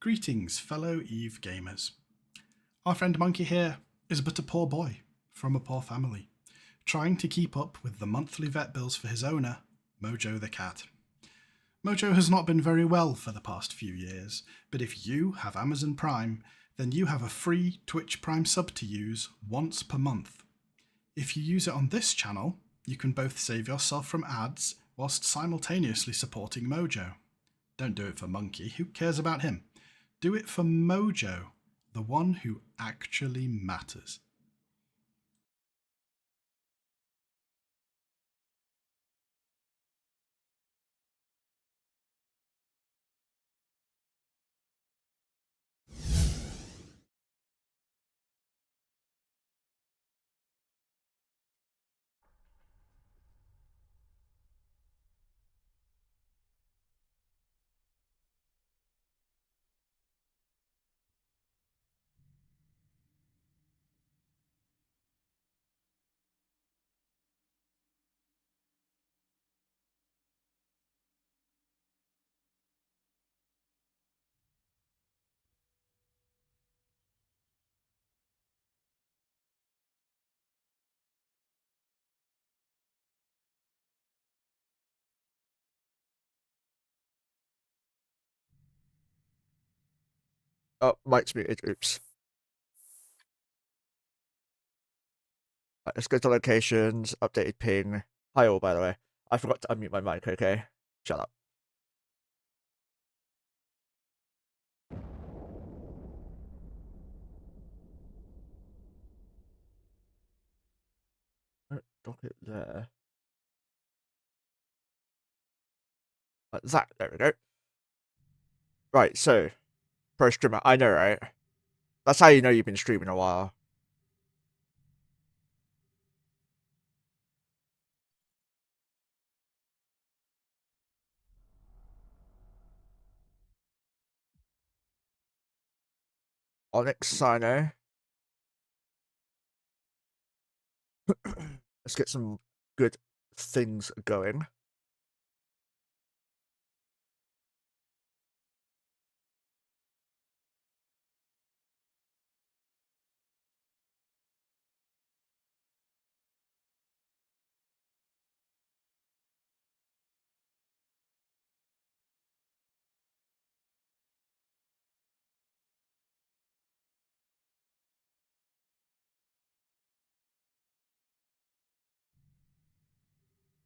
Greetings, fellow Eve gamers. Our friend Monkey here is but a poor boy from a poor family, trying to keep up with the monthly vet bills for his owner, Mojo the cat. Mojo has not been very well for the past few years, but if you have Amazon Prime, then you have a free Twitch Prime sub to use once per month. If you use it on this channel, you can both save yourself from ads whilst simultaneously supporting Mojo. Don't do it for Monkey, who cares about him? Do it for Mojo, the one who actually matters. Oh, mic's muted. Oops. Right, let's go to locations, updated ping. Hi all, by the way. I forgot to unmute my mic, okay? Shut up. Dock it there. Like that, there we go. Right, so, pro streamer, I know, right? That's how you know you've been streaming a while. Onyx Sino. Let's get some good things going.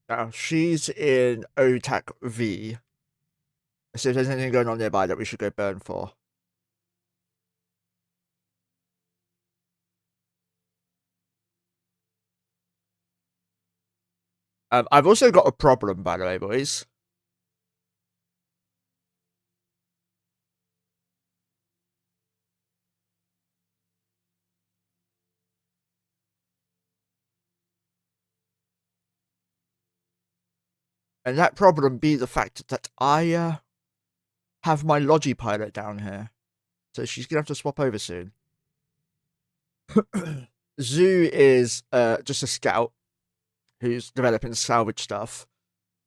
Now, she's in OTAC V. Let's see if there's anything going on nearby that we should go burn for. I've also got a problem, by the way, boys. And that problem be the fact that I have my Logi pilot down here. So she's going to have to swap over soon. Zoo is just a scout who's developing salvage stuff.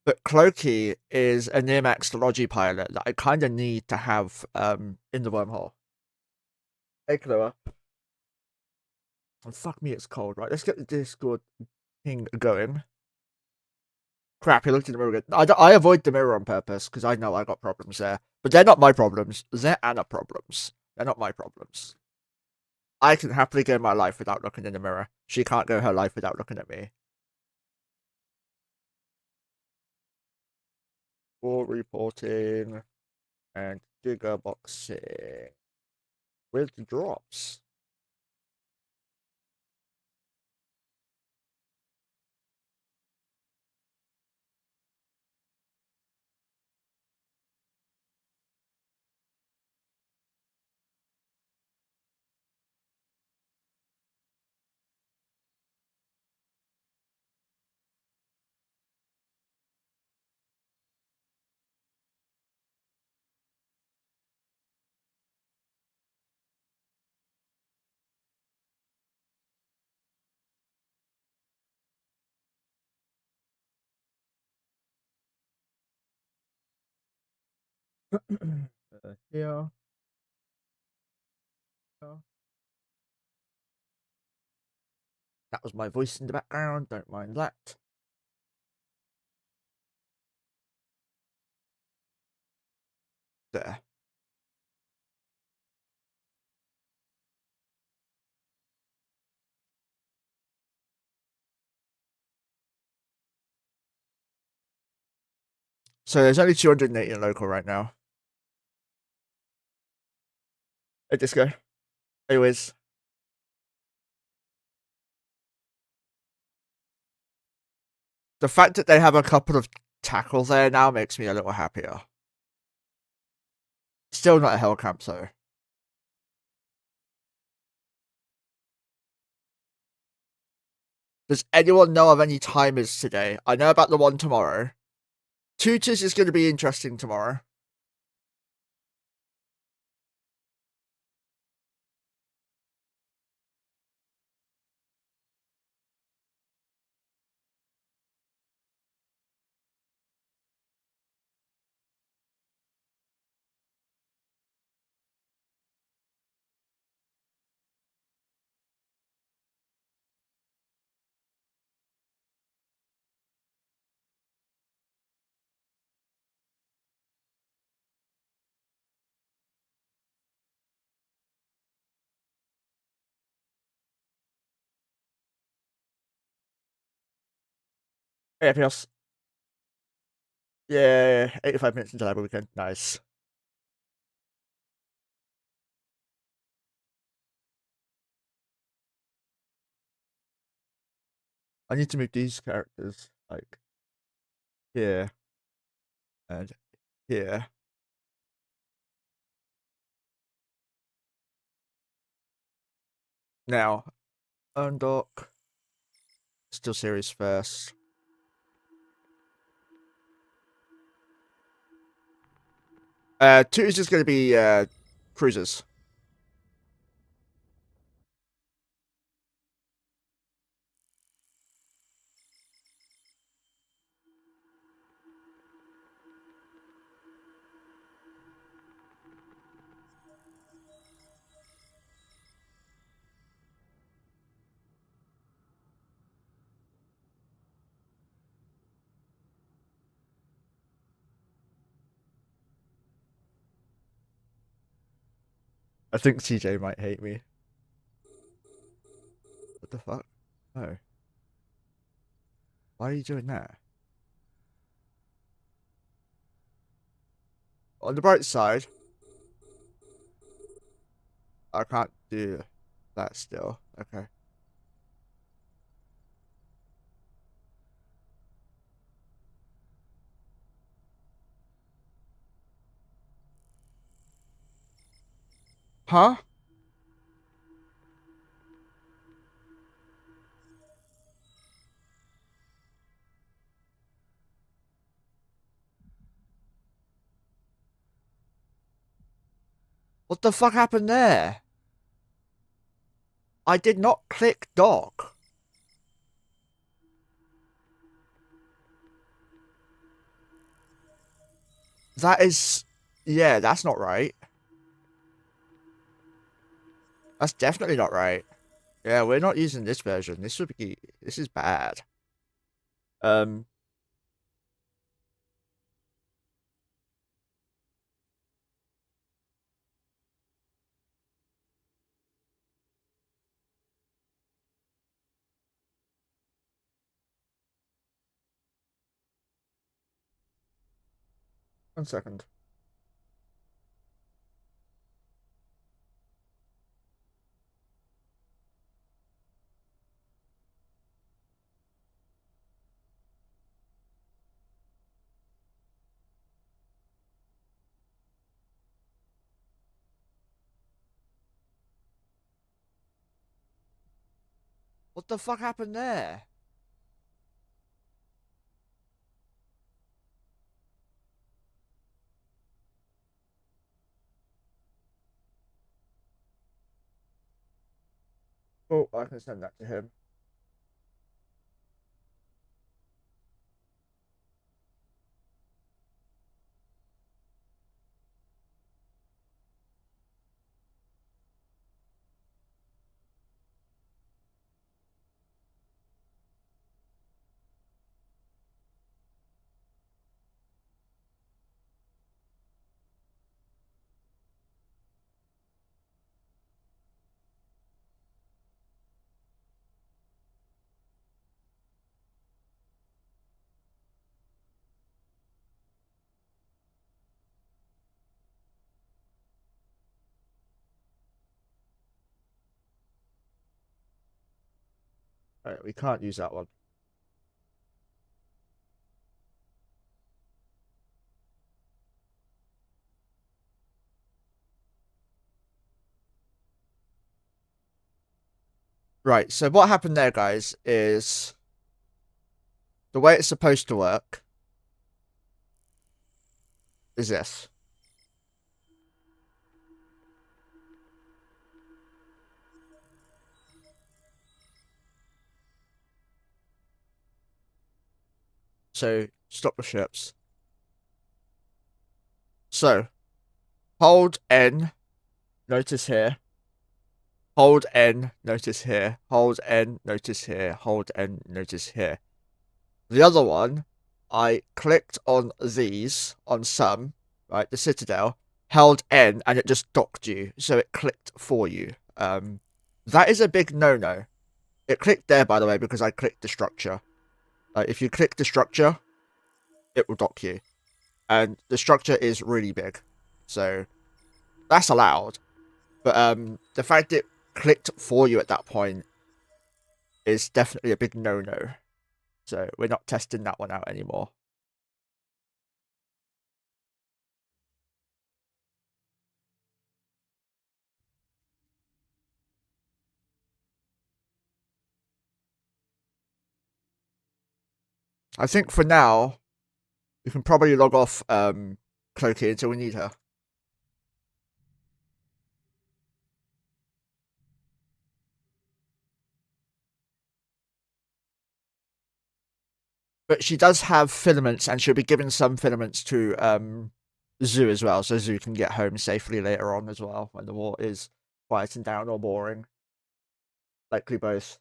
But Clokey is a near max Logi pilot that I kind of need to have in the wormhole. Hey, Chloe. Oh, fuck me, it's cold. Right, let's get the Discord thing going. Crap, he looked in the mirror again. I avoid the mirror on purpose because I know I got problems there. But they're not my problems. They're Anna problems. They're not my problems. I can happily go my life without looking in the mirror. She can't go her life without looking at me. For reporting and Gigaboxing with drops. Here. Oh. That was my voice in the background. Don't mind that. There. So there's only 280 in local right now. Hey, Disco. Anyways. The fact that they have a couple of tackles there now makes me a little happier. Still not a hell camp, though. Does anyone know of any timers today? I know about the one tomorrow. Tutors is going to be interesting tomorrow. Anything else? Yeah, 85 minutes into Labor Weekend. Nice. I need to move these characters, like, here and here. Now, undock. Still series first. Two is just going to be cruisers. I think CJ might hate me. What the fuck? Oh. Why are you doing that? On the bright side, I can't do that still. Okay. Huh? What the fuck happened there? I did not click dock. That is... Yeah, that's not right. That's definitely not right. Yeah, we're not using this version. This would be... This is bad. 1 second. What the fuck happened there? Oh, I can send that to him. Alright, we can't use that one. Right, so what happened there, guys, is the way it's supposed to work is this. So, stop the ships. So, hold N, notice here. Hold N, notice here. Hold N, notice here. Hold N, notice here. The other one, I clicked on these, on some, right, the Citadel, held N, and it just docked you, so it clicked for you. That is a big no-no. It clicked there, by the way, because I clicked the structure. If you click the structure, it will dock you. And the structure is really big. So, that's allowed. But the fact it clicked for you at that point is definitely a big no-no. So, we're not testing that one out anymore. I think for now, we can probably log off Cloaky until we need her. But she does have filaments, and she'll be giving some filaments to Zoo as well, so Zoo can get home safely later on as well, when the war is quieting down or boring. Likely both.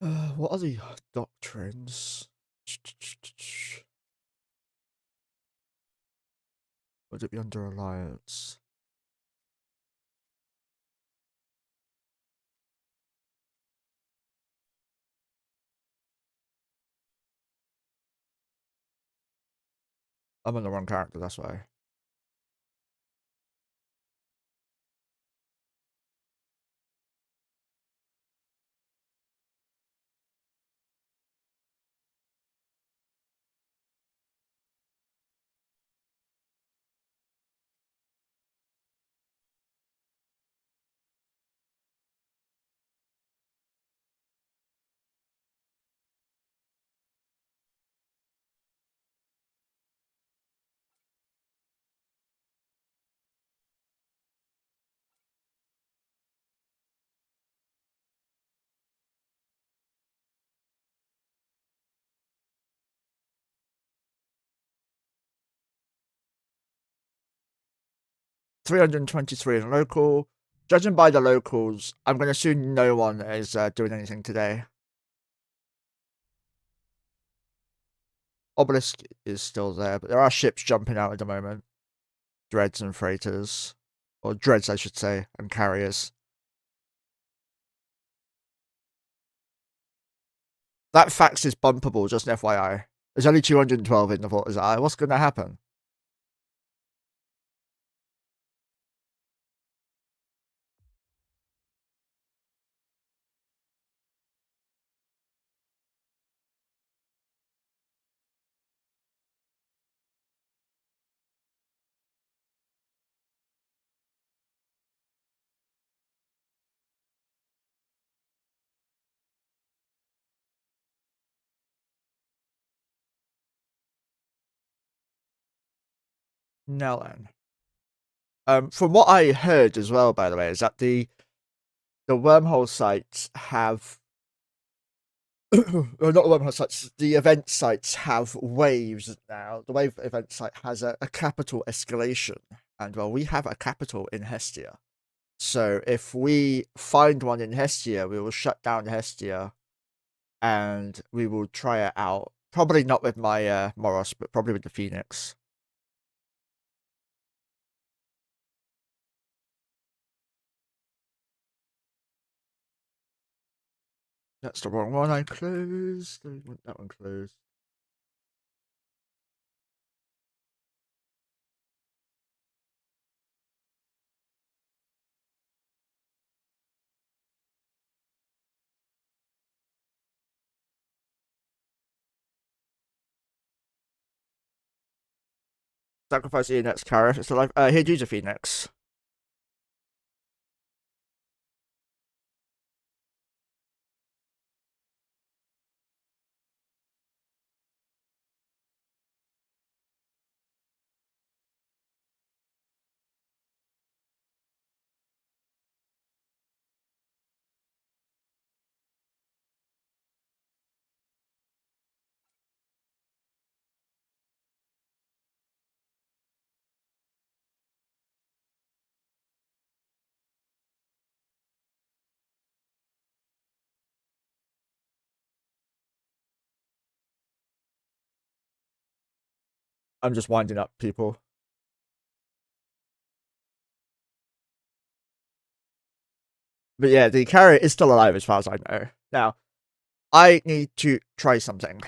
What are the doctrines? Would it be under alliance? I'm on the wrong character, that's why. $323 in local. Judging by the locals, I'm going to assume no one is doing anything today. Obelisk is still there, but there are ships jumping out at the moment. Dreads and freighters. Or dreads, I should say, and carriers. That fax is bumpable, just an FYI. There's only 212 in the Vault. What's going to happen? Now then. From what I heard as well, by the way, is that the wormhole sites have well, not the wormhole sites, the event sites have waves now. The wave event site has a capital escalation, and well, we have a capital in Hestia. So if we find one in Hestia, we will shut down Hestia, and we will try it out. Probably not with my Moros, but probably with the Phoenix. That's the wrong one I closed. I want that one closed. Sacrifice the next carrot. It's alive. Here'd use a Phoenix. I'm just winding up people. But yeah, the carrot is still alive as far as I know. Now, I need to try something.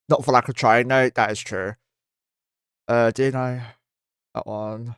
Not for lack of trying, no, that is true. Didn't I? That one.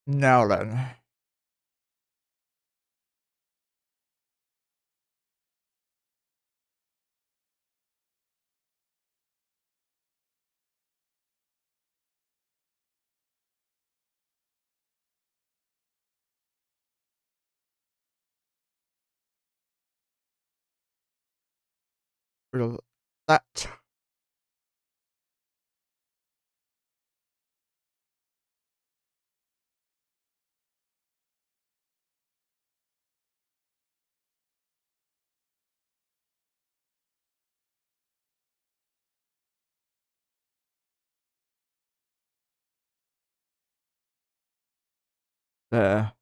Now then. Rid of that. There.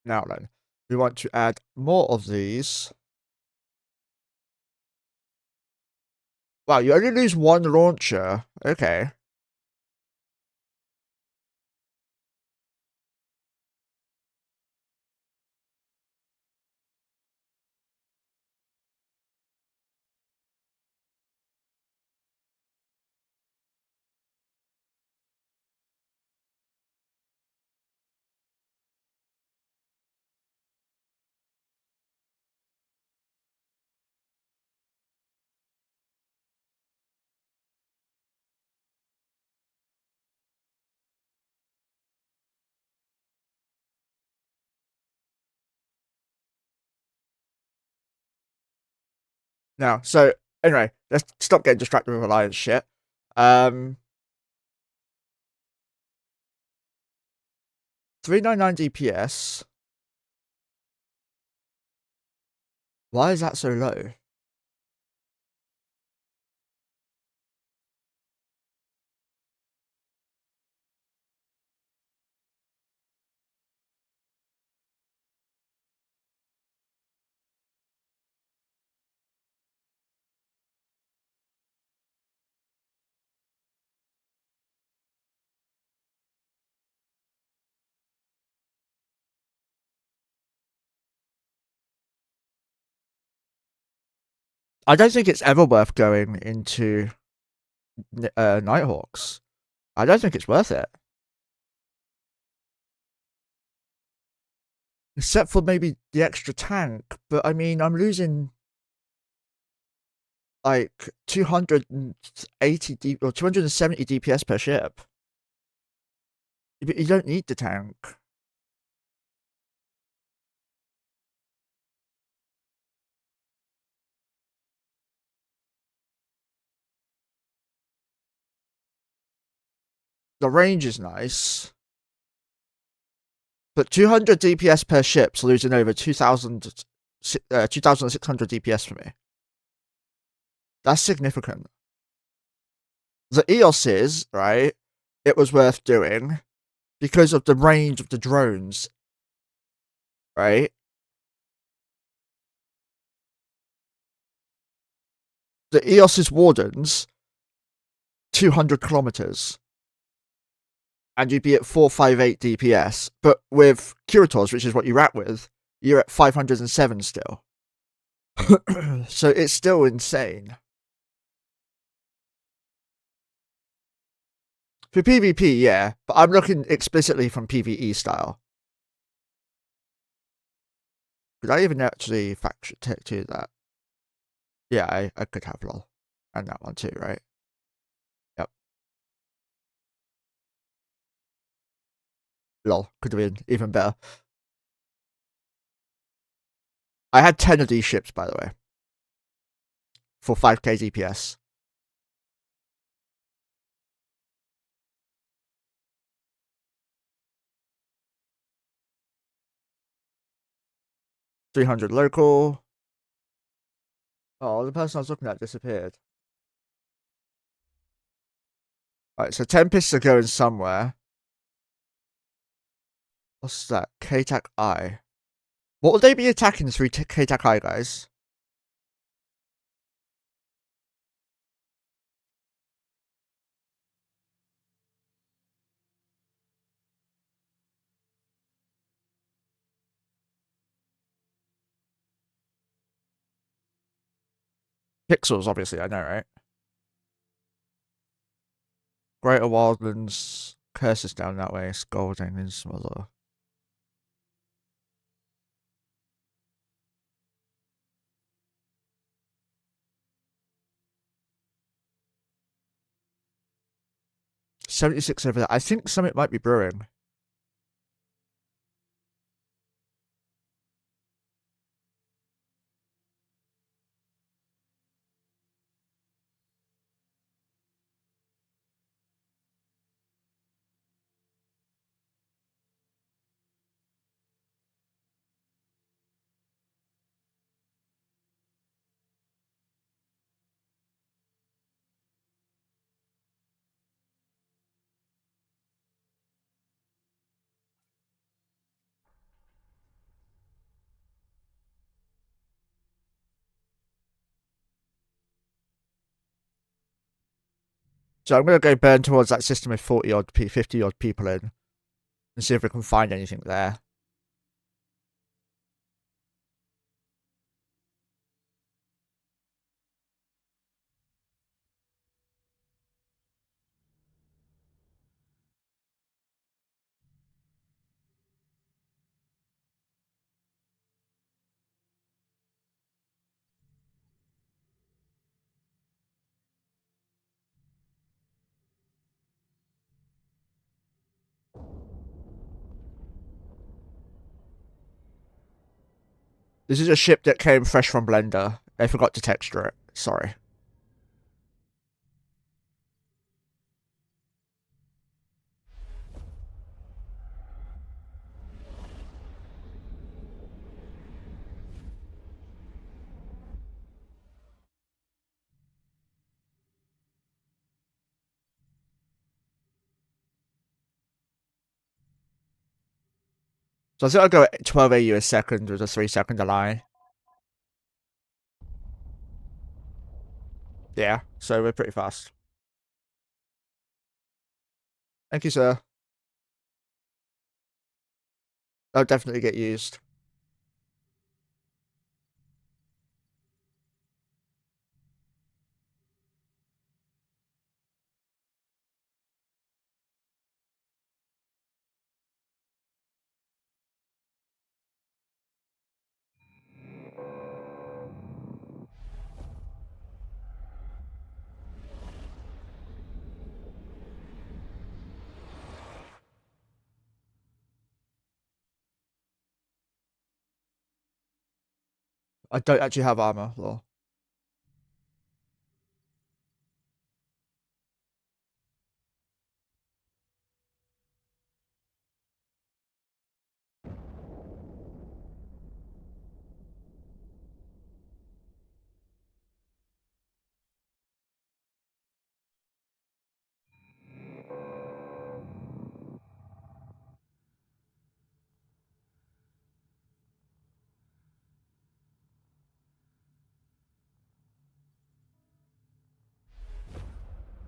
Now then. We want to add more of these. Wow, you only lose one launcher. Okay. Now, so anyway, let's stop getting distracted with Alliance shit. 399 DPS. Why is that so low? I don't think it's ever worth going into Nighthawks. I don't think it's worth it. Except for maybe the extra tank, but I mean, I'm losing like 280 or 270 DPS per ship. You don't need the tank. The range is nice, but 200 DPS per ship's losing over 2,600 DPS for me. That's significant. The EOS's, right, it was worth doing because of the range of the drones, right? The EOS's Wardens, 200 kilometers. And you'd be at 458 DPS. But with Curators, which is what you're at with, you're at 507 still. So it's still insane. For PvP, yeah, but I'm looking explicitly from PvE style. Could I even actually fact check to that? Yeah, I could have lol. And that one too, right? Yep. Lol, could have been even better. I had 10 of these ships, by the way. For 5k DPS. $300 local. Oh, the person I was looking at disappeared. Alright, so Tempests are going somewhere. What's that? K-Tac I. What would they be attacking through K-Tac I, guys? Pixels, obviously, I know, right? Greater Wildlands. Curses down that way. Scolding and some other. $76 over there. I think something might be brewing. So I'm going to go burn towards that system with 40 odd, 50 odd people in. And see if we can find anything there. This is a ship that came fresh from Blender. They forgot to texture it. Sorry. So I think I'll go at 12 AU a second with a 3-second delay. Yeah, so we're pretty fast. Thank you, sir. That'll definitely get used. I don't actually have armor, though.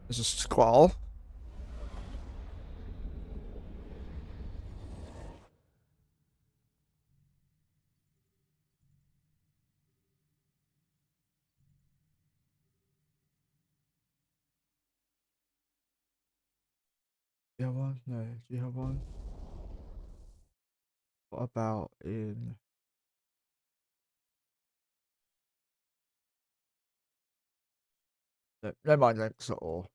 There's a squall. Do you have one? No. Do you have one? What about in... No mind links at all.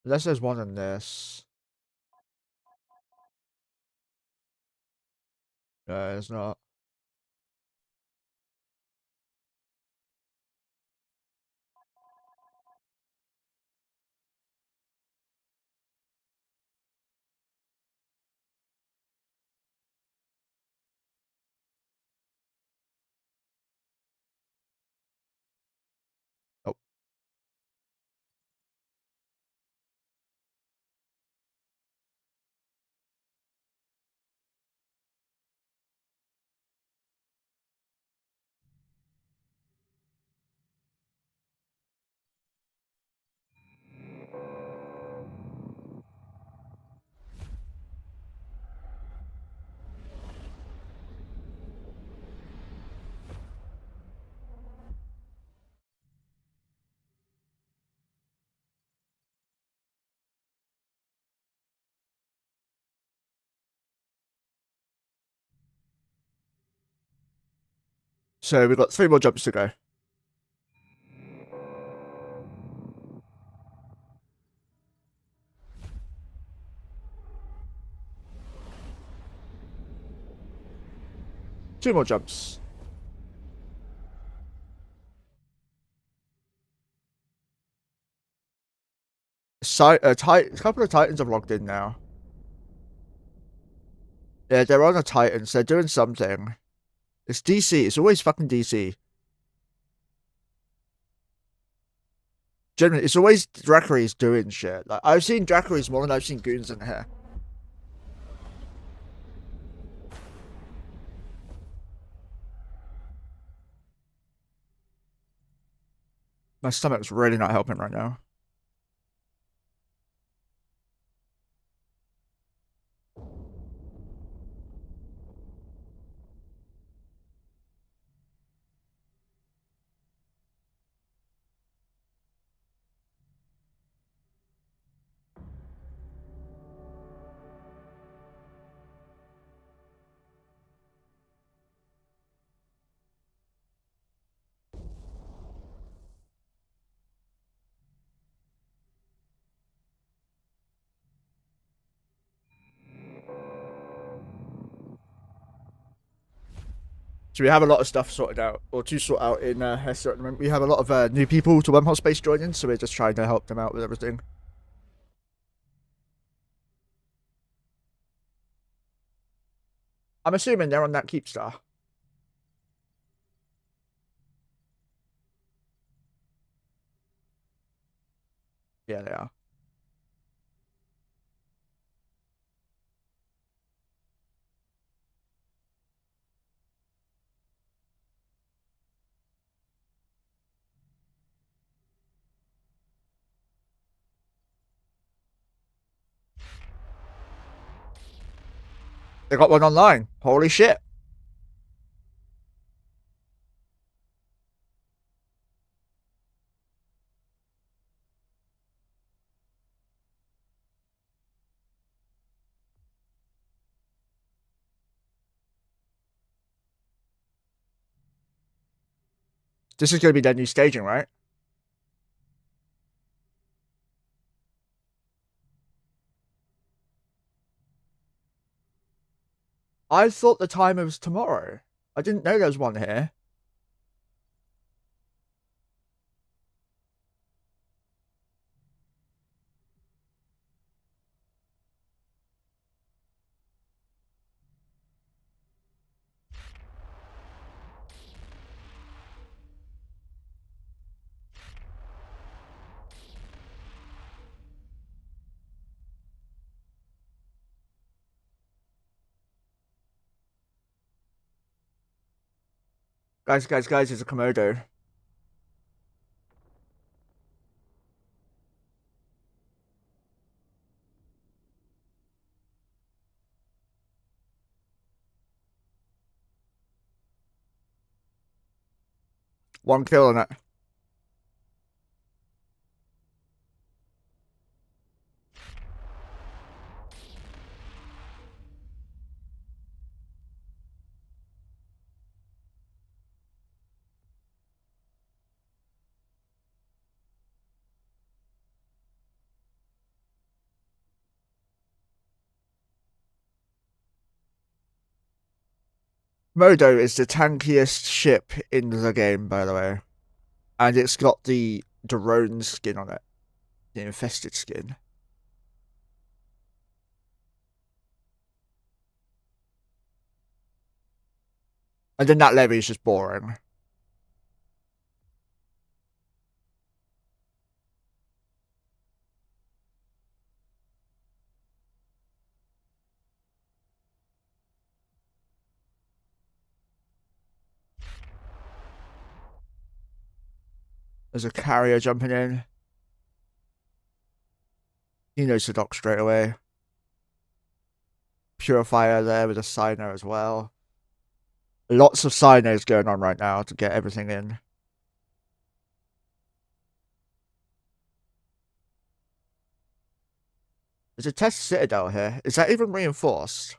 Unless there's one in this. No, there's not. Oh. So we've got 3 more jumps to go. Two more jumps. A couple of Titans have logged in now. Yeah, they're on a Titan, so they're doing something. It's DC. It's always fucking DC. Generally, it's always Dracaries doing shit. Like, I've seen Dracaries more than I've seen goons in here. My stomach's really not helping right now. So we have a lot of stuff sorted out, or to sort out in Hesse at the moment. We have a lot of new people to Wormhole Space joining, so we're just trying to help them out with everything. I'm assuming they're on that Keep Star. Yeah, they are. They got one online. Holy shit. This is going to be their new staging, right? I thought the timer was tomorrow. I didn't know there was one here. Guys, it's a Komodo. One kill on it. Modo is the tankiest ship in the game, by the way. And it's got the drone skin on it. The infested skin. And then that levy is just boring. There's a carrier jumping in. He knows the dock straight away. Purifier there with a Cyno as well. Lots of Cynos going on right now to get everything in. There's a test citadel here. Is that even reinforced?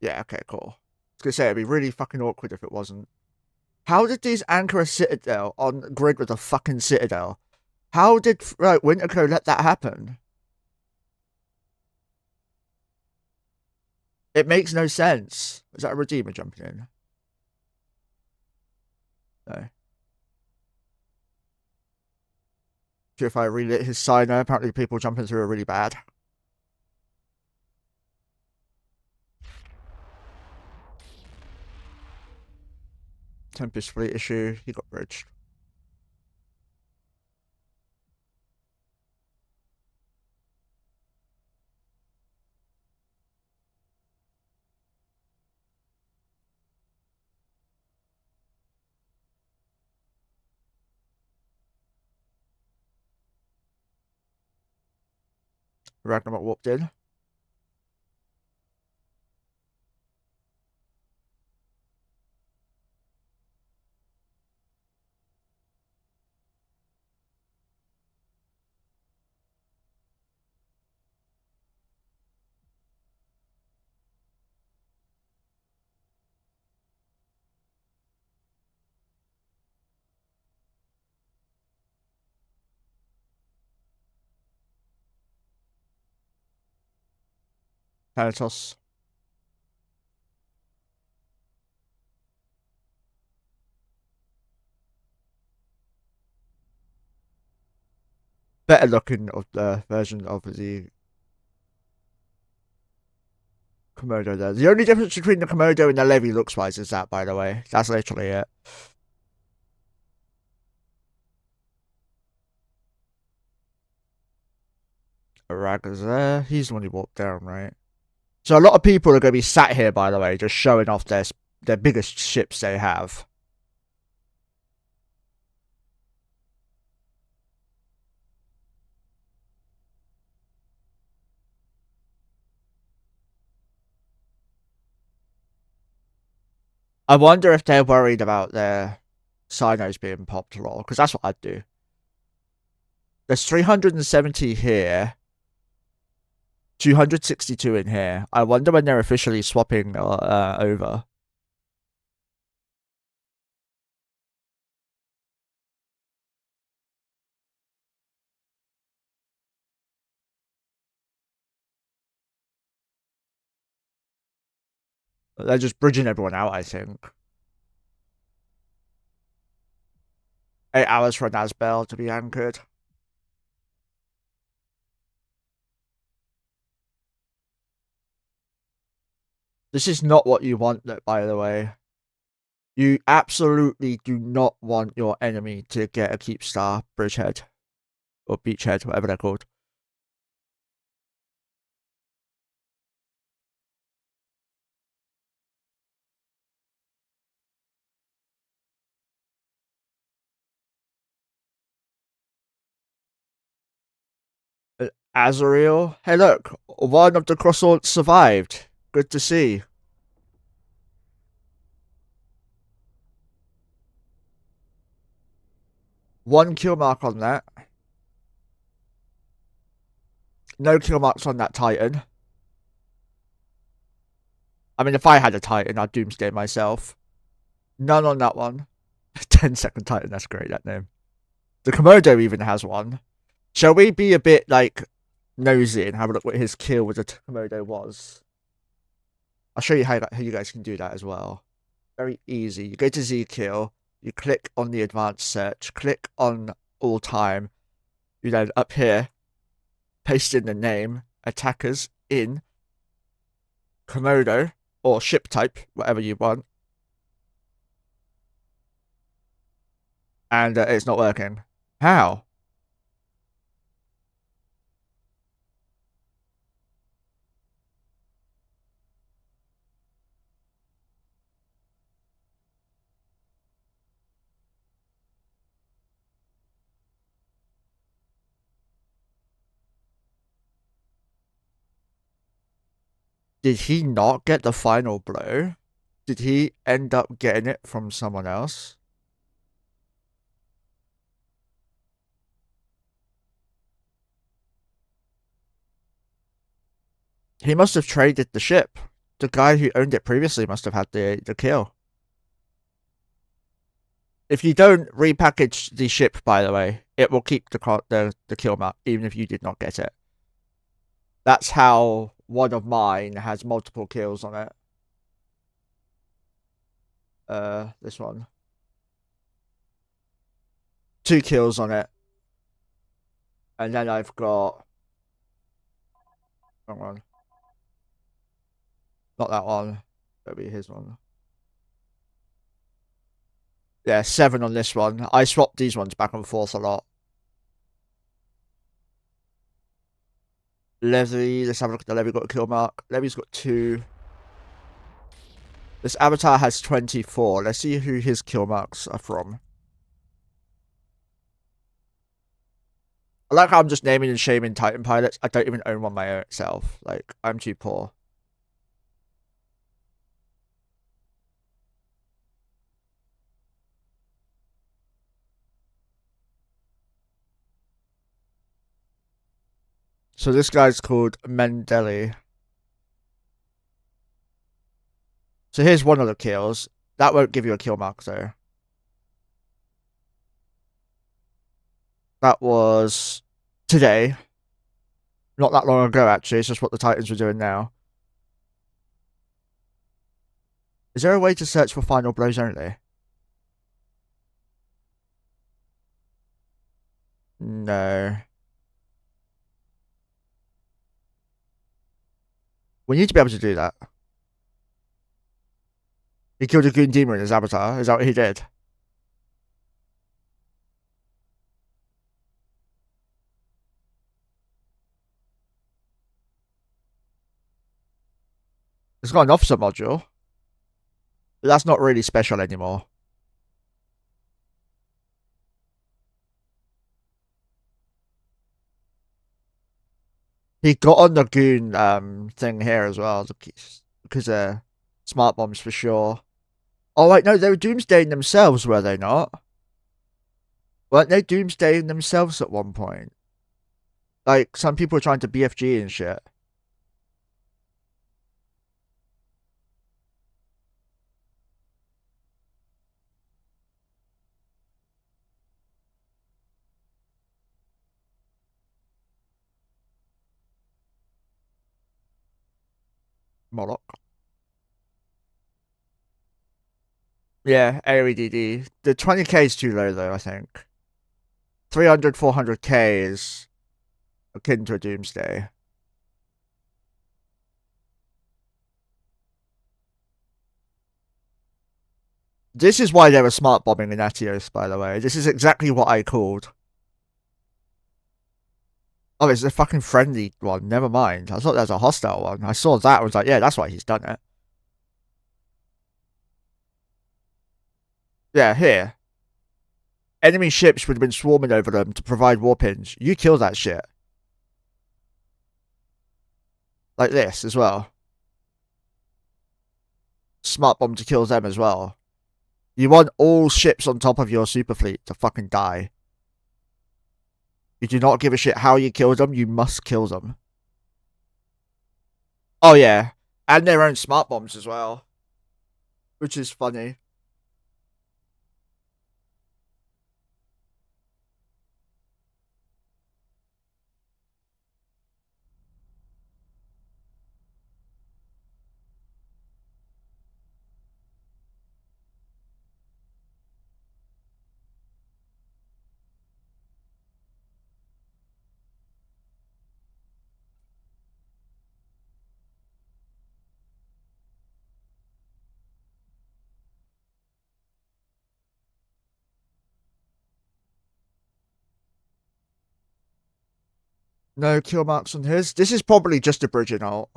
Yeah, okay, cool. I was gonna say, it'd be really fucking awkward if it wasn't. How did these anchor a citadel on grid with a fucking citadel? How did Winterco let that happen? It makes no sense. Is that a Redeemer jumping in? No. Purifier relit his Cyno. Apparently people jumping through are really bad. Tempest fleet issue. He got bridged. Ragnarok warped in. Thanatos. better looking of the version of the Komodo there. The only difference between the Komodo and the Levy looks wise is that, by the way. That's literally it. Raggar's there. He's the one who walked down, right? So a lot of people are going to be sat here, by the way, just showing off their biggest ships they have. I wonder if they're worried about their Sinos being popped a lot, because that's what I'd do. There's 370 here. 262 in here. I wonder when they're officially swapping over. They're just bridging everyone out, I think. 8 hours for a Nazbel to be anchored. This is not what you want, by the way. You absolutely do not want your enemy to get a Keepstar Bridgehead. Or Beachhead, whatever they're called. Azrael. Hey look, one of the crosswords survived. Good to see. One kill mark on that. No kill marks on that Titan. I mean, if I had a Titan, I'd doomsday myself. None on that one. 10-second Titan, that's great, that name. The Komodo even has one. Shall we be a bit, like, nosy and have a look what his kill with the Komodo was? I'll show you how you guys can do that as well. Very easy. You go to Z kill, you click on the advanced search, click on all time. You then up here, paste in the name, attackers in Komodo, or ship type, whatever you want. And it's not working. How? Did he not get the final blow? Did he end up getting it from someone else? He must have traded the ship. The guy who owned it previously must have had the kill. If you don't repackage the ship, by the way, it will keep the kill mark, even if you did not get it. That's how one of mine has multiple kills on it. This one. 2 kills on it. And then I've got... Wrong one. Not that one. That'll be his one. Yeah, 7 on this one. I swapped these ones back and forth a lot. Levy, let's have a look at the Levy got a kill mark. Levy's got 2. This avatar has 24. Let's see who his kill marks are from. I like how I'm just naming and shaming Titan pilots. I don't even own one myself. Like, I'm too poor. So this guy's called Mendeli. So here's one of the kills. That won't give you a kill mark though. That was today. Not that long ago actually, it's just what the Titans were doing now. Is there a way to search for final blows only? No. We need to be able to do that. He killed a Goon Demon in his avatar. Is that what he did? It's got an officer module. But that's not really special anymore. He got on the Goon thing here as well. Because smart bombs for sure. Oh, wait, no, they were doomsdaying themselves, were they not? Weren't they doomsdaying themselves at one point? Like, some people were trying to BFG and shit. Moloch. Yeah, AOEDD. The 20k is too low, though, I think. 300, 400k is akin to a doomsday. This is why they were smart bombing in Atios, by the way. This is exactly what I called. Oh, it's a fucking friendly one. Never mind. I thought there was a hostile one. I saw that. I was like, yeah, that's why he's done it. Yeah, here. Enemy ships would have been swarming over them to provide warpins. You kill that shit. Like this as well. Smart bomb to kill them as well. You want all ships on top of your super fleet to fucking die. You do not give a shit how you kill them, you must kill them. Oh yeah. And their own smart bombs as well. Which is funny. No kill marks on his. This is probably just a bridging ult.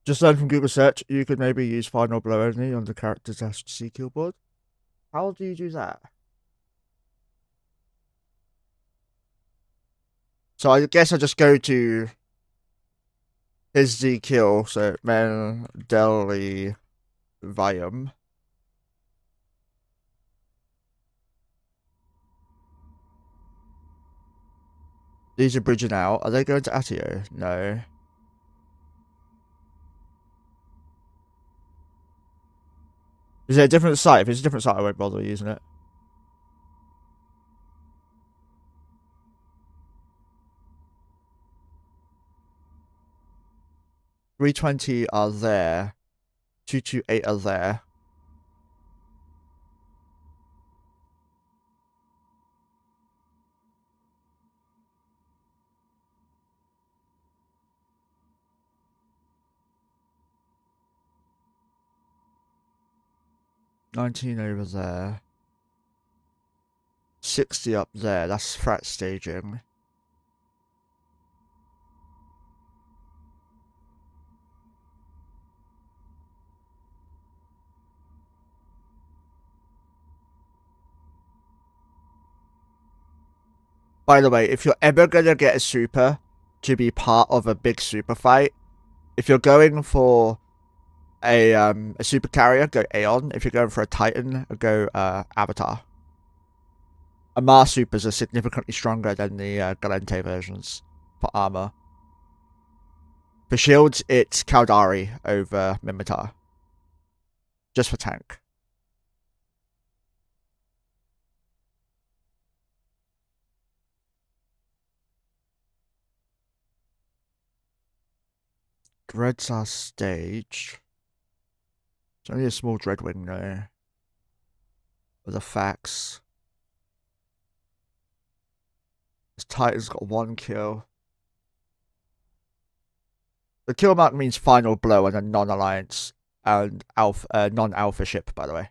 Just learn from Google search, you could maybe use final blow only on the character's C keyboard. How do you do that? So I guess I just go to his Z kill, so Mendeli Vium. These are bridging out. Are they going to Atio? No. Is it a different site? If it's a different site, I won't bother using it. $320 are there. 228 are there. $19 over there. 60 up there. That's frat staging. By the way, if you're ever gonna get a super to be part of a big super fight, if you're going for a super carrier, go Aeon. If you're going for a Titan, go Avatar. Amar supers are significantly stronger than the Galente versions for armor. For shields, it's Caldari over Mimitar. Just for tank. Dreads are staged. It's only a small Dreadwing though. With the facts. This Titan's got 1 kill. The kill mark means final blow and a non-alliance and alpha, non-alpha ship, by the way.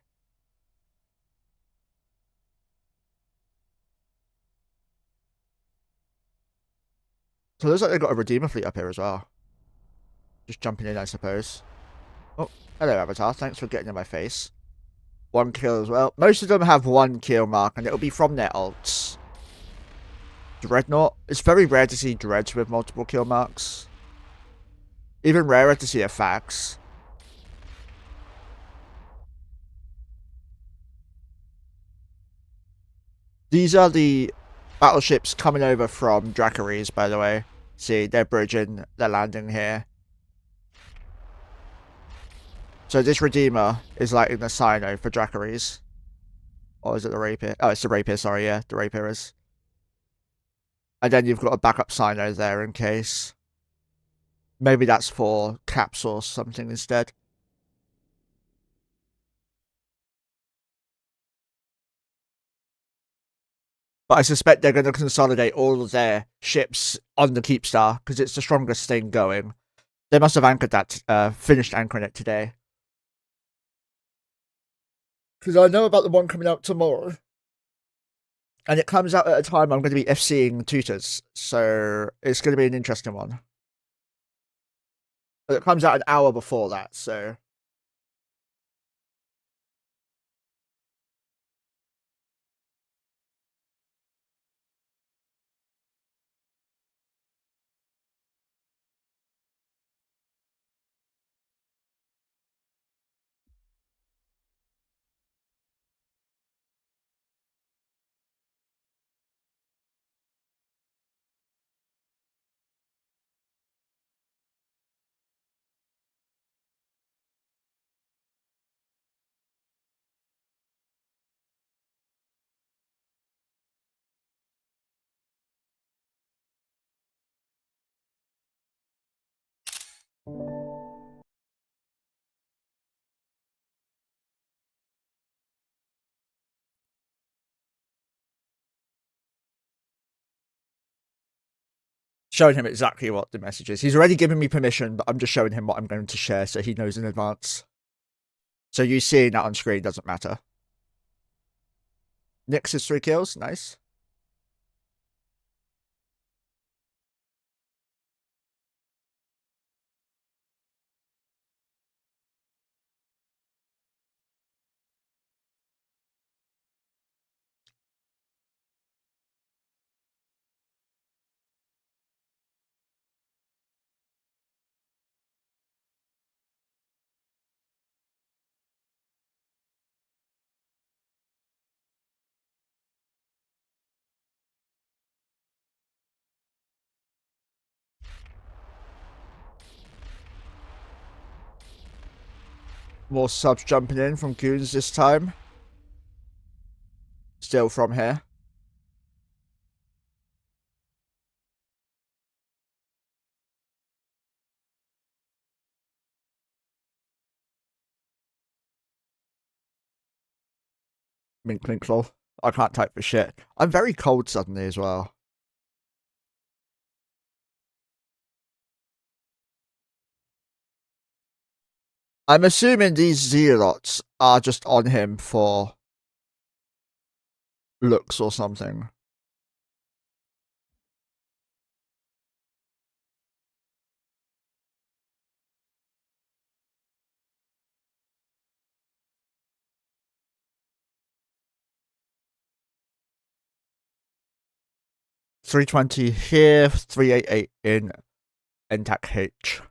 So it looks like they've got a Redeemer fleet up here as well. Just jumping in, I suppose. Oh, hello, Avatar. Thanks for getting in my face. 1 kill as well. Most of them have 1 kill mark, and it'll be from their ults. Dreadnought. It's very rare to see Dreads with multiple kill marks. Even rarer to see a fax. These are the battleships coming over from Dracaries, by the way. See, they're bridging, they're landing here. So this Redeemer is like in the Sino for Dracaries. Or is it the Rapier? Oh, it's the Rapier, sorry, yeah, the Rapier is. And then you've got a backup Sino there in case. Maybe that's for caps or something instead. But I suspect they're going to consolidate all of their ships on the Keepstar because it's the strongest thing going. They must have anchored that, finished anchoring it today. Because I know about the one coming out tomorrow. And it comes out at a time I'm going to be FCing tutors. So it's going to be an interesting one. But it comes out an hour before that, so... Showing him exactly what the message is. He's already given me permission, but I'm just showing him what I'm going to share so he knows in advance. So you seeing that on screen doesn't matter. Nyx is 3 kills, nice. More subs jumping in from Goons this time. Still from here. Minklinkful. I can't type for shit. I'm very cold suddenly as well. I'm assuming these zealots are just on him for looks or something. 320 here, 388 in NTAC H.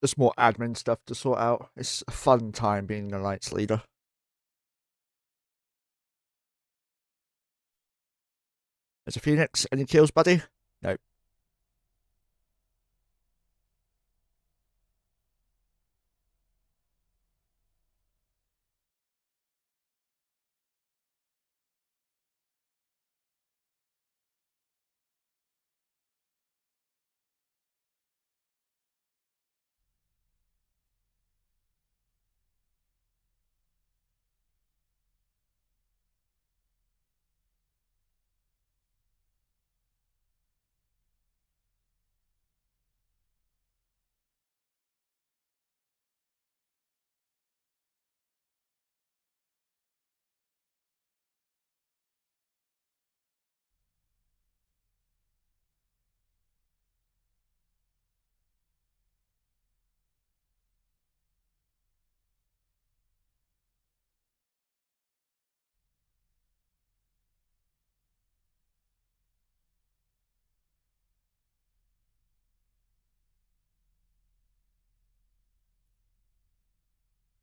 Just more admin stuff to sort out. It's a fun time being the Knights leader. There's a Phoenix. Any kills, buddy? No.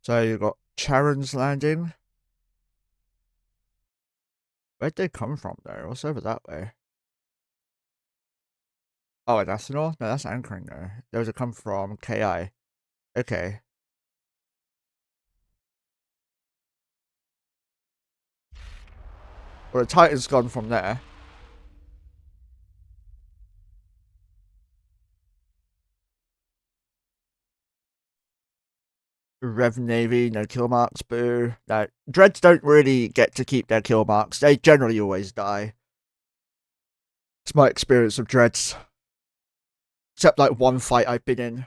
So you've got Charon's Landing. Where'd they come from, though? What's over that way? Oh, an astronaut? No, that's anchoring, though. Those have come from KI. Okay. Well, the Titan's gone from there. Rev Navy, no kill marks, boo. No, Dreads don't really get to keep their kill marks. They generally always die. It's my experience of Dreads. Except like one fight I've been in.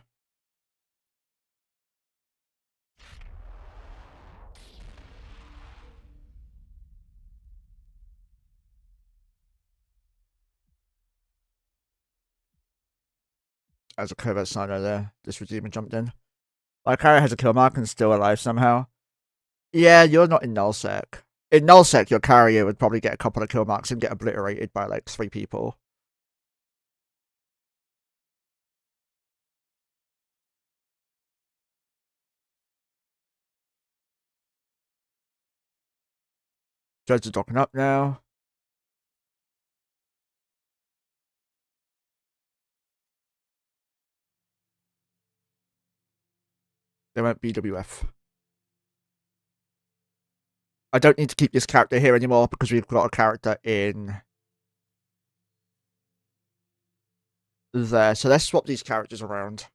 As a covert sniper there, this redeemer jumped in. My carrier has a kill mark and still alive somehow. Yeah, you're not in nullsec. In nullsec, your carrier would probably get a couple of kill marks and get obliterated by like 3 people. Dreads are docking up now. They went BWF. I don't need to keep this character here anymore because we've got a character in there. So let's swap these characters around.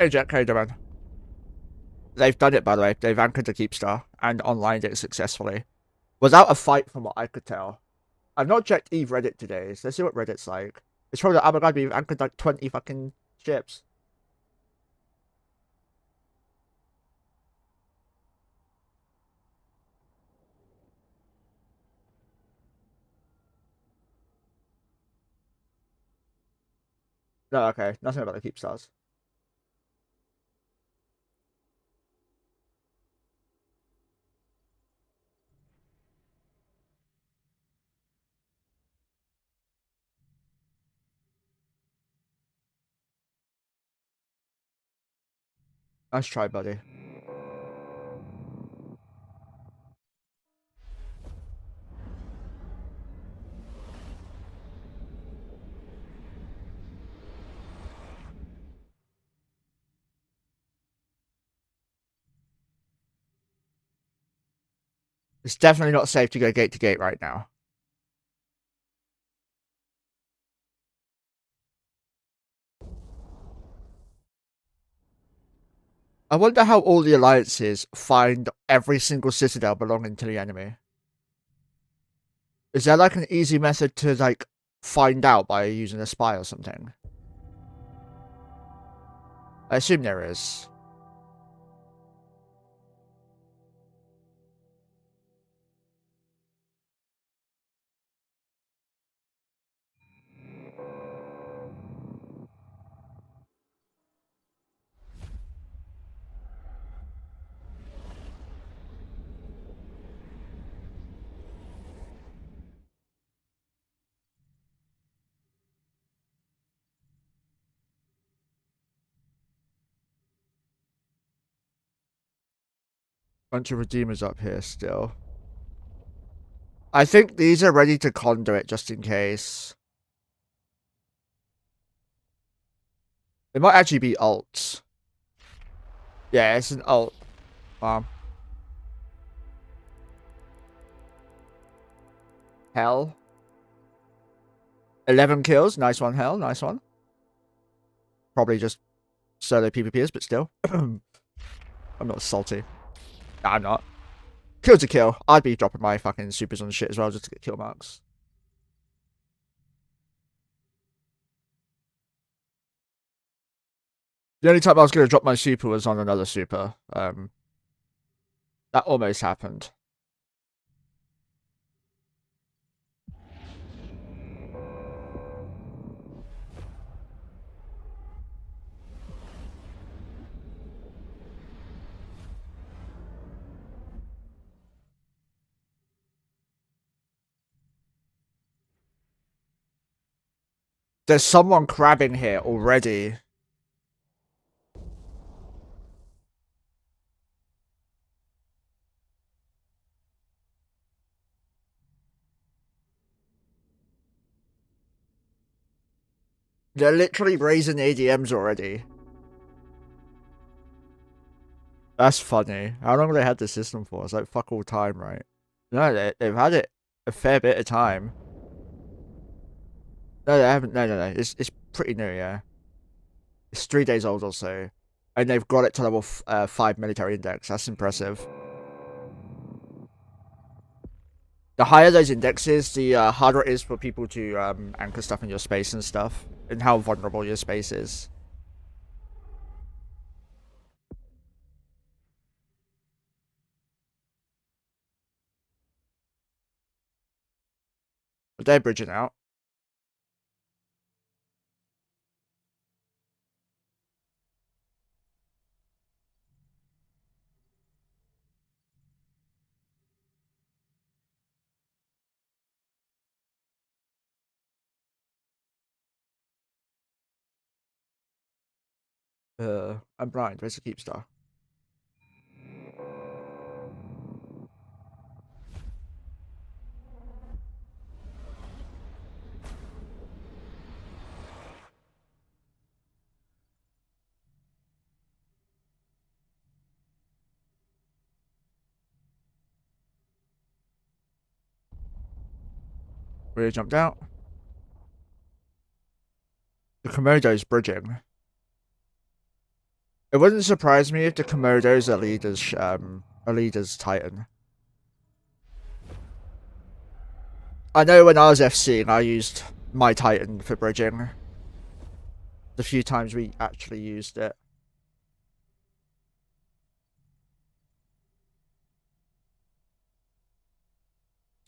Hey Jack, how you doing? They've done it, by the way. They've anchored the Keepstar and online it successfully. Without a fight, from what I could tell. I've not checked Eve Reddit today, so let's see what Reddit's like. It's probably like, oh my god, we've anchored like 20 fucking ships. No, okay. Nothing about the keep stars. Nice try, buddy. It's definitely not safe to go gate to gate right now. I wonder how all the alliances find every single citadel belonging to the enemy. Is there like an easy method to like find out by using a spy or something? I assume there is. Bunch of redeemers up here still. I think these are ready to conduit just in case. It might actually be ults. Yeah, it's an ult. Hell. 11 kills. Nice one, Hell. Nice one. Probably just solo PvPers, but still. I'm not salty. Nah, I'm not. Kill's a kill. I'd be dropping my fucking supers on shit as well just to get kill marks. The only time I was going to drop my super was on another super. That almost happened. There's someone crabbing here already. They're literally raising ADMs already. That's funny. How long have they had this system for? It's like fuck all time, right? No, they've had it a fair bit of time. No, they haven't. No. It's pretty new, yeah. It's 3 days old or so. And they've got it to level 5 military index. That's impressive. The higher those indexes, the harder it is for people to anchor stuff in your space and stuff. And how vulnerable your space is. But they're bridging out. I'm blind. Where's the keep star? Where jumped out. The Komodo's bridging. It wouldn't surprise me if the Komodo's a leader's Titan. I know when I was FCing, I used my Titan for bridging. The few times we actually used it.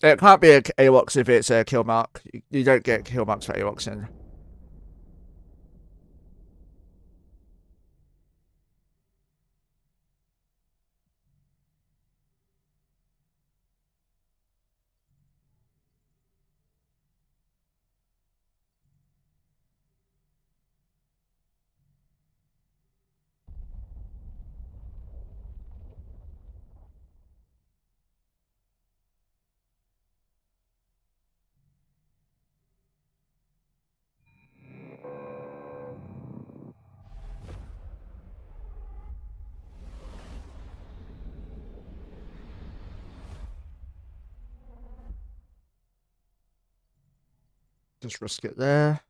It can't be a AWOX if it's a kill mark. You don't get kill marks for AWOXing. Just risk it there.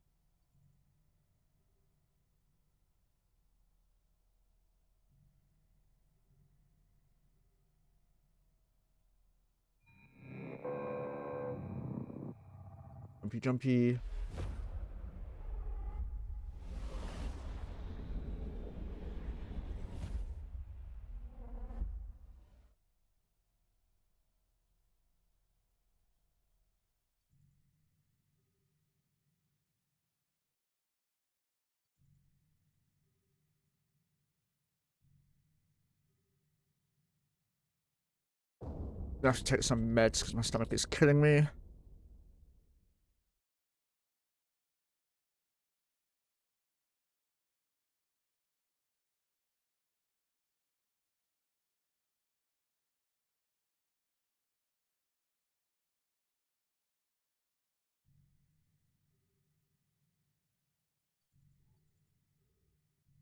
Jumpy, jumpy. I have to take some meds because my stomach is killing me.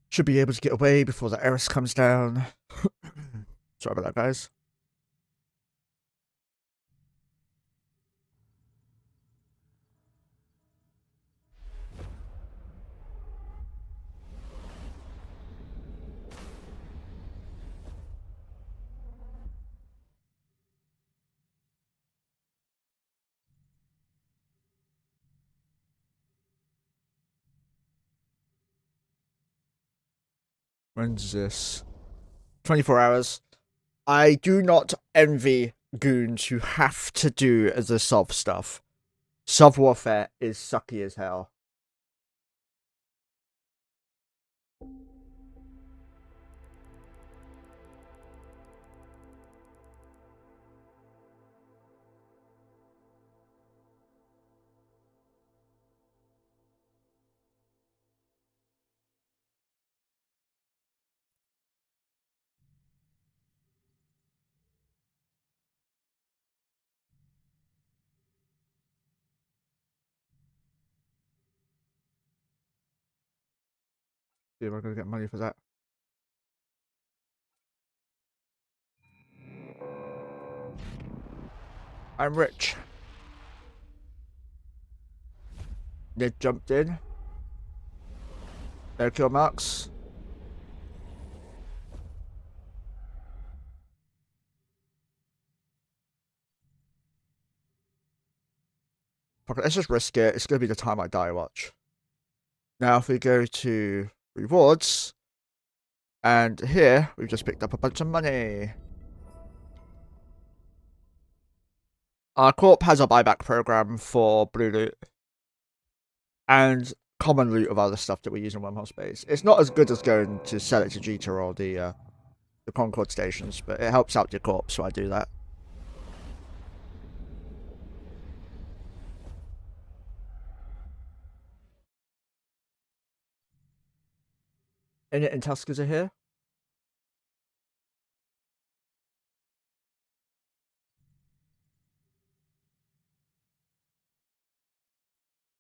Should be able to get away before the Eris comes down. Sorry about that, guys. When's this? 24 hours. I do not envy goons who have to do the sov stuff. Sov warfare is sucky as hell. See if I'm gonna get money for that. I'm rich. They jumped in. No kill marks. Fuck it, let's just risk it. It's gonna be the time I die, watch. Now if we go to rewards, and here we've just picked up a bunch of money. Our corp has a buyback program for blue loot and common loot of other stuff that we use in Wormhole space. It's not as good as going to sell it to Jita or the Concord stations, but it helps out your corp, so I do that. Init and Tuskers are here.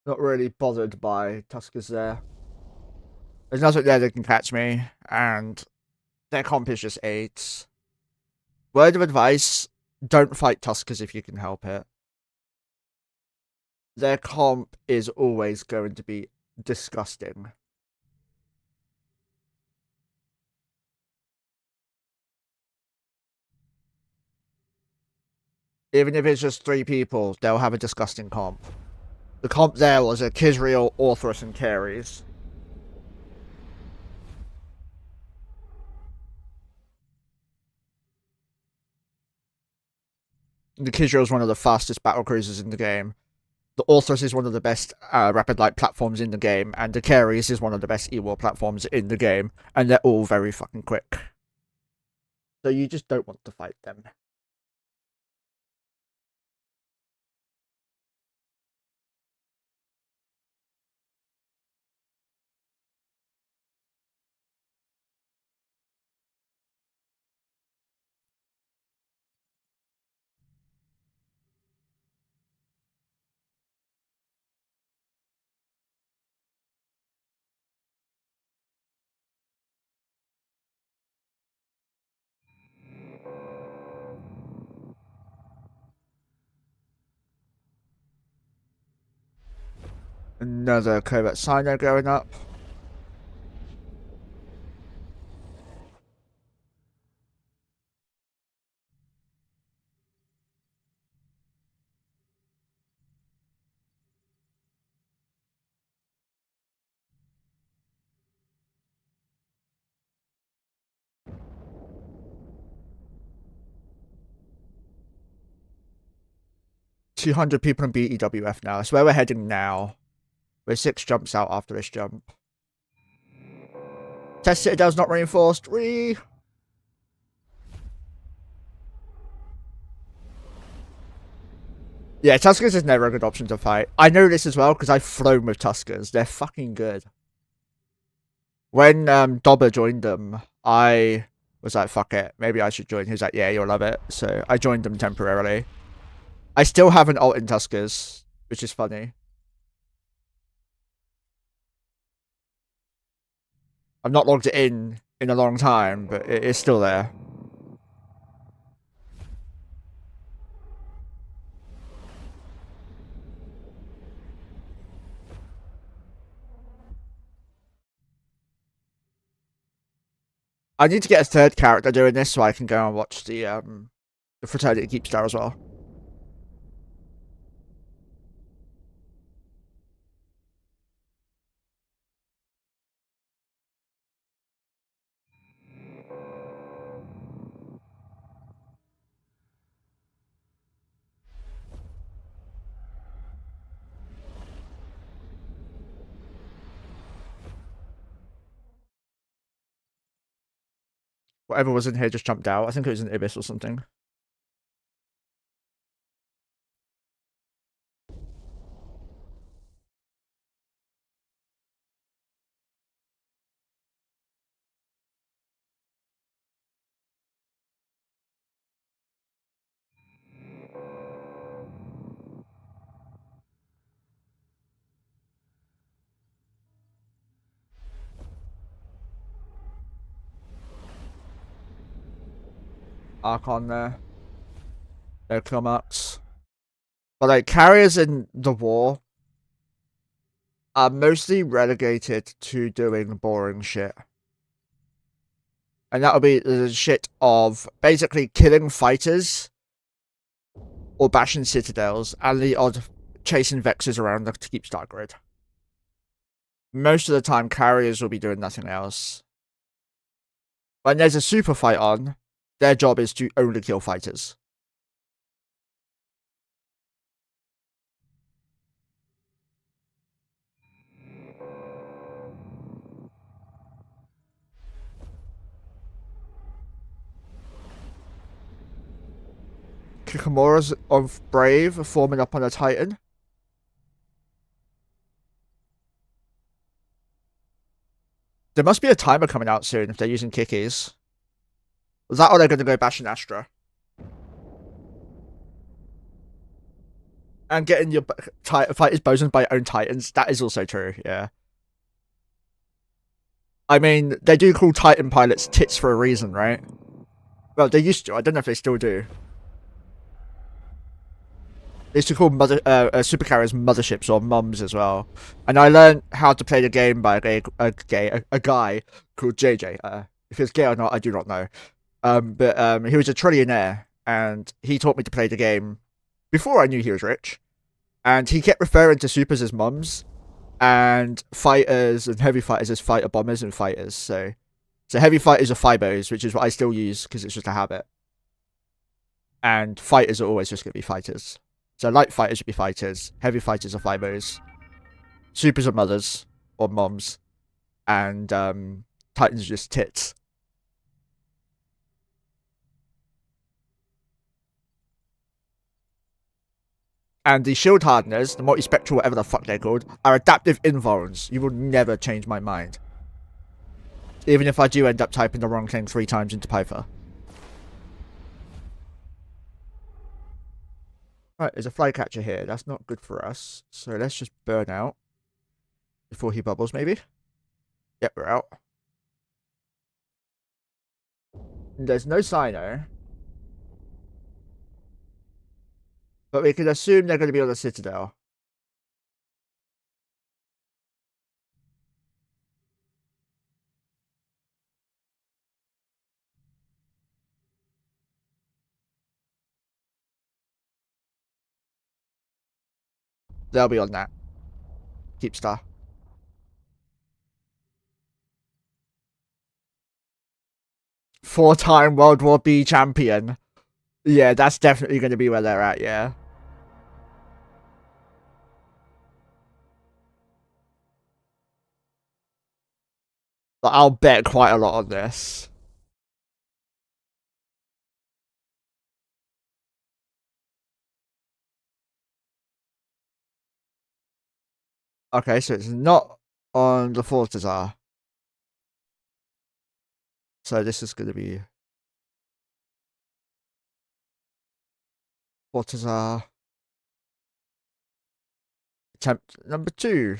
Not really bothered by Tuskers there. There's nothing there that can catch me, and their comp is just 8. Word of advice, don't fight Tuskers if you can help it. Their comp is always going to be disgusting. Even if it's just 3 people, they'll have a disgusting comp. The comp there was a Kisriel, Orthrus, and Caries. The Kisriel is one of the fastest battle cruisers in the game. The Orthrus is one of the best rapid light platforms in the game, and the Caries is one of the best E-War platforms in the game, and they're all very fucking quick. So you just don't want to fight them. Another covert Sino going up. $200 people in BEWF now. That's where we're heading now. We're 6 jumps out after this jump. Test Citadel's not reinforced. Yeah, Tuskers is never a good option to fight. I know this as well because I've flown with Tuskers. They're fucking good. When Dobber joined them, I was like, fuck it. Maybe I should join. He was like, yeah, you'll love it. So I joined them temporarily. I still have an alt in Tuskers, which is funny. I've not logged it in a long time, but it is still there. I need to get a third character doing this so I can go and watch the Fraternity Keepstar as well. Whatever was in here just jumped out. I think it was an Ibis or something. Archon there. No kill marks. But like carriers in the war are mostly relegated to doing boring shit. And that'll be the shit of basically killing fighters or bashing citadels and the odd chasing vexes around the Keepstar grid. Most of the time, carriers will be doing nothing else. When there's a super fight on, their job is to only kill fighters. Kikomoras of Brave are forming up on a Titan. There must be a timer coming out soon if they're using Kikis. Is that or they're going to go bashing Astra? And getting your fighters bosuned by your own Titans, that is also true, yeah. I mean, they do call Titan pilots tits for a reason, right? Well, they used to. I don't know if they still do. They used to call supercarriers motherships or mums as well. And I learned how to play the game by a guy called JJ. If he's gay or not, I do not know. But he was a trillionaire, and he taught me to play the game before I knew he was rich. And he kept referring to supers as mums, and fighters and heavy fighters as fighter bombers and fighters. So heavy fighters are fibos, which is what I still use because it's just a habit. And fighters are always just going to be fighters. So light fighters should be fighters, heavy fighters are fibos, supers are mothers or moms, and Titans are just tits. And the shield hardeners, the multispectral, whatever the fuck they're called, are adaptive invulns. You will never change my mind. Even if I do end up typing the wrong thing 3 times into Python. Right, there's a flycatcher here. That's not good for us. So let's just burn out. Before he bubbles, maybe? Yep, we're out. There's no Sino. But we can assume they're going to be on the Citadel. They'll be on that. Keep star. Four-time World War B champion. Yeah, that's definitely going to be where they're at, yeah. But I'll bet quite a lot on this. Okay, so it's not on the Fortizar. So this is going to be Fortizar. Attempt number 2.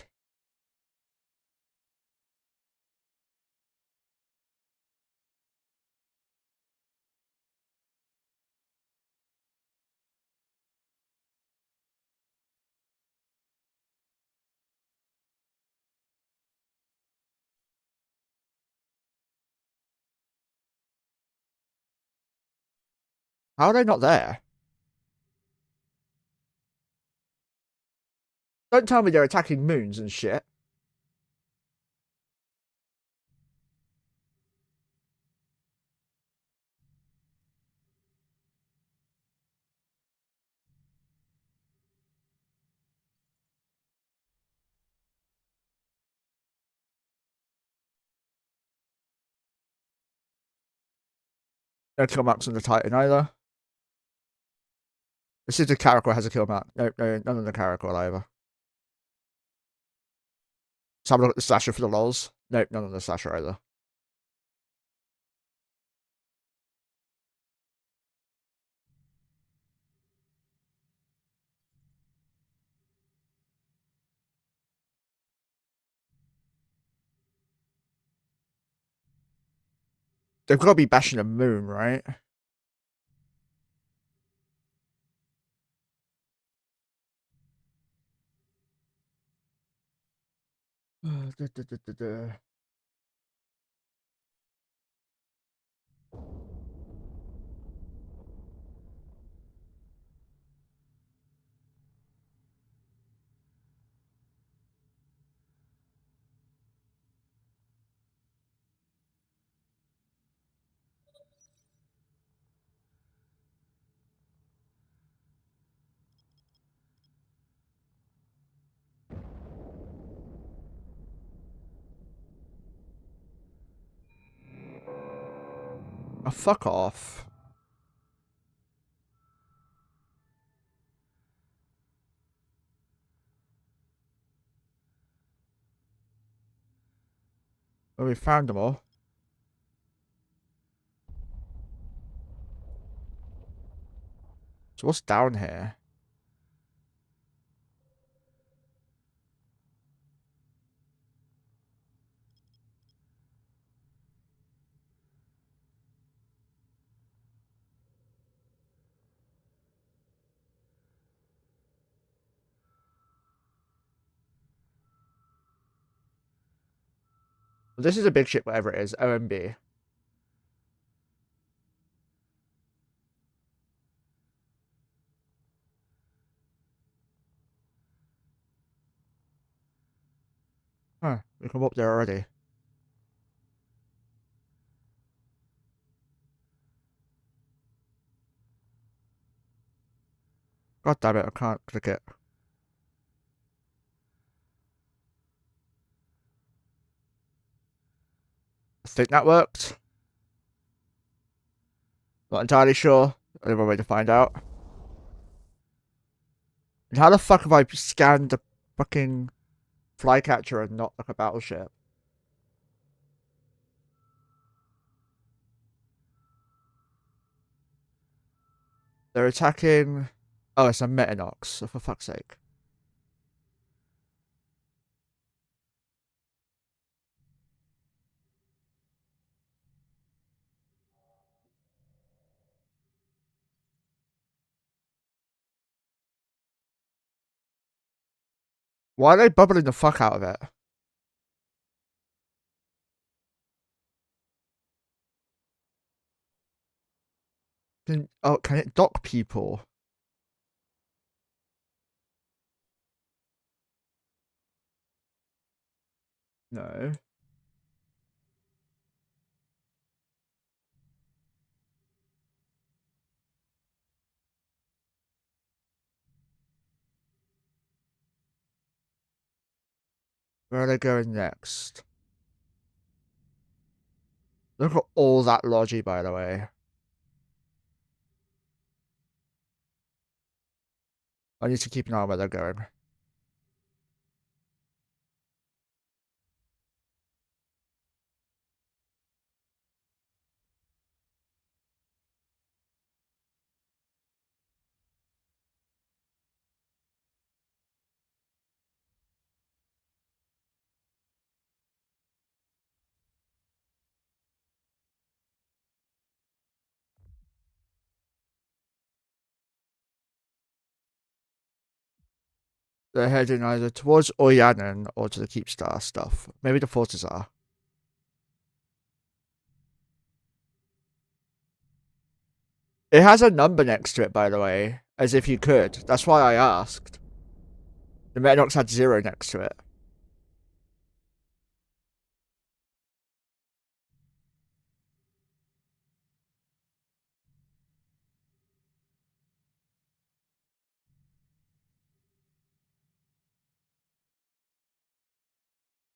How are they not there? Don't tell me they're attacking moons and shit. No kill marks on the Titan either. This is the Caracal has a kill mark. No, none of the Caracal either. Let's have a look at the Slasher for the lols. Nope, none of the Slasher either. They've got to be bashing a moon, right? Oh, fuck off. Well, we found them all. So what's down here? Well, this is a big ship, whatever it is. OMB. Huh, we come up there already. God damn it, I can't click it. I think that worked. Not entirely sure. Another way to find out. And how the fuck have I scanned the fucking flycatcher and not like a battleship? They're attacking. Oh, it's a Metanox, so for fuck's sake. Why are they bubbling the fuck out of it? Can it dock people? No. Where are they going next? Look at all that logi, by the way. I need to keep an eye on where they're going. They're heading either towards Oyanen or to the Keepstar stuff. Maybe the forces are. It has a number next to it, by the way, as if you could. That's why I asked. The Metanox had 0 next to it.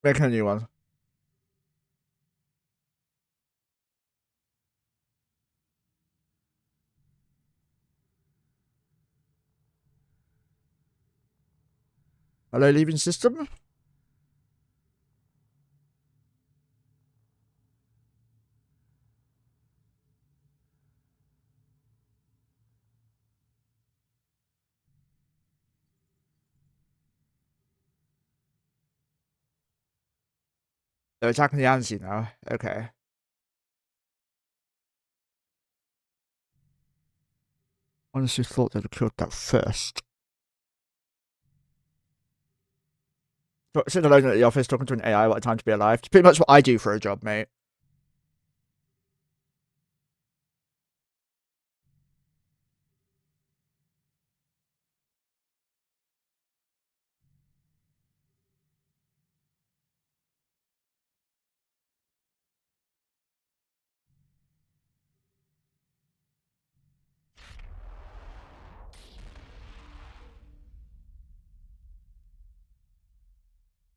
Make a new one. Are they leaving system? They're attacking the Anzi now. Okay. Honestly thought they'd have killed that first. Sitting alone at the office talking to an AI, what a time to be alive. It's pretty much what I do for a job, mate.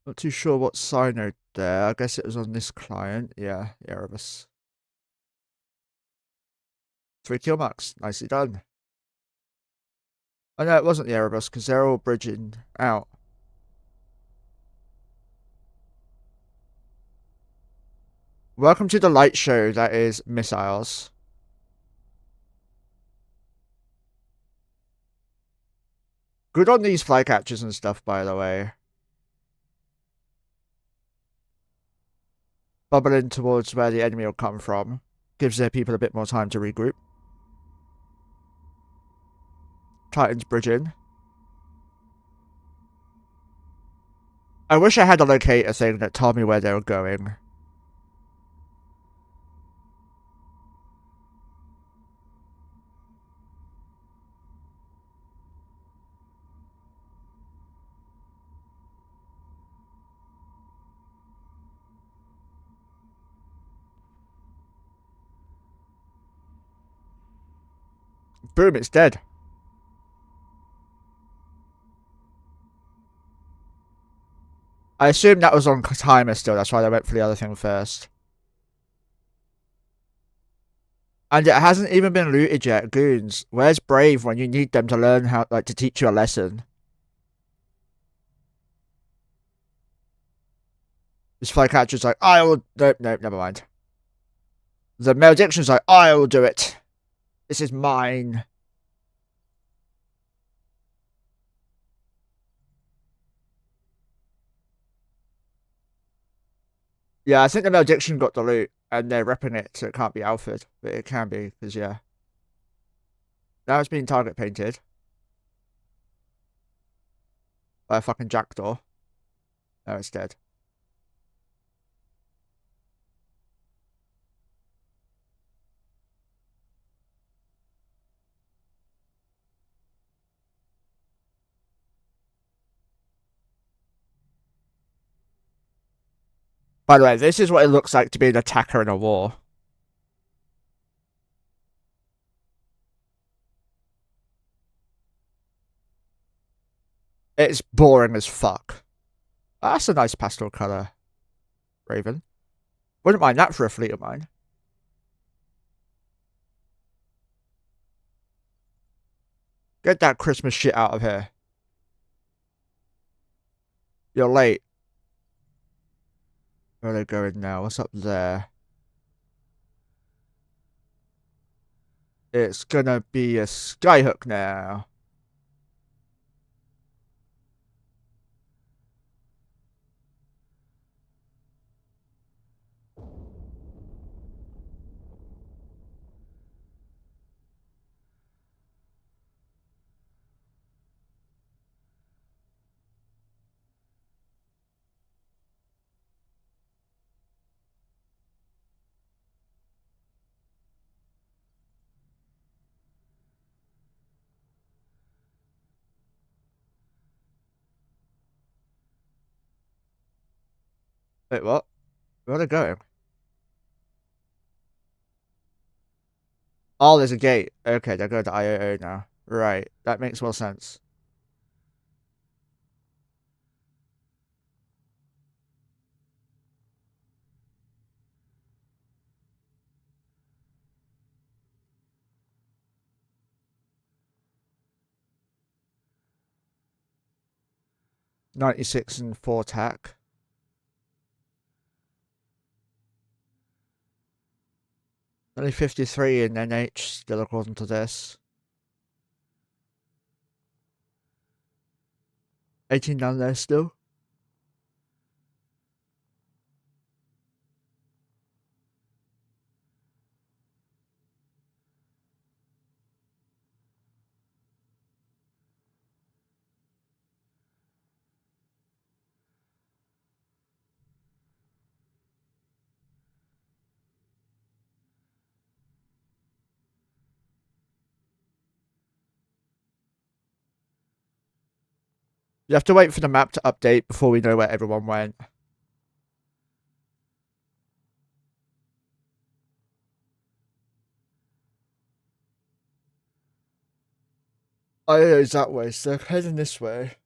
Not too sure what synode there. I guess it was on this client. Yeah, Erebus. 3 kill marks. Nicely done. Oh no, it wasn't the Erebus because they're all bridging out. Welcome to the light show that is missiles. Good on these flycatchers and stuff, by the way. Bubbling towards where the enemy will come from. Gives their people a bit more time to regroup. Titans bridging. I wish I had a locator thing that told me where they were going. Boom, it's dead. I assume that was on timer still, that's why they went for the other thing first. And it hasn't even been looted yet, goons. Where's Brave when you need them to learn how, like, to teach you a lesson? This flycatcher's like, I will. Nope, nope, never mind. The malediction's like, I will do it. This is mine. Yeah, I think the malediction got the loot, and they're repping it, so it can't be Alfred, but it can be, because, yeah. Now it's being target painted by a fucking jackdaw. Now it's dead. By the way, this is what it looks like to be an attacker in a war. It's boring as fuck. That's a nice pastel colour, Raven. Wouldn't mind that for a fleet of mine. Get that Christmas shit out of here. You're late. Where are they going now? What's up there? It's gonna be a skyhook now. Wait, what? Where are they going? Oh, there's a gate. Okay, they're going to IOO now. Right, that makes more sense. $96 and 4 attack. Only 53 in NH still according to this. 18 down there still. You have to wait for the map to update before we know where everyone went. IO's that way, so they're heading this way.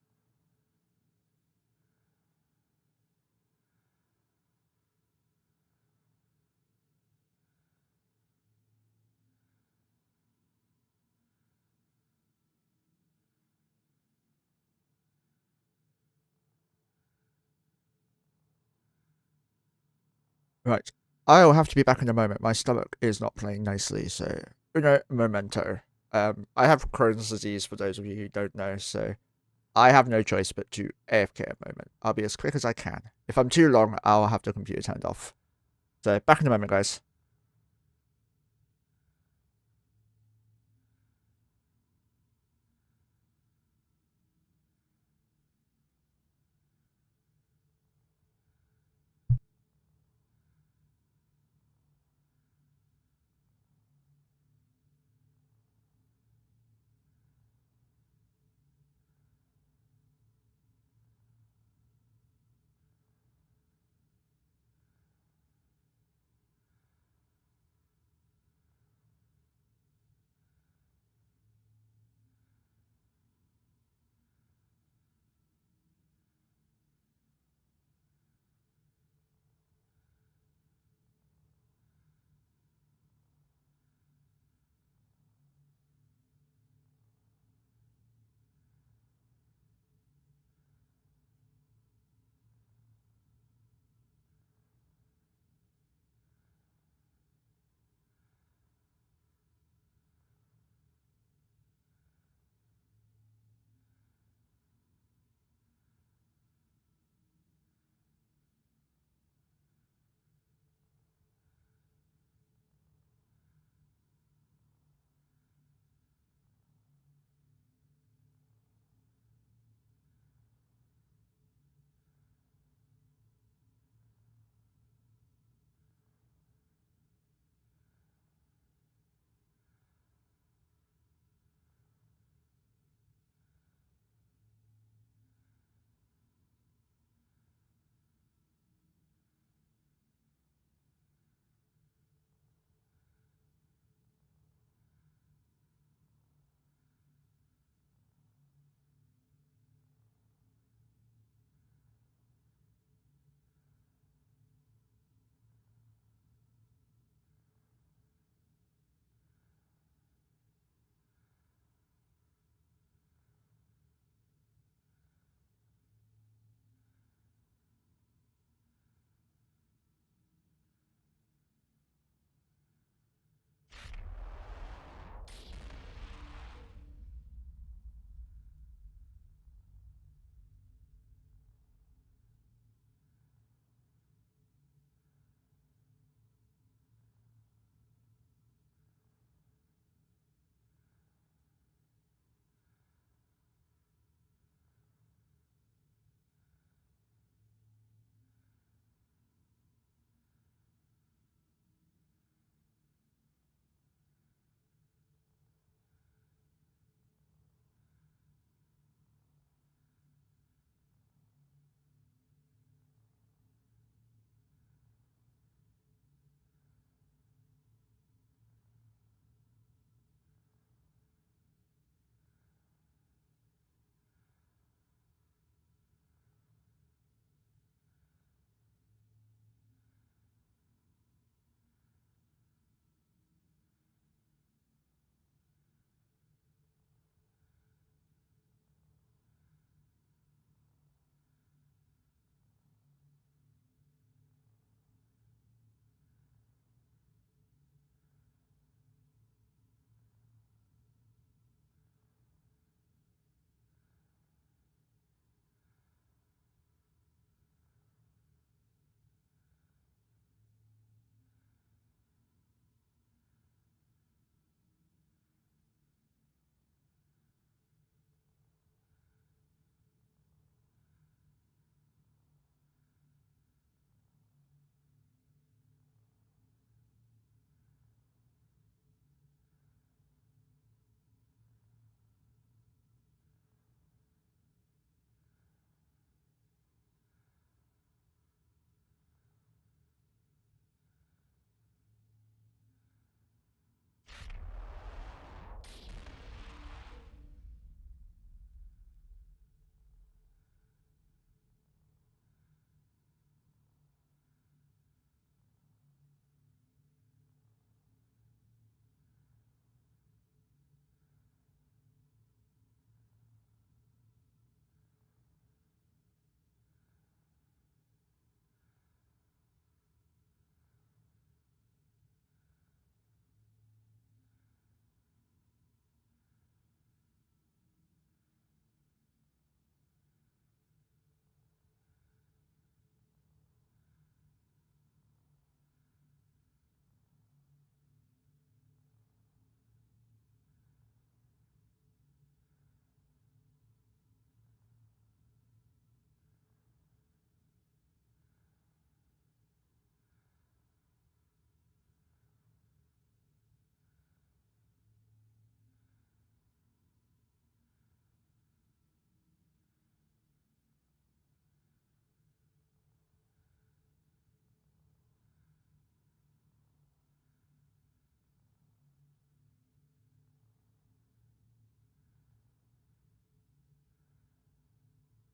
Right. I'll have to be back in a moment. My stomach is not playing nicely, so momento. I have Crohn's disease for those of you who don't know, so I have no choice but to AFK a moment. I'll be as quick as I can. If I'm too long, I'll have the computer turned off. So back in a moment, guys.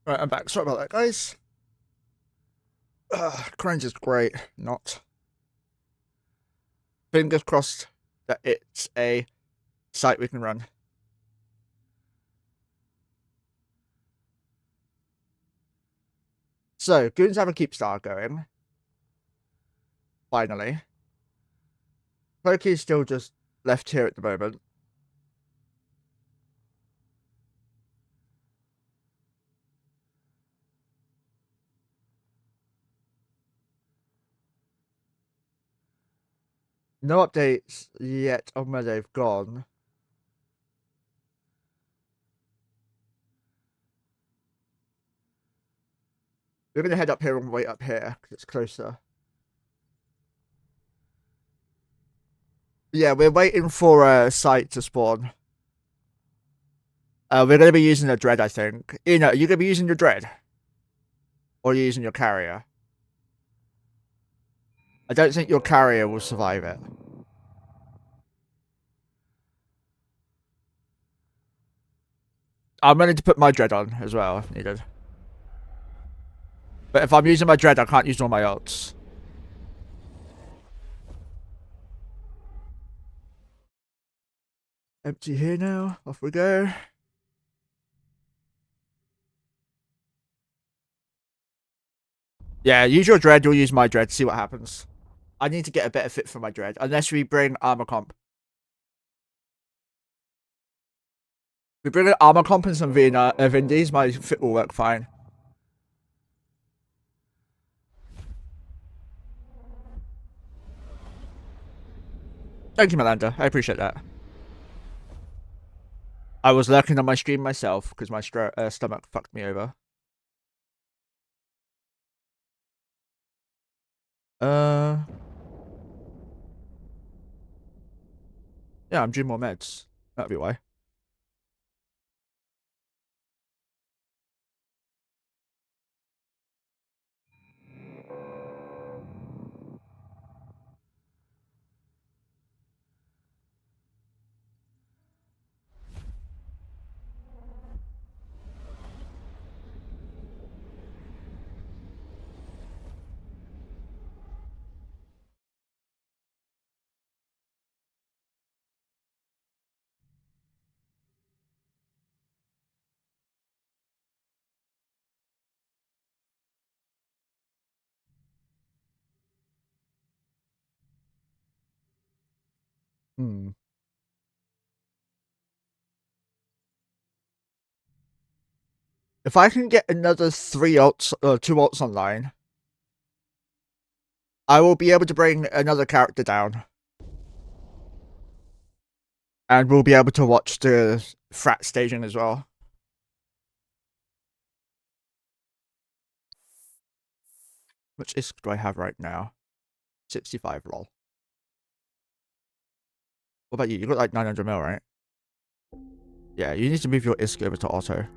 Right, I'm back. Sorry about that, guys. Cringe is great. Not. Fingers crossed that it's a site we can run. So, Goons have a keep star going. Finally. Pokey's still just left here at the moment. No updates yet on where they've gone. We're going to head up here and wait up here because it's closer. Yeah, we're waiting for a site to spawn. We're going to be using a dread, I think. Are you going to be using your dread? Or are you using your carrier? I don't think your carrier will survive it. I'm ready to put my dread on as well if needed. But if I'm using my dread, I can't use all my ults. Empty here now. Off we go. Yeah, use your dread, you'll use my dread, see what happens. I need to get a better fit for my dread, unless we bring armor comp. If we bring an armor comp and some Vindies, my fit will work fine. Thank you, Melinda. I appreciate that. I was lurking on my stream myself because my stomach fucked me over. Yeah, I'm due more meds. That'd be why. If I can get another 3 ults, 2 ults online, I will be able to bring another character down. And we'll be able to watch the frat staging as well. How much ISK do I have right now? 65, lol. What about you? You got like 900 mil, right? Yeah, you need to move your ISK over to auto.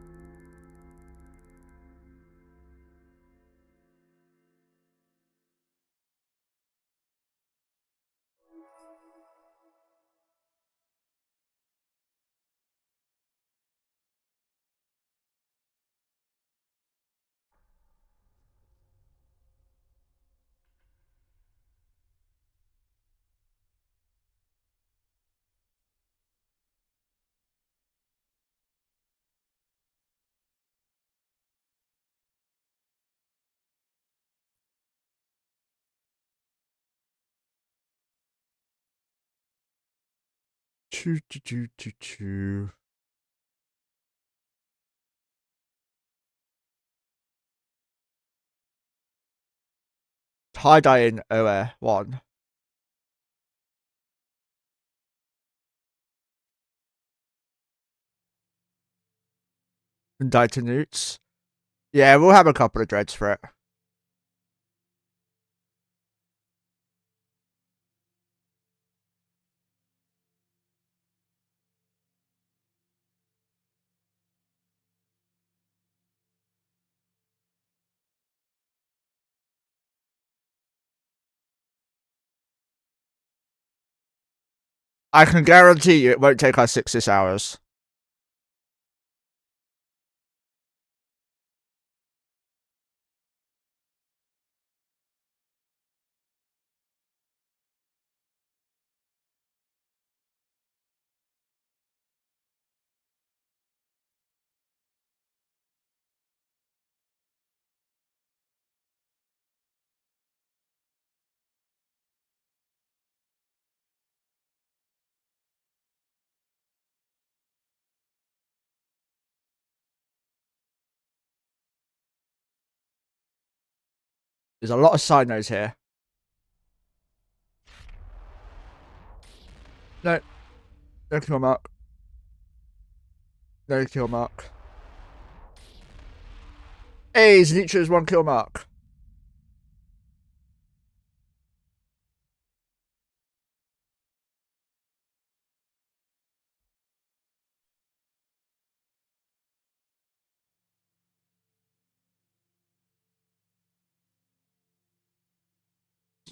Choo. Tie-dye in OR1. And dye to newts. Yeah, we'll have a couple of dreads for it. I can guarantee you it won't take us 6 hours. There's a lot of sinos here. No. No kill mark. No kill mark. Hey, Zenitra's 1 kill mark.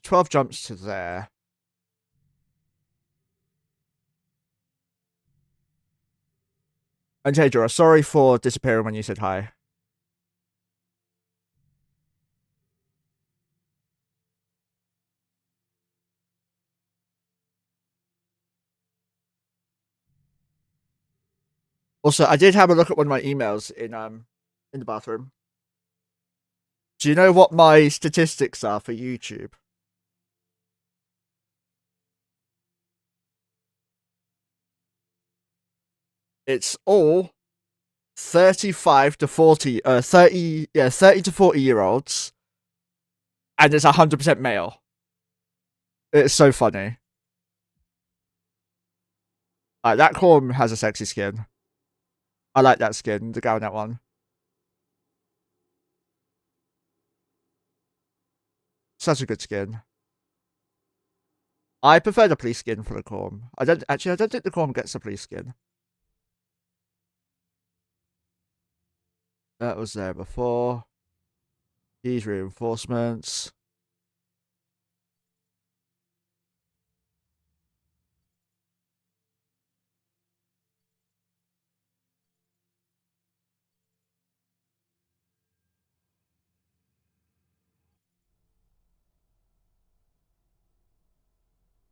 $12 jumps to there. And Tedra, sorry for disappearing when you said hi. Also, I did have a look at one of my emails in the bathroom. Do you know what my statistics are for YouTube? It's all 35 to 40, 30 to 40-year-olds, and it's 100% male. It's so funny. That corn has a sexy skin. I like that skin, the guy on that one. Such a good skin. I prefer the police skin for the corn. I don't think the corn gets the police skin. That was there before. These reinforcements.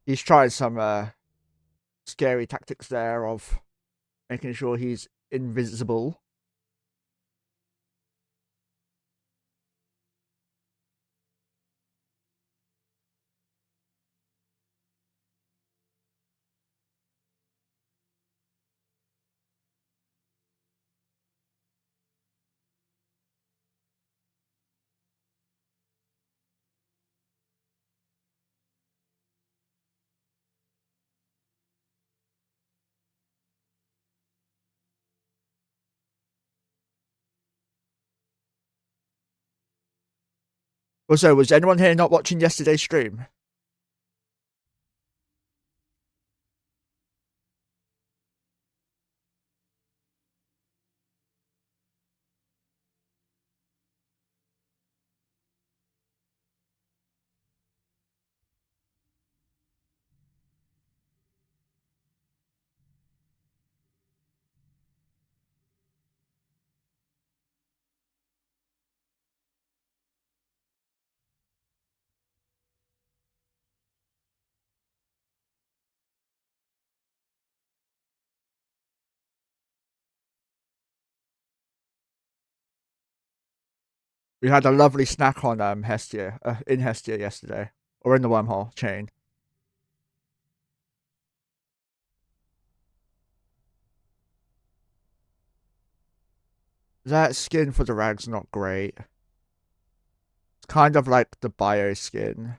He's trying some scary tactics there of making sure he's invisible. Also, was anyone here not watching yesterday's stream? We had a lovely snack on Hestia, in Hestia yesterday, or in the Wormhole chain. That skin for the rag's not great. It's kind of like the bio skin.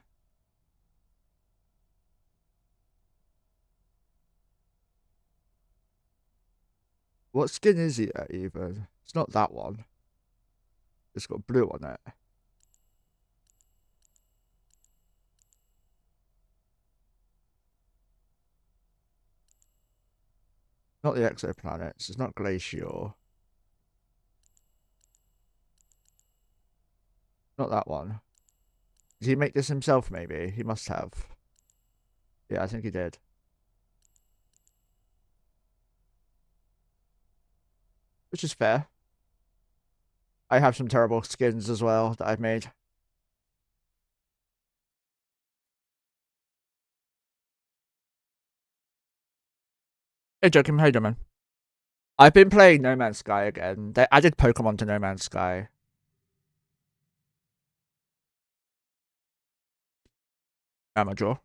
What skin is he at even? It's not that one. It's got blue on it. Not the exoplanets. It's not Glacial. Not that one. Did he make this himself, maybe? He must have. Yeah, I think he did. Which is fair. I have some terrible skins as well that I've made. Hey, Joachim, how you doing, man? I've been playing No Man's Sky again. They added Pokemon to No Man's Sky. Amateur.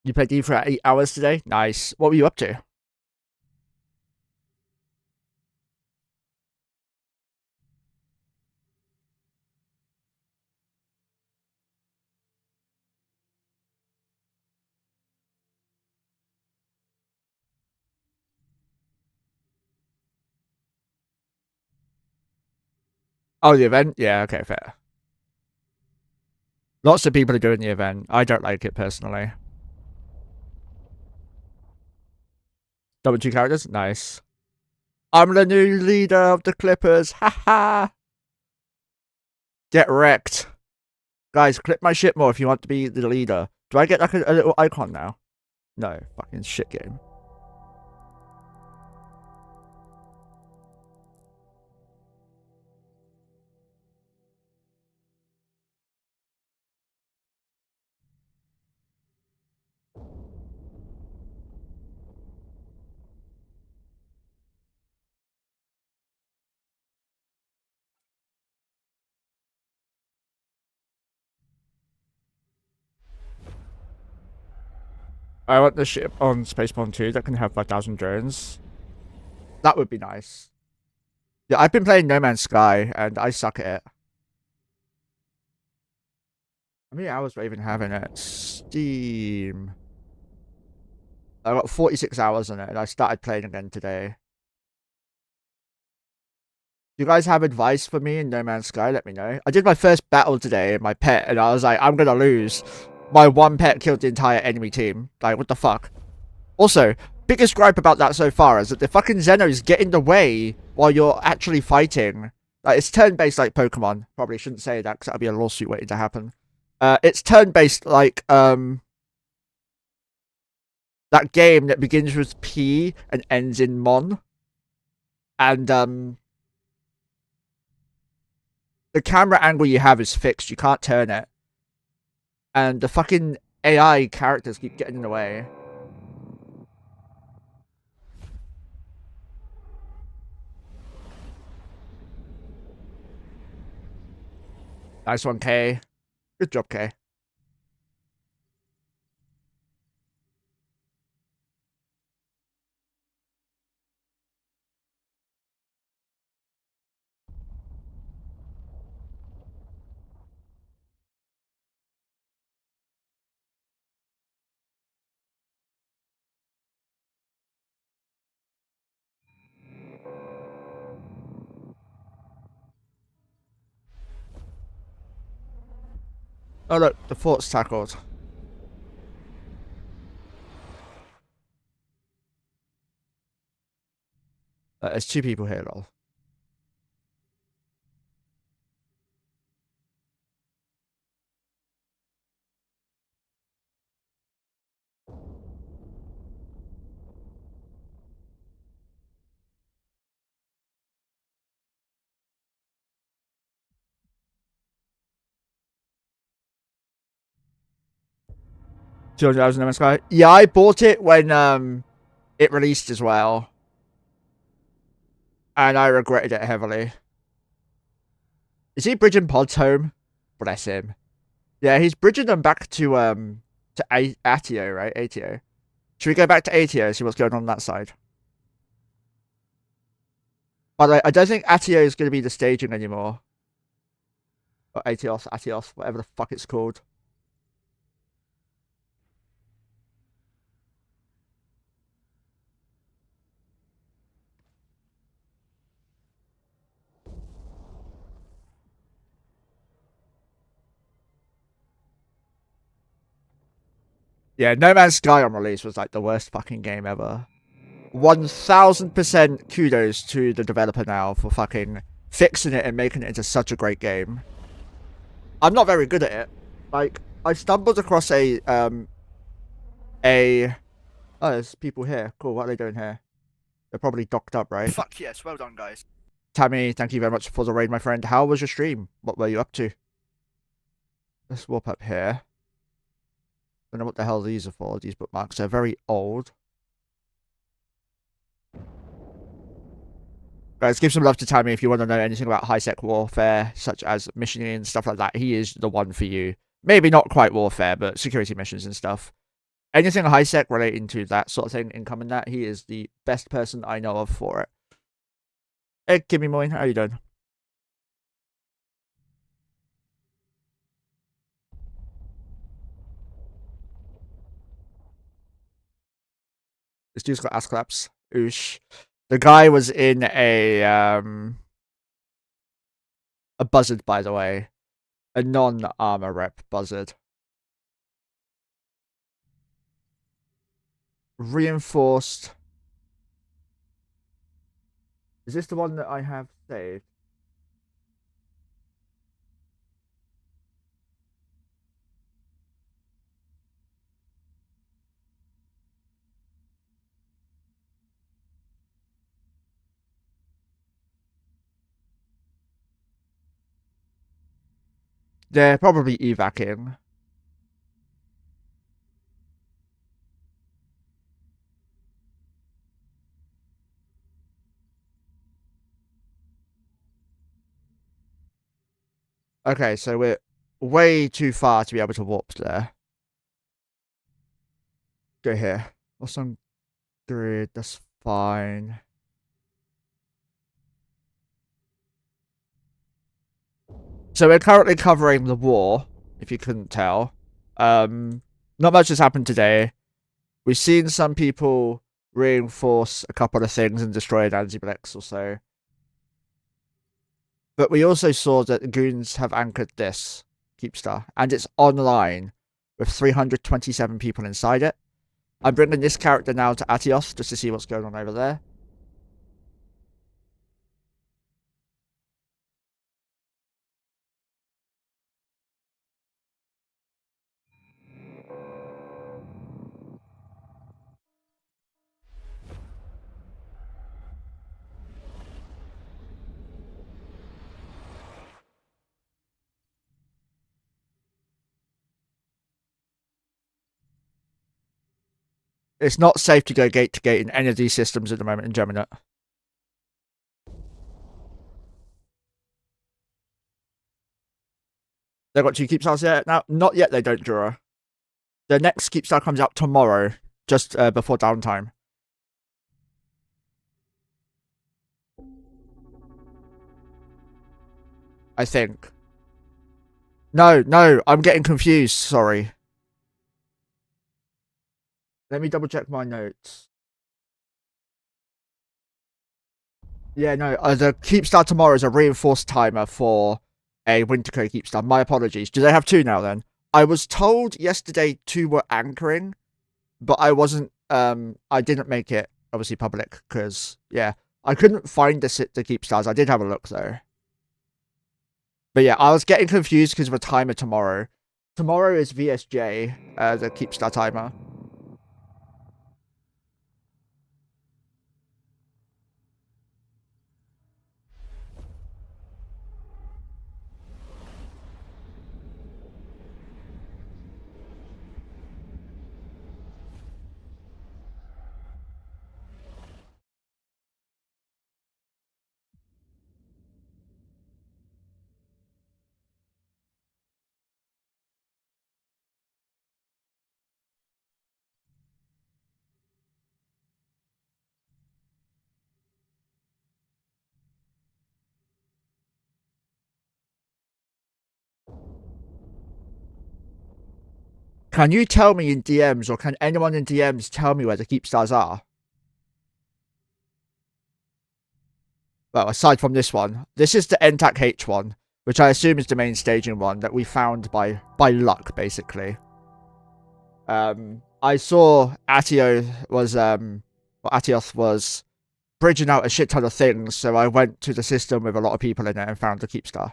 You played D for 8 hours today? Nice. What were you up to? Oh, the event? Yeah, okay, fair. Lots of people are doing the event. I don't like it personally. Double 2 characters? Nice. I'm the new leader of the Clippers. Haha. Get wrecked. Guys, clip my shit more if you want to be the leader. Do I get like a little icon now? No. Fucking shit game. I want the ship on Spaceborne 2 that can have 5,000 drones. That would be nice. Yeah, I've been playing No Man's Sky, and I suck at it. How many hours do I even have in it? Steam. I got 46 hours on it, and I started playing again today. Do you guys have advice for me in No Man's Sky? Let me know. I did my first battle today in my pet, and I was like, I'm gonna lose. My one pet killed the entire enemy team. Like, what the fuck? Also, biggest gripe about that so far is that the fucking Zenos get in the way while you're actually fighting. Like, it's turn-based like Pokemon. Probably shouldn't say that because that'll be a lawsuit waiting to happen. It's turn-based like, that game that begins with P and ends in Mon. And, the camera angle you have is fixed. You can't turn it. And the fucking AI characters keep getting in the way. Nice one, K. Good job, K. Oh look, the fort's tackled. There's 2 people here, lol. $200 in MSI. Yeah, I bought it when it released as well. And I regretted it heavily. Is he bridging pods home? Bless him. Yeah, he's bridging them back to Atio, right? Atio. Should we go back to Atio and see what's going on that side? By the way, I don't think Atio is going to be the staging anymore. Or Atios, whatever the fuck it's called. Yeah, No Man's Sky on release was like the worst fucking game ever. 1000% kudos to the developer now for fucking fixing it and making it into such a great game. I'm not very good at it. Like, I stumbled across oh, there's people here. Cool, what are they doing here? They're probably docked up, right? Fuck yes, well done, guys. Tammy, thank you very much for the raid, my friend. How was your stream? What were you up to? Let's warp up here. Don't know what the hell these are for, these bookmarks. They're very old. Guys, give some love to Tammy if you want to know anything about high-sec warfare, such as missioning and stuff like that. He is the one for you. Maybe not quite warfare, but security missions and stuff. anything high sec relating to that sort of thing incoming that, he is the best person I know of for it. Hey, Kimmy Moyne, how you doing? This dude's got ass claps. Oosh. The guy was in a buzzard, by the way. A non-armor rep buzzard. Reinforced. Is this the one that I have saved? They're probably evacing. Okay, so we're way too far to be able to warp there. Go here. What's on grid? That's fine. So we're currently covering the war, if you couldn't tell. Not much has happened today. We've seen some people reinforce a couple of things and destroy an anti-blex or so. But we also saw that the goons have anchored this Keepstar, and it's online with 327 people inside it. I'm bringing this character now to Atios just to see what's going on over there. It's not safe to go gate to gate in any of these systems at the moment in Gemini. They've got 2 Keepstars yet? Now, not yet, they don't, Jura. The next Keepstar comes out tomorrow, just before downtime. I think. No, I'm getting confused, sorry. Let me double check my notes. Yeah, no, the Keepstar tomorrow is a reinforced timer for a Winterco Keepstar. My apologies. Do they have 2 now then? I was told yesterday 2 were anchoring, but I wasn't, I didn't make it, obviously, public, because, yeah, I couldn't find the Keepstars. I did have a look, though. But yeah, I was getting confused because of a timer tomorrow. Tomorrow is VSJ, the Keepstar timer. Can you tell me in DMs, or can anyone in DMs tell me where the Keepstars are? Well, aside from this one, this is the NTAC H one, which I assume is the main staging one that we found by luck, basically. I saw Atios was bridging out a shit ton of things, so I went to the system with a lot of people in it and found the Keepstar.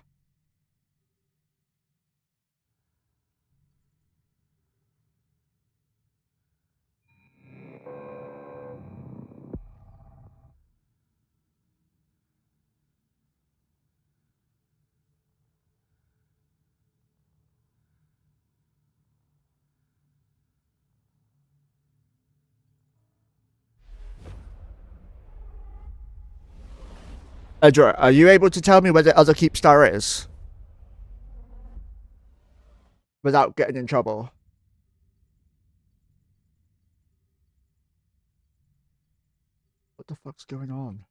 Are you able to tell me where the other Keepstar is? Without getting in trouble. the fuck's going on?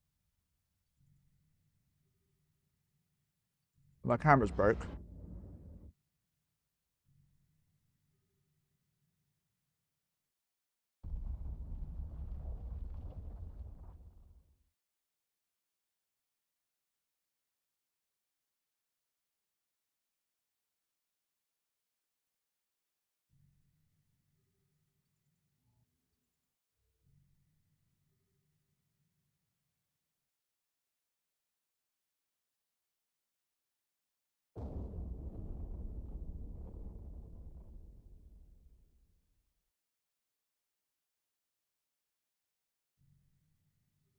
My camera's broke.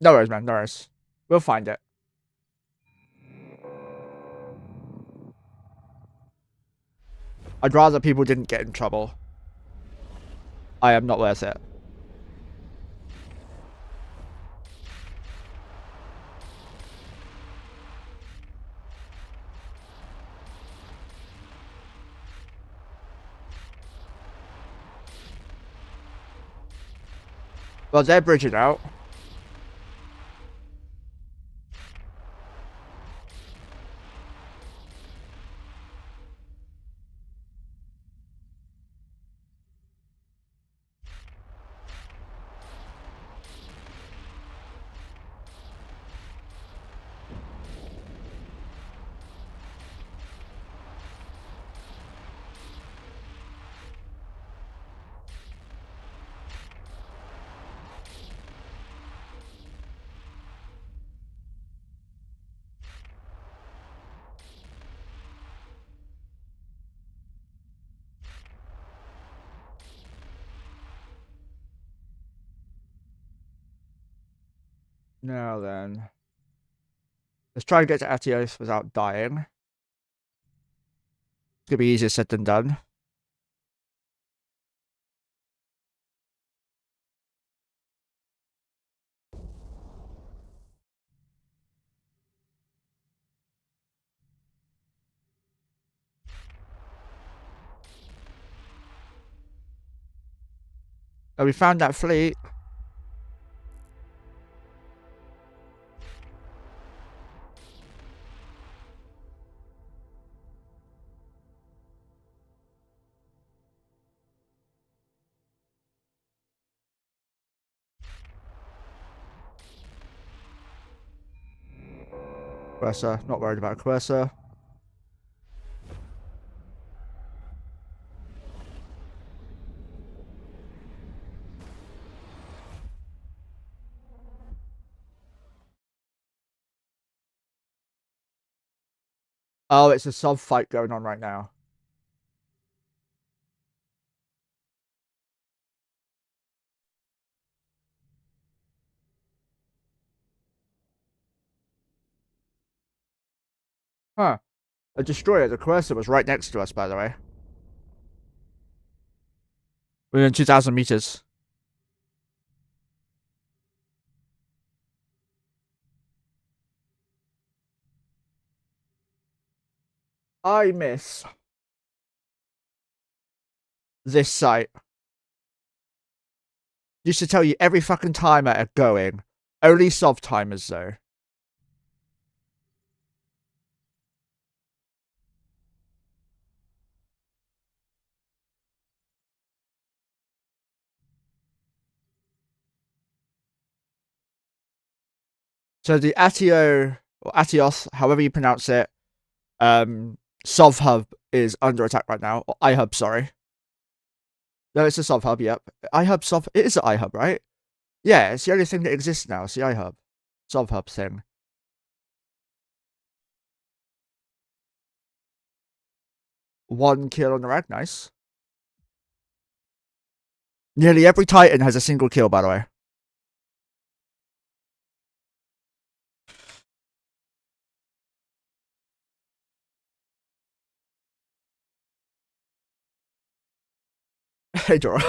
No worries, man. No worries. We'll find it. I'd rather people didn't get in trouble. I am not worth it. Well, they're bridging out. Now then. Let's try and get to Atios without dying. It's gonna be easier said than done. Oh, we found that fleet. Cursor, not worried about Cursor. Oh, it's a sub fight going on right now. Huh. A destroyer, the Cursor was right next to us, by the way. We're in 2,000 meters. I miss this site. Used to tell you every fucking timer at going. Only soft timers, though. So the Atio, or Atios, however you pronounce it, Sov Hub is under attack right now. Or iHub, sorry. No, it's a Sov Hub, yep. iHub, Sov, it is an iHub, right? Yeah, it's the only thing that exists now. It's the iHub. Sov Hub thing. One kill on the rag, nice. Nearly every Titan has a single kill, by the way. Hey, Dora.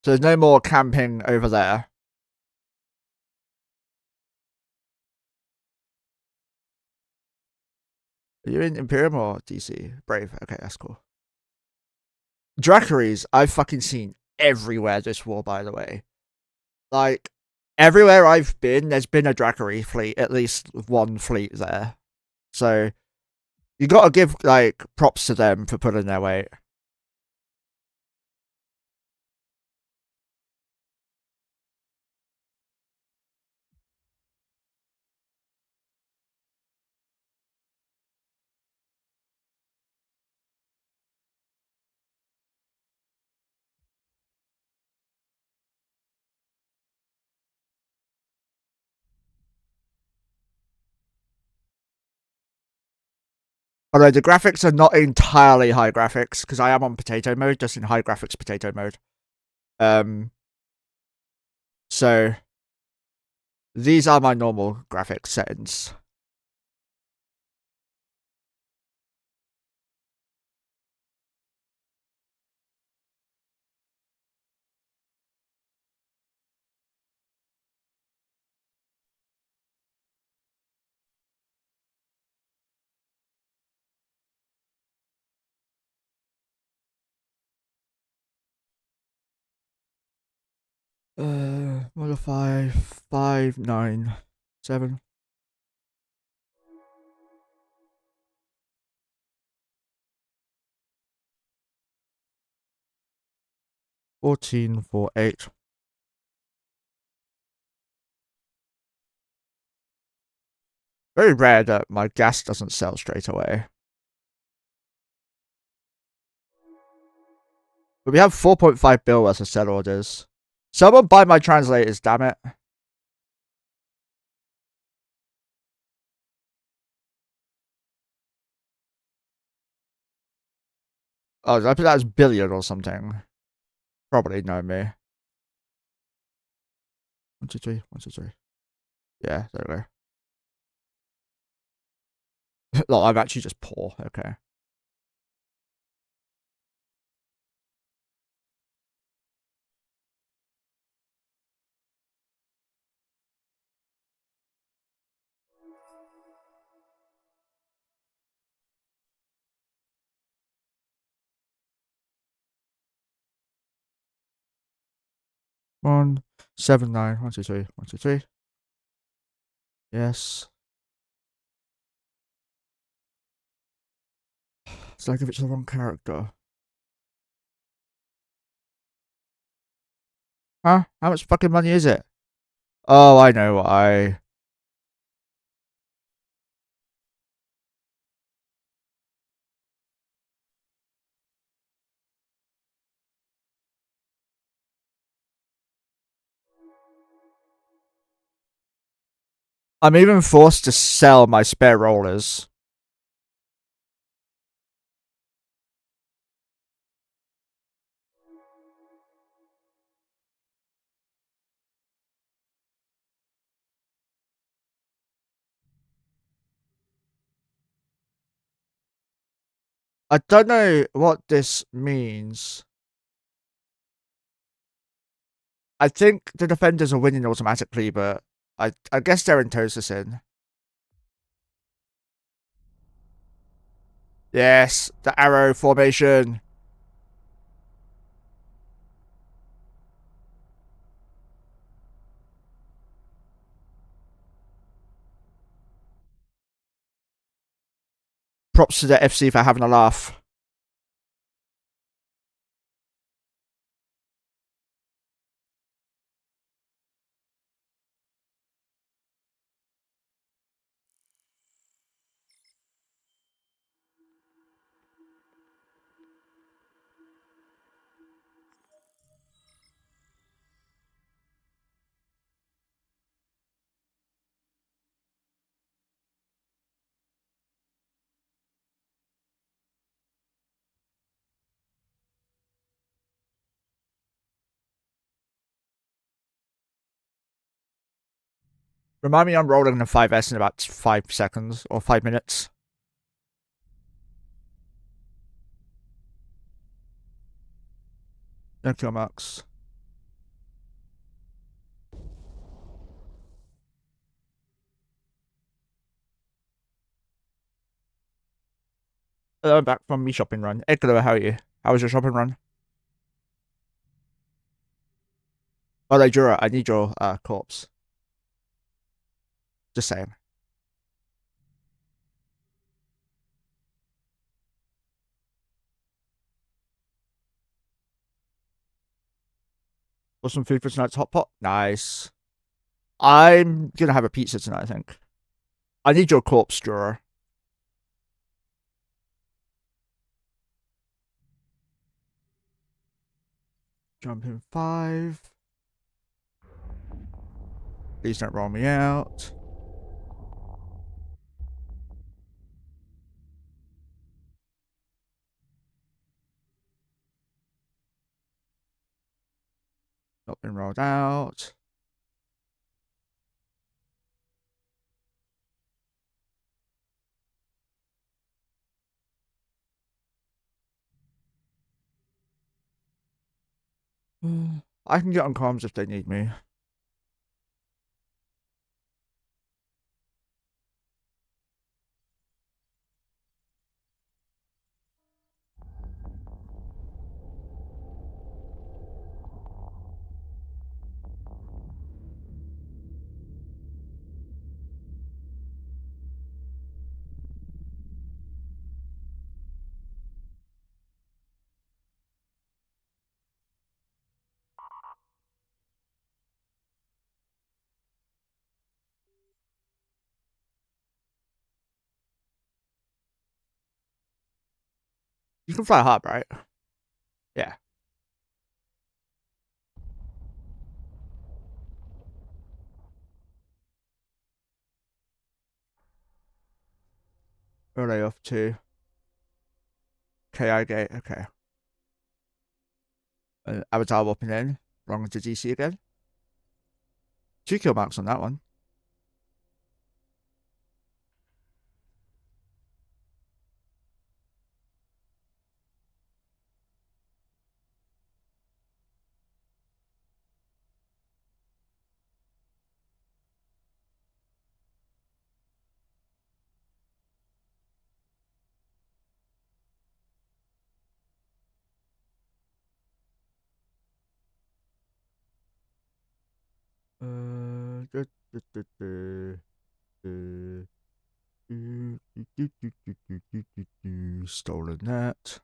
So there's no more camping over there. Are you in Imperium or DC? Brave. Okay, that's cool. Dracaries, I've fucking seen everywhere this war, by the way. Like, everywhere I've been, there's been a Dracary fleet, at least one fleet there. So, you gotta give, like, props to them for putting their weight. Although the graphics are not entirely high graphics, because I am on potato mode, just in high graphics potato mode. So these are my normal graphics settings. Modify 597. 1448. Very rare that my gas doesn't sell straight away. But we have 4.5 bill worth of sell orders. Someone buy my translators, damn it. Oh, I think that was billion or something. Probably know me. 123, 123. Yeah, there we go. Look, I'm actually just poor. Okay. One, 7, 9, 1, 2, 3, 1, 2, 3. Yes. It's like if it's the wrong character. Huh? How much fucking money is it? Oh, I know why. I'm even forced to sell my spare rollers. I don't know what this means. I think the defenders are winning automatically, but I guess they're in Tosasin. Yes, the arrow formation. Props to the FC for having a laugh. Remind me I'm rolling the 5S in about 5 seconds or 5 minutes. No kill marks. I'm back from my shopping run. Edgar, how are you? How was your shopping run? Oh, no, Jura, I need your corpse. Just saying. Got some food for tonight's hot pot? Nice. I'm gonna have a pizza tonight, I think. I need your corpse, Jura. Jump in 5. Please don't roll me out. Not been rolled out. I can get on comms if they need me. You can fly hard, right? Yeah. Where are they off to? KI gate, okay. Avatar whopping in. Wrong to DC again. 2 kill marks on that one. Stolen that.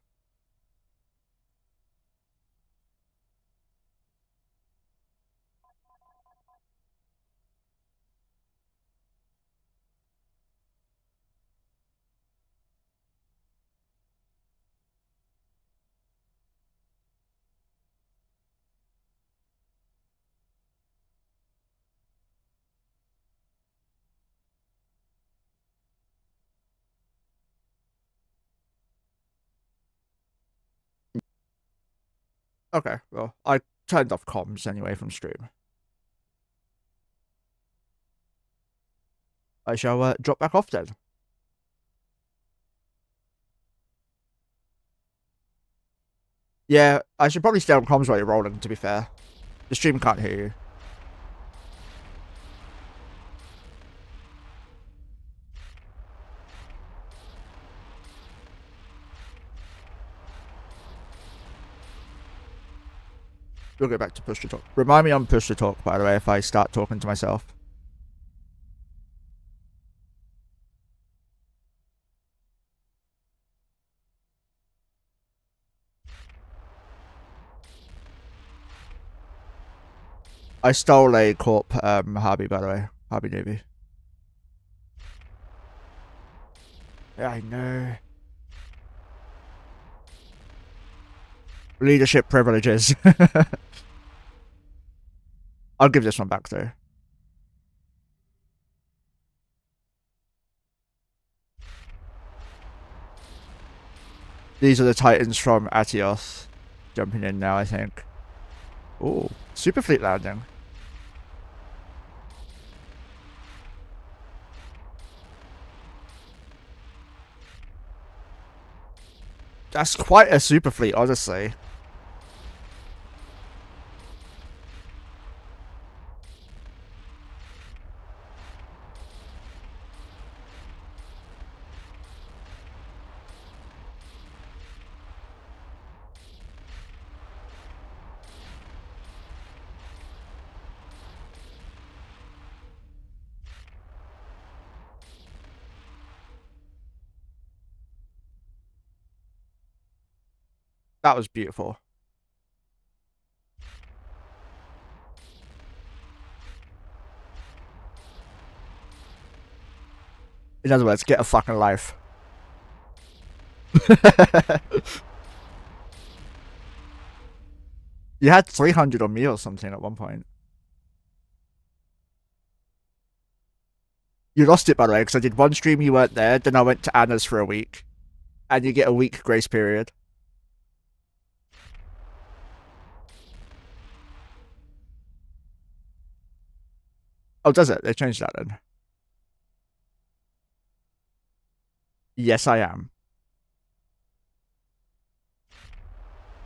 Okay, well, I turned off comms anyway from stream. I shall drop back off then. Yeah, I should probably stay on comms while you're rolling, to be fair. The stream can't hear you. We'll go back to push to talk. Remind me on push to talk, by the way, if I start talking to myself. I stole a corp Harvey, by the way. Harvey newbie. Yeah, I know. Leadership privileges. I'll give this one back though. These are the Titans from Atios. Jumping in now, I think. Ooh, super fleet landing. That's quite a super fleet, honestly. That was beautiful. In other words, get a fucking life. You had 300 on me or something at one point. You lost it, by the way, because I did one stream, you weren't there, then I went to Anna's for a week. And you get a week grace period. Oh, does it? They changed that then. Yes, I am.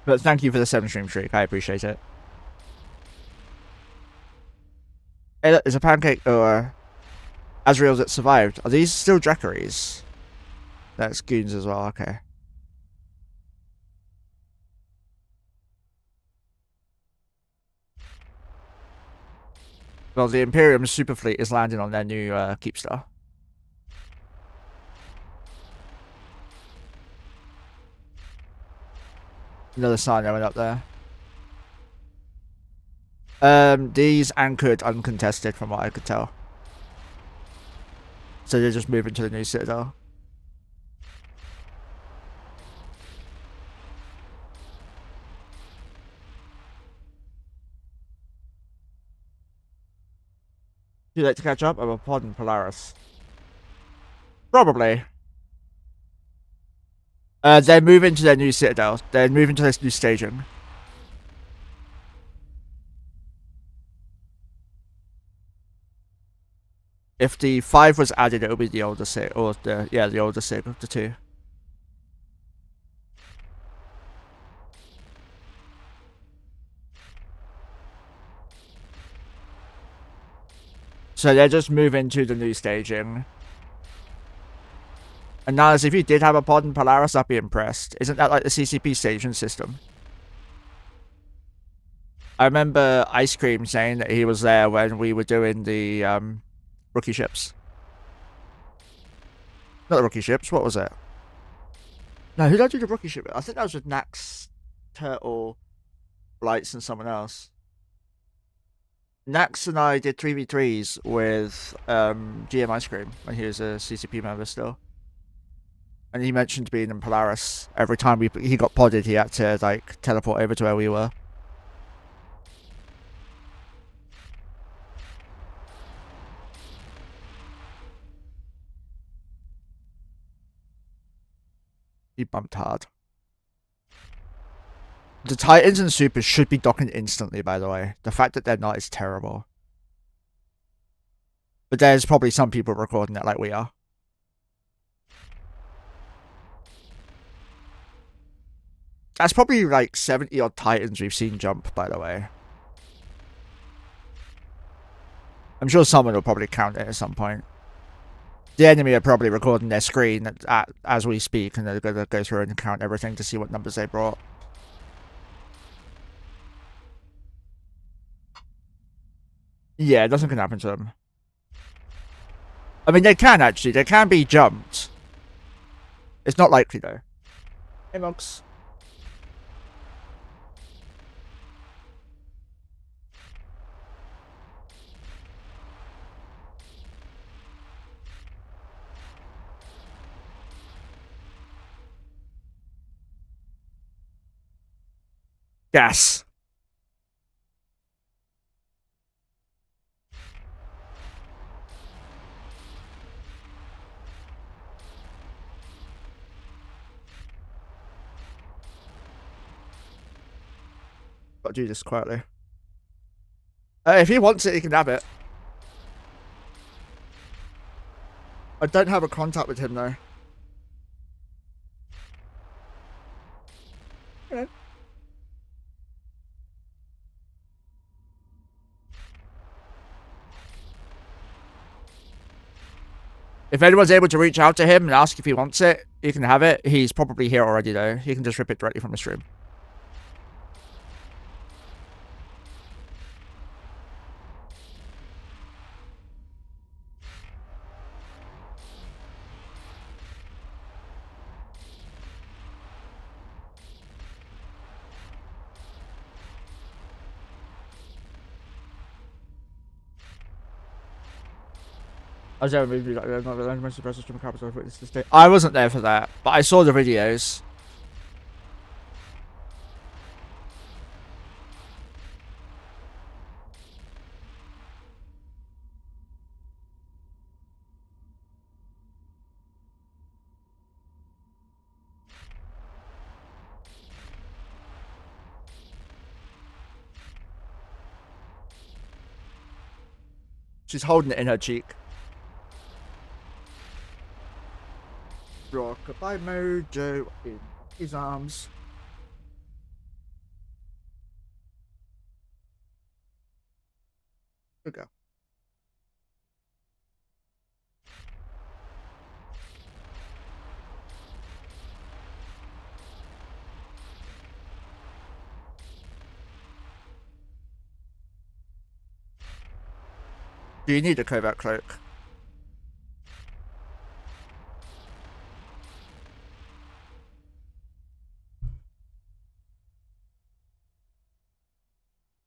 But thank you for the 7 stream streak. I appreciate it. Hey, look, there's a pancake or Azraels that survived. Are these still Dracaries? That's goons as well. Okay. Well, the Imperium Superfleet is landing on their new Keepstar. Another sign went up there. These anchored uncontested from what I could tell. So they're just moving to the new Citadel. Do you like to catch up? Oh, pardon, Polaris. Probably. They're moving to their new Citadel. They're moving to this new staging. If the 5 was added, it would be the older Sig, or the older Sig of the 2. So they're just moving to the new staging. And now, if you did have a pod in Polaris, I'd be impressed. Isn't that like the CCP staging system? I remember Ice Cream saying that he was there when we were doing the rookie ships. Not the rookie ships, what was it? No, who did I do the rookie ship with? I think that was with Nax, Turtle, Blights, and someone else. Nax and I did 3v3s with GM Ice Cream when he was a CCP member still. And he mentioned being in Polaris. Every time he got podded, he had to like teleport over to where we were. He bumped hard. The Titans and Supers should be docking instantly, by the way. The fact that they're not is terrible. But there's probably some people recording it like we are. That's probably like 70 odd Titans we've seen jump, by the way. I'm sure someone will probably count it at some point. The enemy are probably recording their screen as we speak, and they're going to go through and count everything to see what numbers they brought. Yeah, nothing can happen to them. I mean, they can actually. They can be jumped. It's not likely, though. Hey, monks. Gas. Gotta do this quietly. If he wants it, he can have it. I don't have a contact with him, though. Okay. If anyone's able to reach out to him and ask if he wants it, he can have it. He's probably here already, though. He can just rip it directly from the stream. I was there when we like not the most impressive stream capital witness this day. I wasn't there for that, but I saw the videos. She's holding it in her cheek. Rockabye Mojo in his arms. Good girl. Do you need a covert cloak?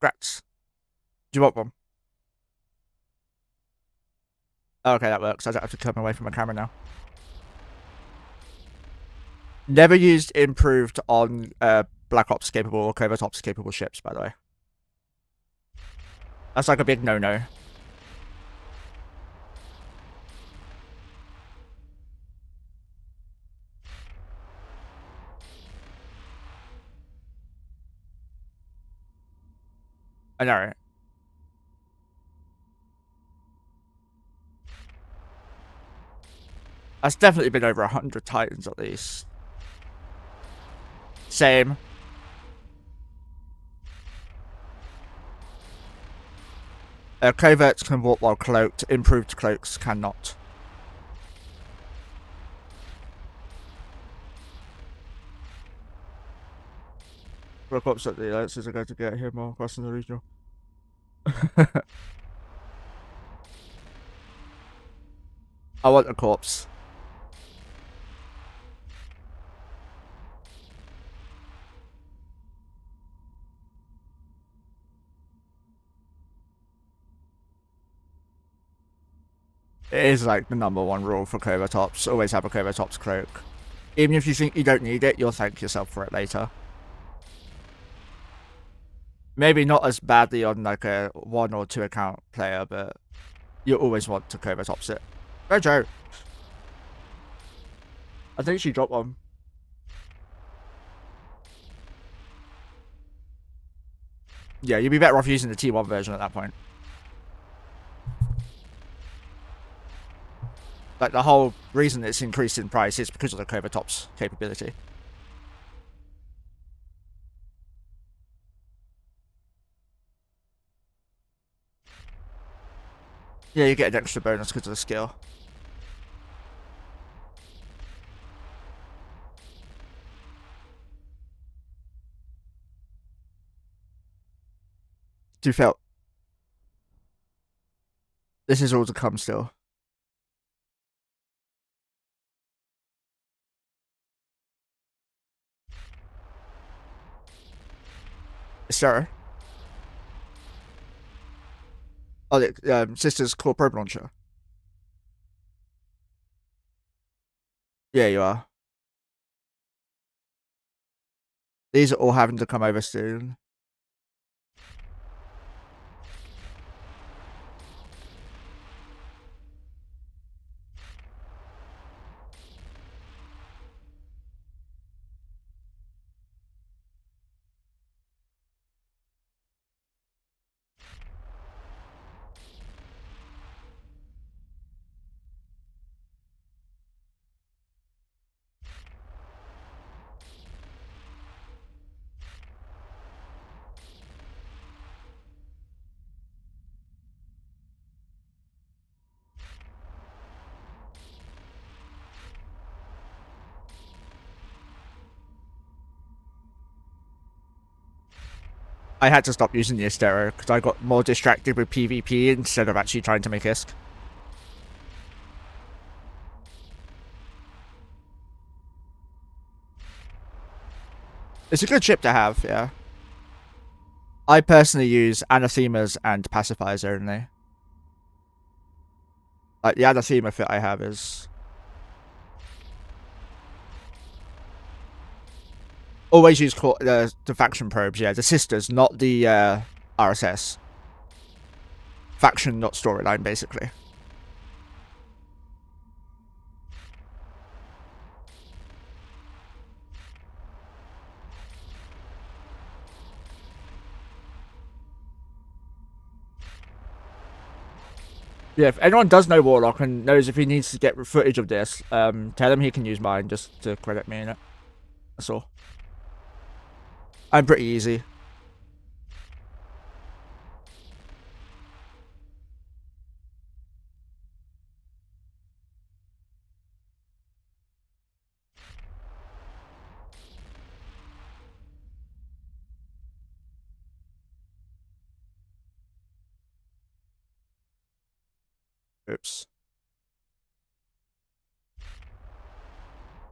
Grats. Do you want one? Oh, okay, that works. I don't have to turn away from my camera now. Never used improved on Black Ops capable or Covert Ops capable ships, by the way. That's like a big no-no. I know, right? That's definitely been over 100 Titans at least. Same. Coverts can walk while cloaked. Improved cloaks cannot. Black Ops at the Alliances are going to get here more across in the regional. I want a corpse. It is like the #1 rule for Covert Ops. Always have a Covert Ops cloak. Even if you think you don't need it, you'll thank yourself for it later. Maybe not as badly on like a 1 or 2 account player, but you always want to Covert Ops it. Joe. I think she dropped one. Yeah, you'd be better off using the T1 version at that point. Like, the whole reason it's increased in price is because of the Covert Ops capability. Yeah, you get an extra bonus because of the skill. Do felt. This is all to come still. Sarah. Oh, the sister's core probe launcher. Yeah, you are. These are all having to come over soon. I had to stop using the Astero because I got more distracted with PvP instead of actually trying to make ISK. It's a good ship to have, yeah. I personally use anathemas and pacifiers only. Like, the other theme of it I have is always use the faction probes, yeah, the sisters, not the RSS. Faction, not storyline, basically. Yeah, if anyone does know Warlock and knows if he needs to get footage of this, tell him he can use mine just to credit me in it. That's all. I'm pretty easy. Oops.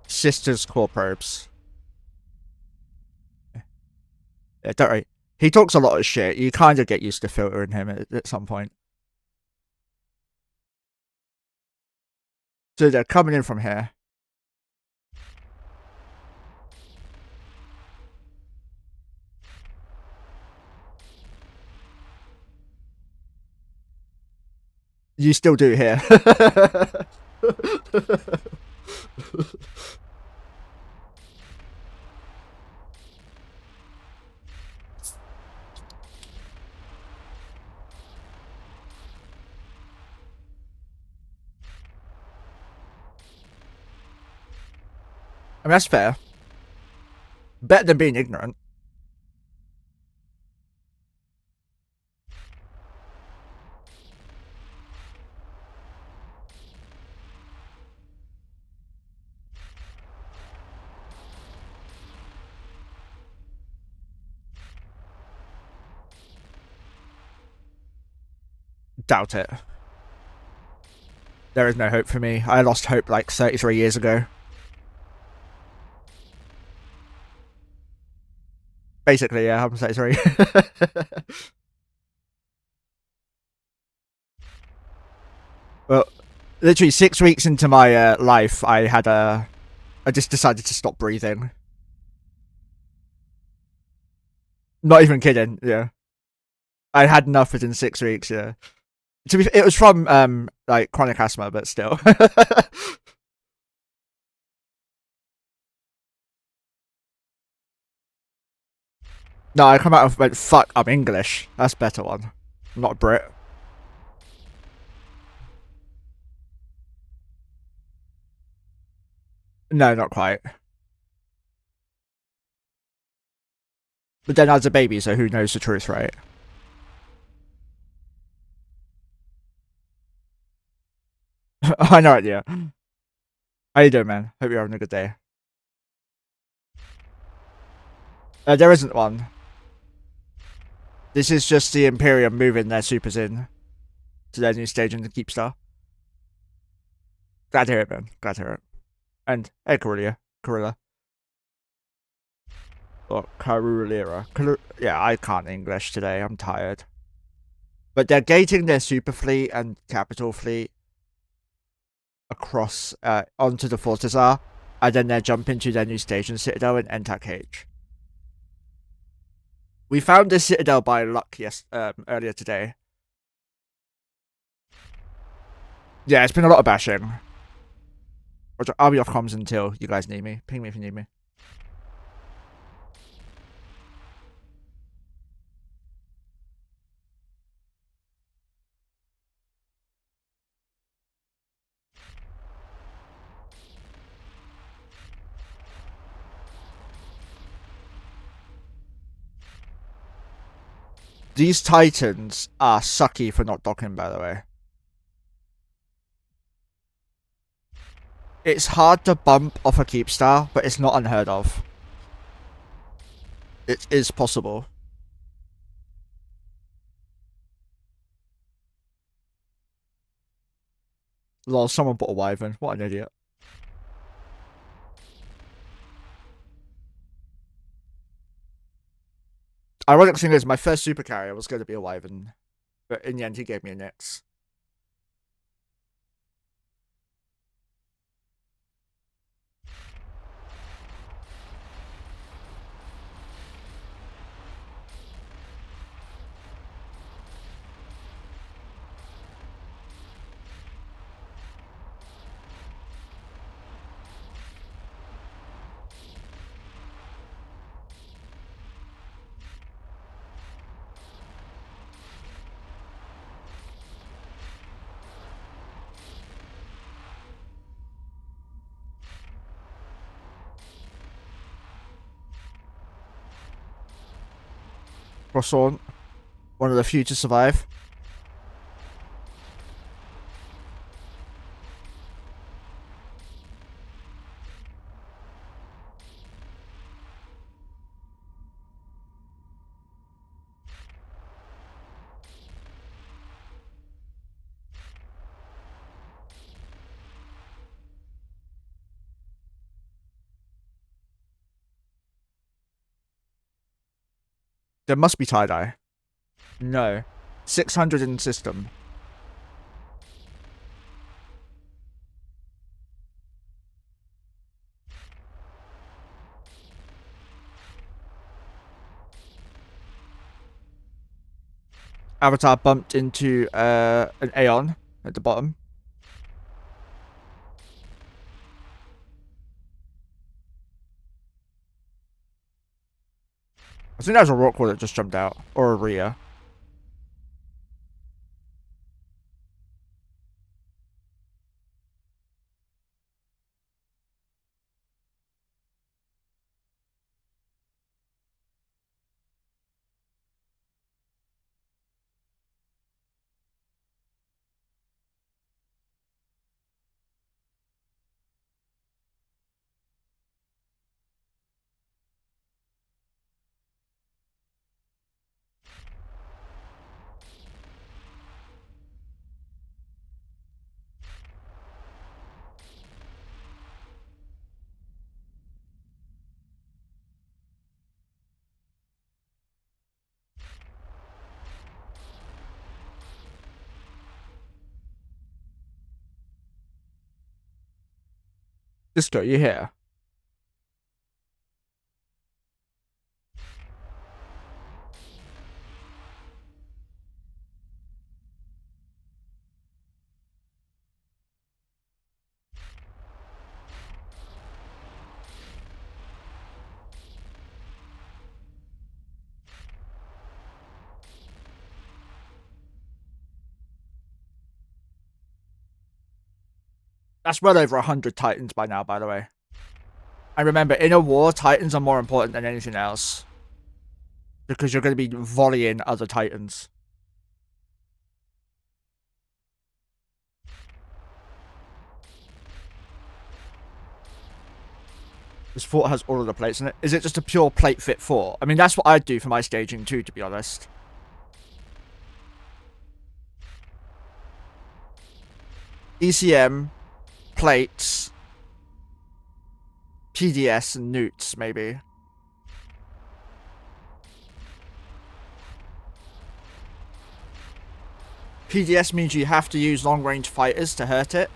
Sisters core probes. Yeah, don't worry. He talks a lot of shit. You kind of get used to filtering him at some point. So they're coming in from here. You still do here. I mean, that's fair. Better than being ignorant. Doubt it. There is no hope for me. I lost hope like 33 years ago. Basically, yeah, I'm 33. Well, literally 6 weeks into my life, I just decided to stop breathing. Not even kidding, yeah. I had enough within 6 weeks, yeah. It was from like chronic asthma, but still. No, I come out of went, fuck, I'm English. That's a better one. I'm not a Brit. No, not quite. But then I was a baby, so who knows the truth, right? I know it, yeah. How you doing, man? Hope you're having a good day. There isn't one. This is just the Imperium moving their supers in to their new stage in the Keepstar. Glad to hear it, man. Glad to hear it. And hey, Corilla. Or Carulira. Yeah, I can't English today. I'm tired. But they're gating their super fleet and capital fleet across onto the Fortizar, and then they're jumping to their new station Citadel in Entak H. We found this Citadel by luck earlier today. Yeah, it's been a lot of bashing. I'll be off comms until you guys need me. Ping me if you need me. These Titans are sucky for not docking, by the way. It's hard to bump off a Keepstar, but it's not unheard of. It is possible. Lol, someone bought a Wyvern. What an idiot. Ironic thing is, my first super carrier was going to be a Wyvern, but in the end he gave me a Nyx. Croissant. One of the few to survive. There must be tie-dye. No. 600 in system. Avatar bumped into an Aeon at the bottom. I think that was a Rockwell that just jumped out. Or a Rhea. Disco, you here? That's well over 100 Titans by now, by the way. And remember, in a war, Titans are more important than anything else. Because you're going to be volleying other Titans. This fort has all of the plates in it. Is it just a pure plate fit fort? I mean, that's what I'd do for my staging too, to be honest. ECM, plates, PDS, and newts, maybe. PDS means you have to use long-range fighters to hurt it.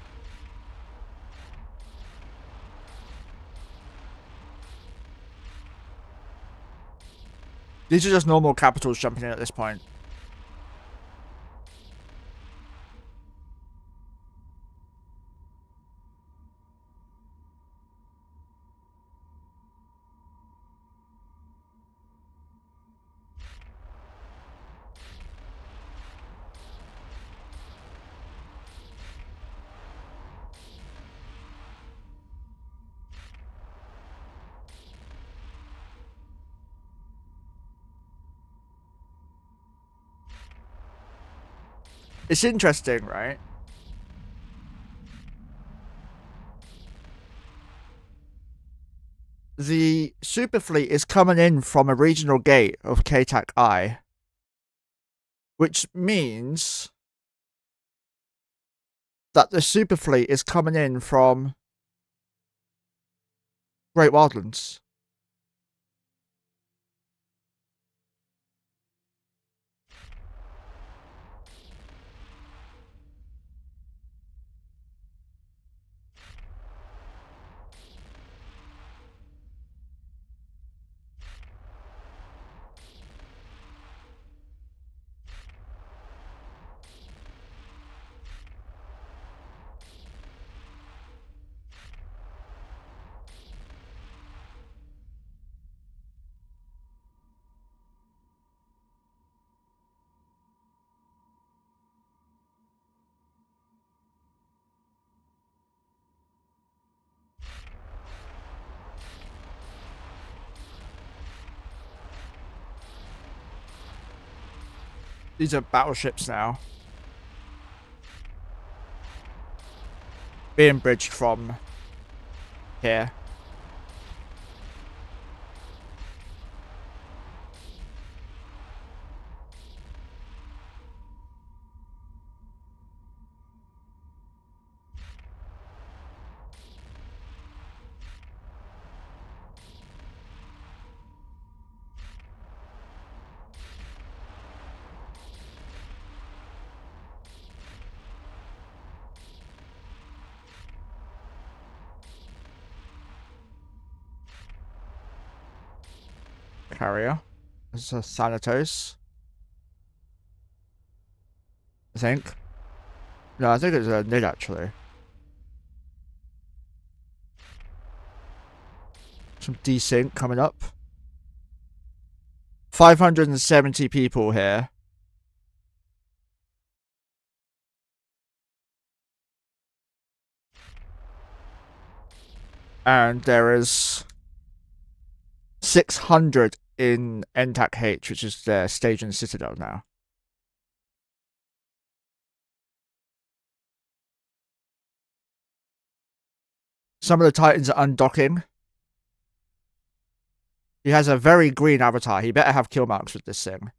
These are just normal capitals jumping in at this point. It's interesting, right? The super fleet is coming in from a regional gate of K-Tac I, which means that the super fleet is coming in from Great Wildlands. These are battleships now. Being bridged from here. Carrier. This is a Thanatos. I think. No, I think it's a Nid actually. Some desync coming up. 570 people here. And there is 600 in NTAC H, which is their stage in Citadel now. Some of the Titans are undocking. He has a very green avatar. He better have kill marks with this thing.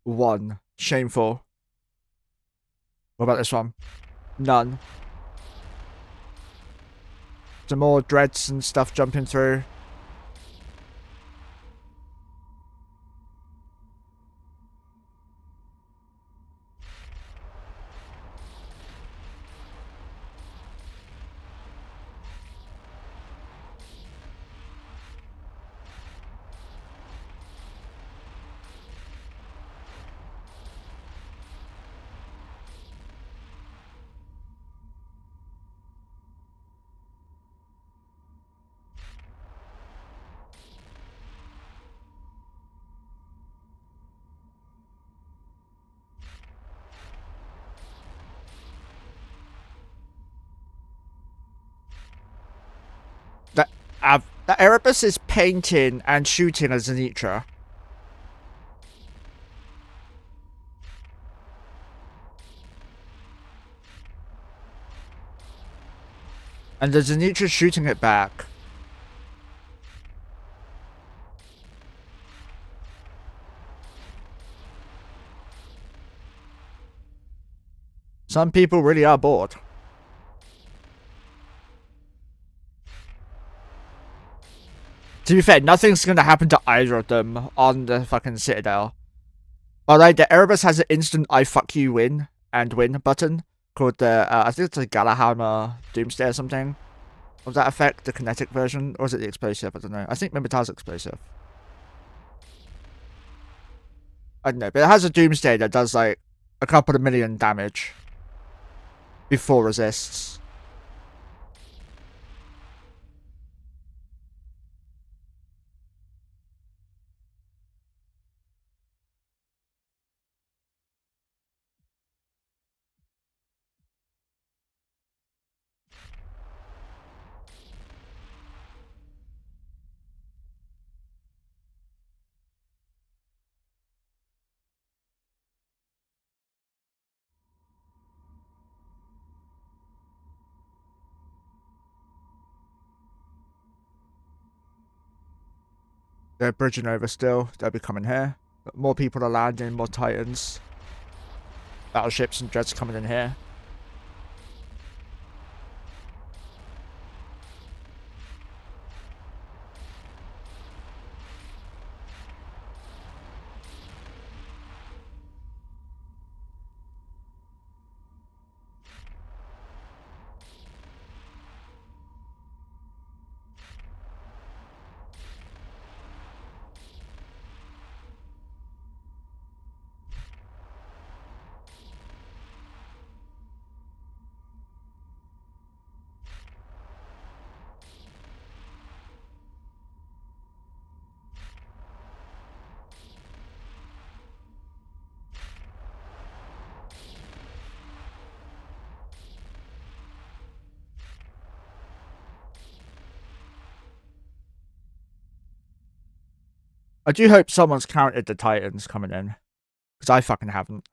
1. Shameful. What about this one? None. Some more dreads and stuff jumping through. That Erebus is painting and shooting a Zenitra. And the Zenitra's shooting it back. Some people really are bored. To be fair, nothing's gonna happen to either of them on the fucking Citadel. Alright, the Erebus has an instant I fuck you win and win button called the, I think it's a Galahammer Doomsday or something. Of that effect, the kinetic version, or is it the explosive? I don't know. I think Mimitar's explosive. I don't know, but it has a Doomsday that does like a couple of million damage before resists. They're bridging over still. They'll be coming here. But more people are landing, more Titans. Battleships and dreads coming in here. I do hope someone's counted the Titans coming in. Because I fucking haven't.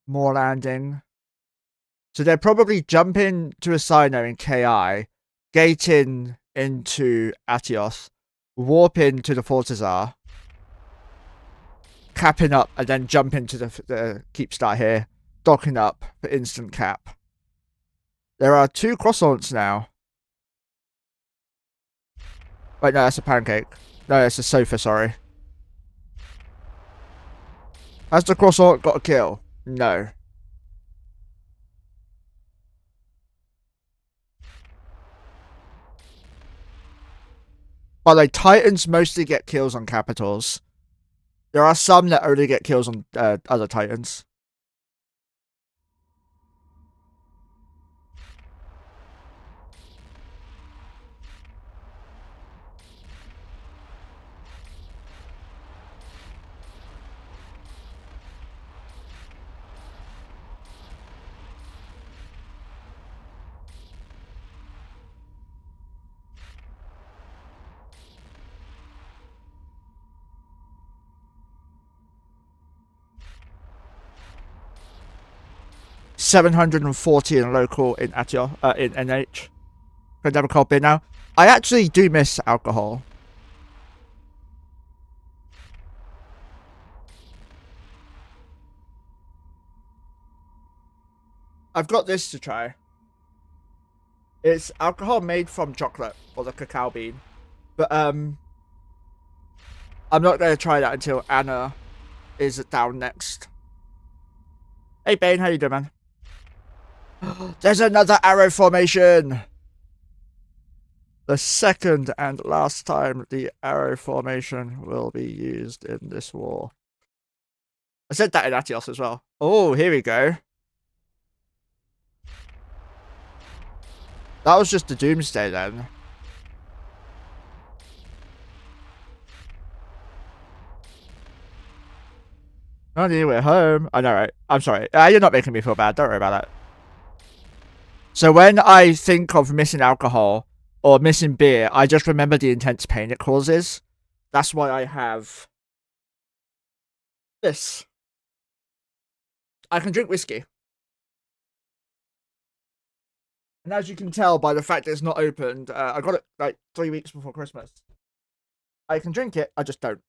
More landing. So they're probably jumping to a Sino in KI, gating into Atios, warping to the Fortizar, capping up, and then jumping to the Keep Star here, docking up for instant cap. There are 2 croissants now. Wait, no, that's a pancake. No, that's a sofa, sorry. Has the croissant got a kill? No. By the way, Titans mostly get kills on Capitals. There are some that only get kills on other Titans. $740 in local in Atio, in NH. Can I have a cold beer now? I actually do miss alcohol. I've got this to try. It's alcohol made from chocolate or the cacao bean. But I'm not going to try that until Anna is down next. Hey Bane, how you doing, man? There's another arrow formation! The second and last time the arrow formation will be used in this war. I said that in Atios as well. Oh, here we go. That was just the Doomsday then. Oh, we're home. I know, right? I'm sorry. You're not making me feel bad. Don't worry about that. So when I think of missing alcohol or missing beer, I just remember the intense pain it causes. That's why I have this. I can drink whiskey. And as you can tell by the fact that it's not opened, I got it like 3 weeks before Christmas. I can drink it, I just don't.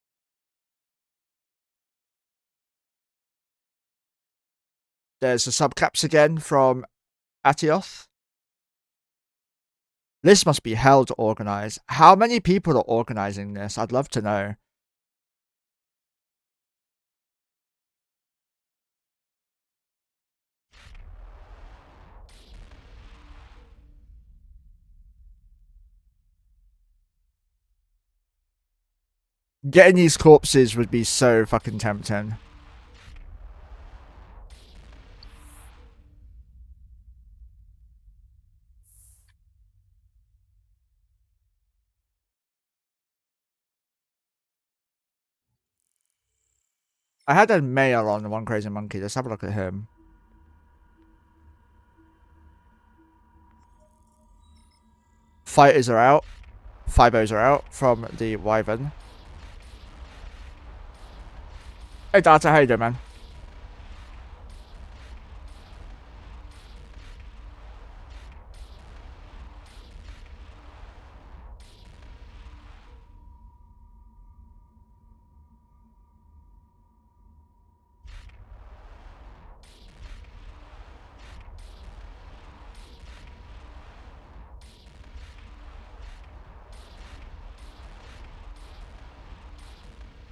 There's the subcaps again from Atioth. This must be hell to organize. How many people are organizing this? I'd love to know. Getting these corpses would be so fucking tempting. I had a mail on the OneCrazyMonkeh. Let's have a look at him. Fighters are out. Fibos are out from the Wyvern. Hey Data, how you doing, man?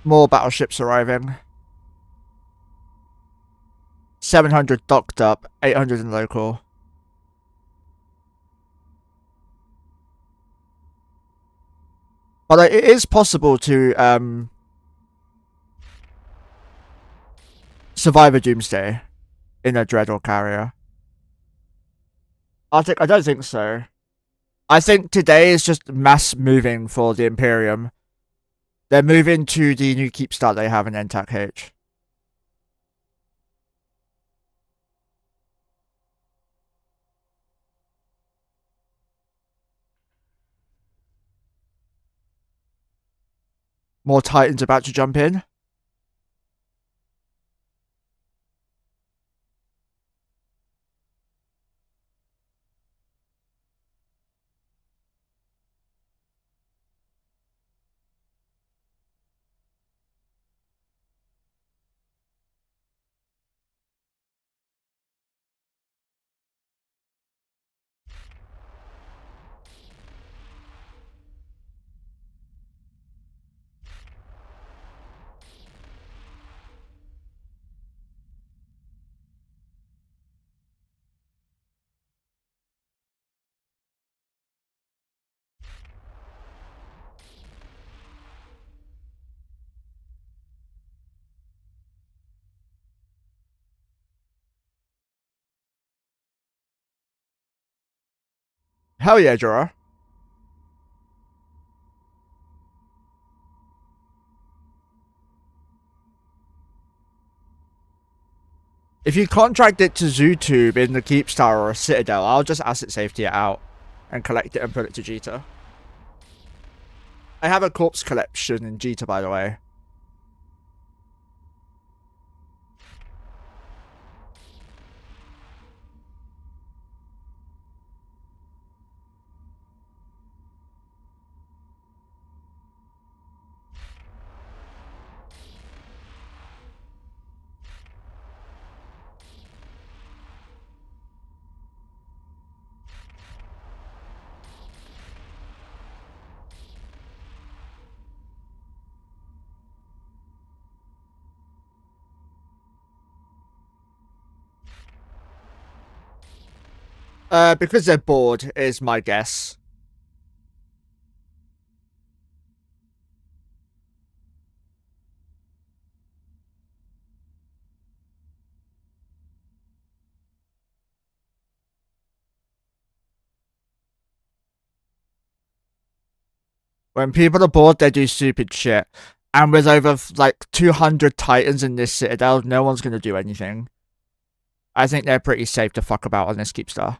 More battleships arriving. 700 docked up, 800 in local. But it is possible to survive a Doomsday in a Dread or Carrier. I don't think so. I think today is just mass moving for the Imperium. They're moving to the new keep start they have in NTAC H. More Titans about to jump in. Hell yeah, Jorah. If you contract it to ZooTube in the Keep Star or a Citadel, I'll just asset safety it out and collect it and put it to Jita. I have a corpse collection in Jita, by the way. Because they're bored, is my guess. When people are bored, they do stupid shit. And with over like 200 Titans in this Citadel, no one's gonna do anything. I think they're pretty safe to fuck about on this Keep Star.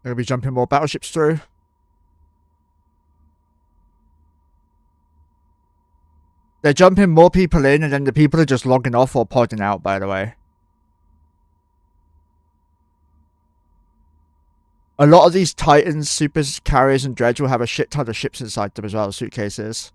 They're gonna be jumping more battleships through. They're jumping more people in, and then the people are just logging off or podding out, by the way. A lot of these Titans, Supers, Carriers, and Dredge will have a shit ton of ships inside them as well, suitcases.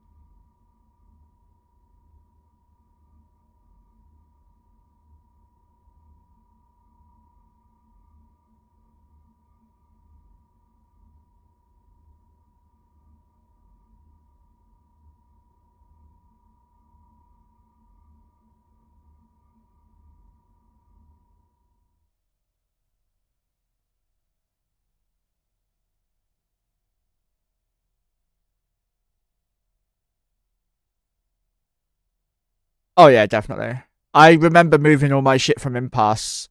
Oh yeah, definitely. I remember moving all my shit from Impasse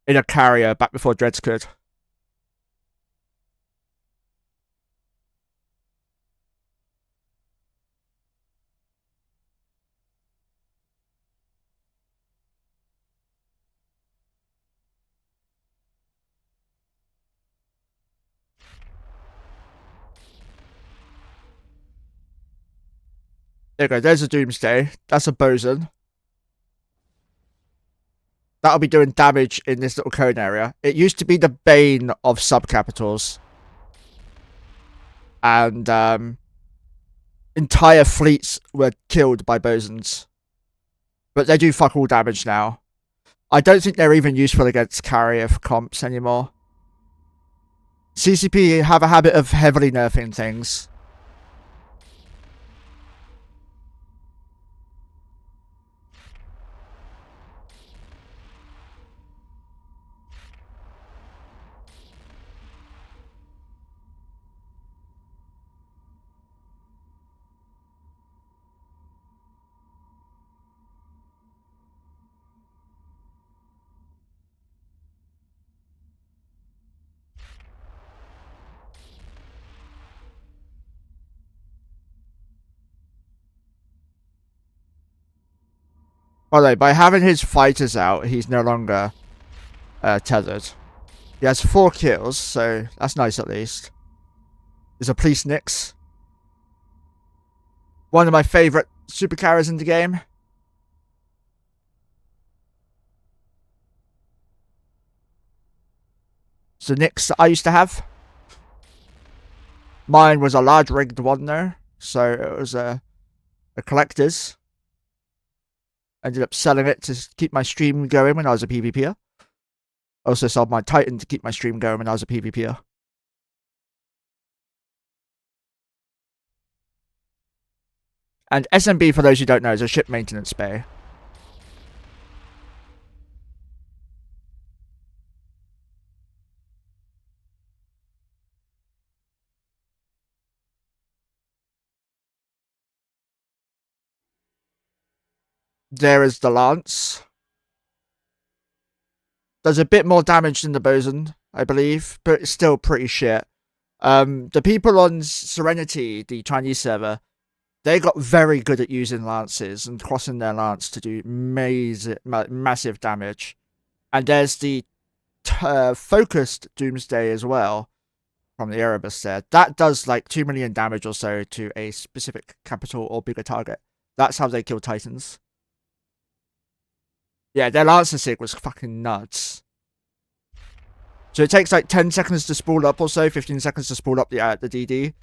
in a carrier back before Dredge could. There you go. There's a Doomsday. That's a boson. That'll be doing damage in this little cone area. It used to be the bane of subcapitals. And entire fleets were killed by bosons. But they do fuck all damage now. I don't think they're even useful against carrier comps anymore. CCP have a habit of heavily nerfing things. By the way, by having his fighters out, he's no longer tethered. He has 4 kills, so that's nice at least. There's a police Nix. One of my favourite supercarriers in the game. It's the Nix that I used to have. Mine was a large rigged one though, so it was a collector's. Ended up selling it to keep my stream going when I was a PvPer. Also sold my Titan to keep my stream going when I was a PvPer. And SMB, for those who don't know, is a ship maintenance bay. There is the Lance. Does a bit more damage than the Boson, I believe, but it's still pretty shit. The people on Serenity, the Chinese server, they got very good at using lances and crossing their lance to do massive damage. And there's the focused Doomsday as well from the Erebus there. That does like 2 million damage or so to a specific capital or bigger target. That's how they kill Titans. Yeah, their Lancer Sig was fucking nuts. So it takes like 10 seconds to spool up or so, 15 seconds to spool up the DD.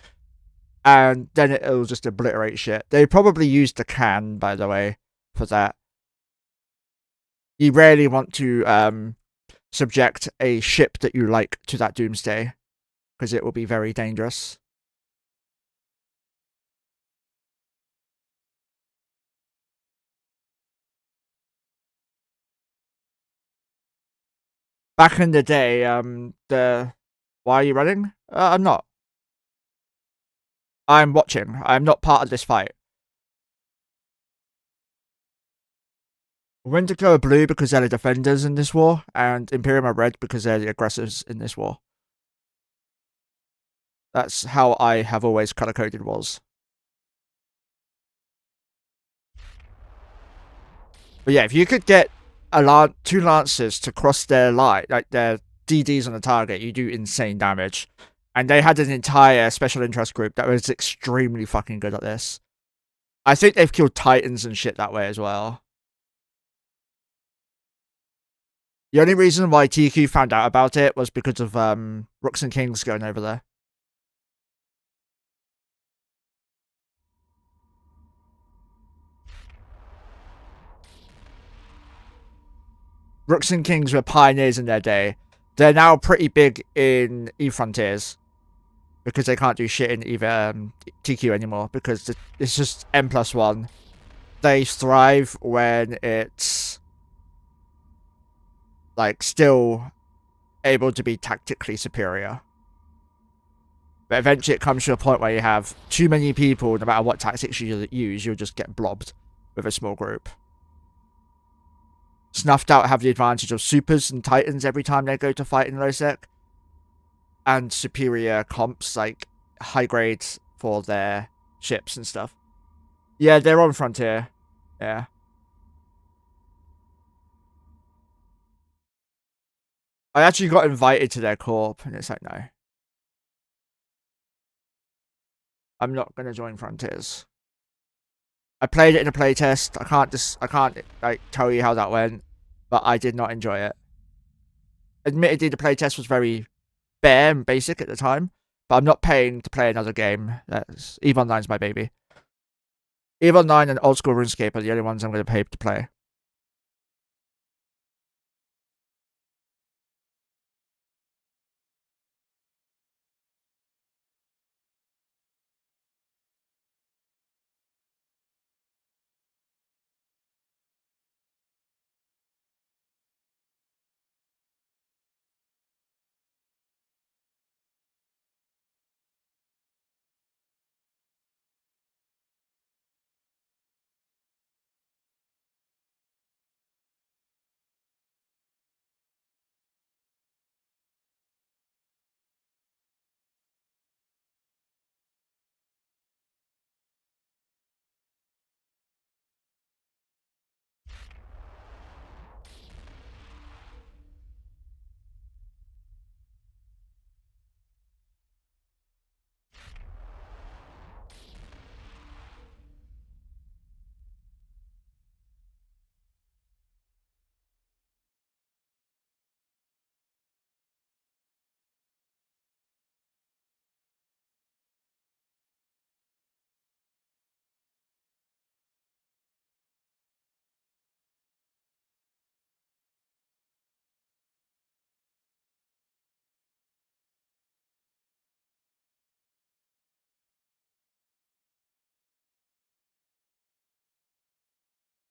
And then it'll just obliterate shit. They probably used the can, by the way, for that. You rarely want to subject a ship that you like to that Doomsday, because it will be very dangerous. Back in the day, why are you running? I'm not. I'm watching. I'm not part of this fight. Winterco are blue because they're the defenders in this war, and Imperium are red because they're the aggressors in this war. That's how I have always color-coded wars. But yeah, if you could get 2 Lancers to cross their line, like their DDs on the target, you do insane damage. And they had an entire special interest group that was extremely fucking good at this. I think they've killed Titans and shit that way as well. The only reason why TQ found out about it was because of Rooks and Kings going over there. Rooks and Kings were pioneers in their day. They're now pretty big in E-Frontiers. Because they can't do shit in either TQ anymore. Because it's just N+1. They thrive when it's like still able to be tactically superior. But eventually it comes to a point where you have too many people, no matter what tactics you use, you'll just get blobbed with a small group. Snuffed Out have the advantage of supers and titans every time they go to fight in low sec. And superior comps, like high grades for their ships and stuff. Yeah, they're on Frontier. Yeah. I actually got invited to their corp, and it's like, no. I'm not going to join Frontiers. I played it in a playtest. I can't like tell you how that went, but I did not enjoy it. Admittedly, the playtest was very bare and basic at the time, but I'm not paying to play another game. That's EVE Online's my baby. EVE Online and Old School RuneScape are the only ones I'm going to pay to play.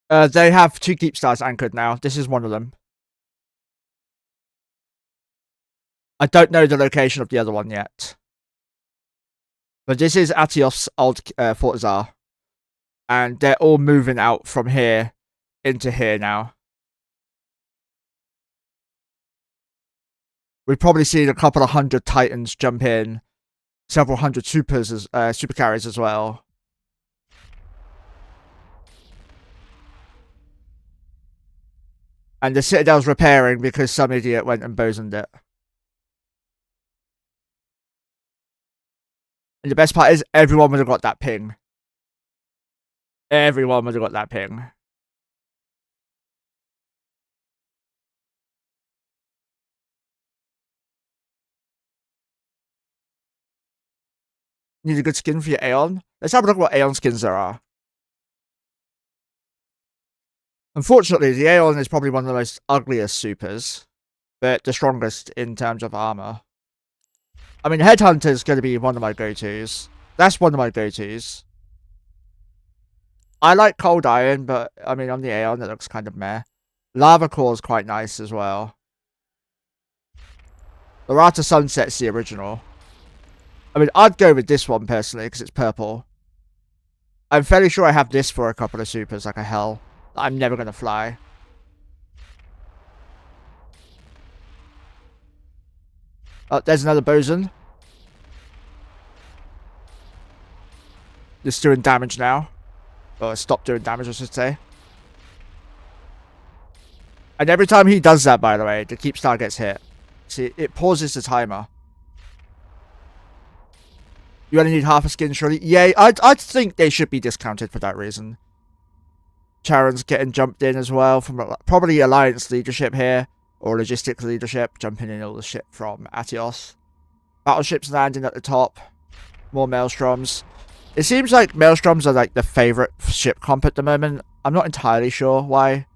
They have 2 keep stars anchored now. This is one of them. I don't know the location of the other one yet. But this is Atios' old Fort Czar. And they're all moving out from here into here now. We've probably seen a couple of 100 Titans jump in. Several hundred super carriers as well. And the Citadel's repairing because some idiot went and bosoned it. And the best part is everyone would have got that ping. Everyone would have got that ping. Need a good skin for your Aeon? Let's have a look at what Aeon skins there are. Unfortunately, the Aeon is probably one of the most ugliest supers, but the strongest in terms of armor. I mean, Headhunter is going to be one of my go-tos. That's one of my go-tos. I like Cold Iron, but I mean, on the Aeon, it looks kind of meh. Lava Core is quite nice as well. Lorata Sunset's the original. I mean, I'd go with this one personally because it's purple. I'm fairly sure I have this for a couple of supers, like a hell. I'm never going to fly. Oh, there's another boson. It's doing damage now. Or stopped doing damage, I should say. And every time he does that, by the way, the keep star gets hit. See, it pauses the timer. You only need half a skin, surely? Yeah, I'd think they should be discounted for that reason. Charon's getting jumped in as well from probably Alliance leadership here. Or logistics leadership, jumping in all the shit from Atios. Battleships landing at the top. More Maelstroms. It seems like Maelstroms are like the favourite ship comp at the moment. I'm not entirely sure why.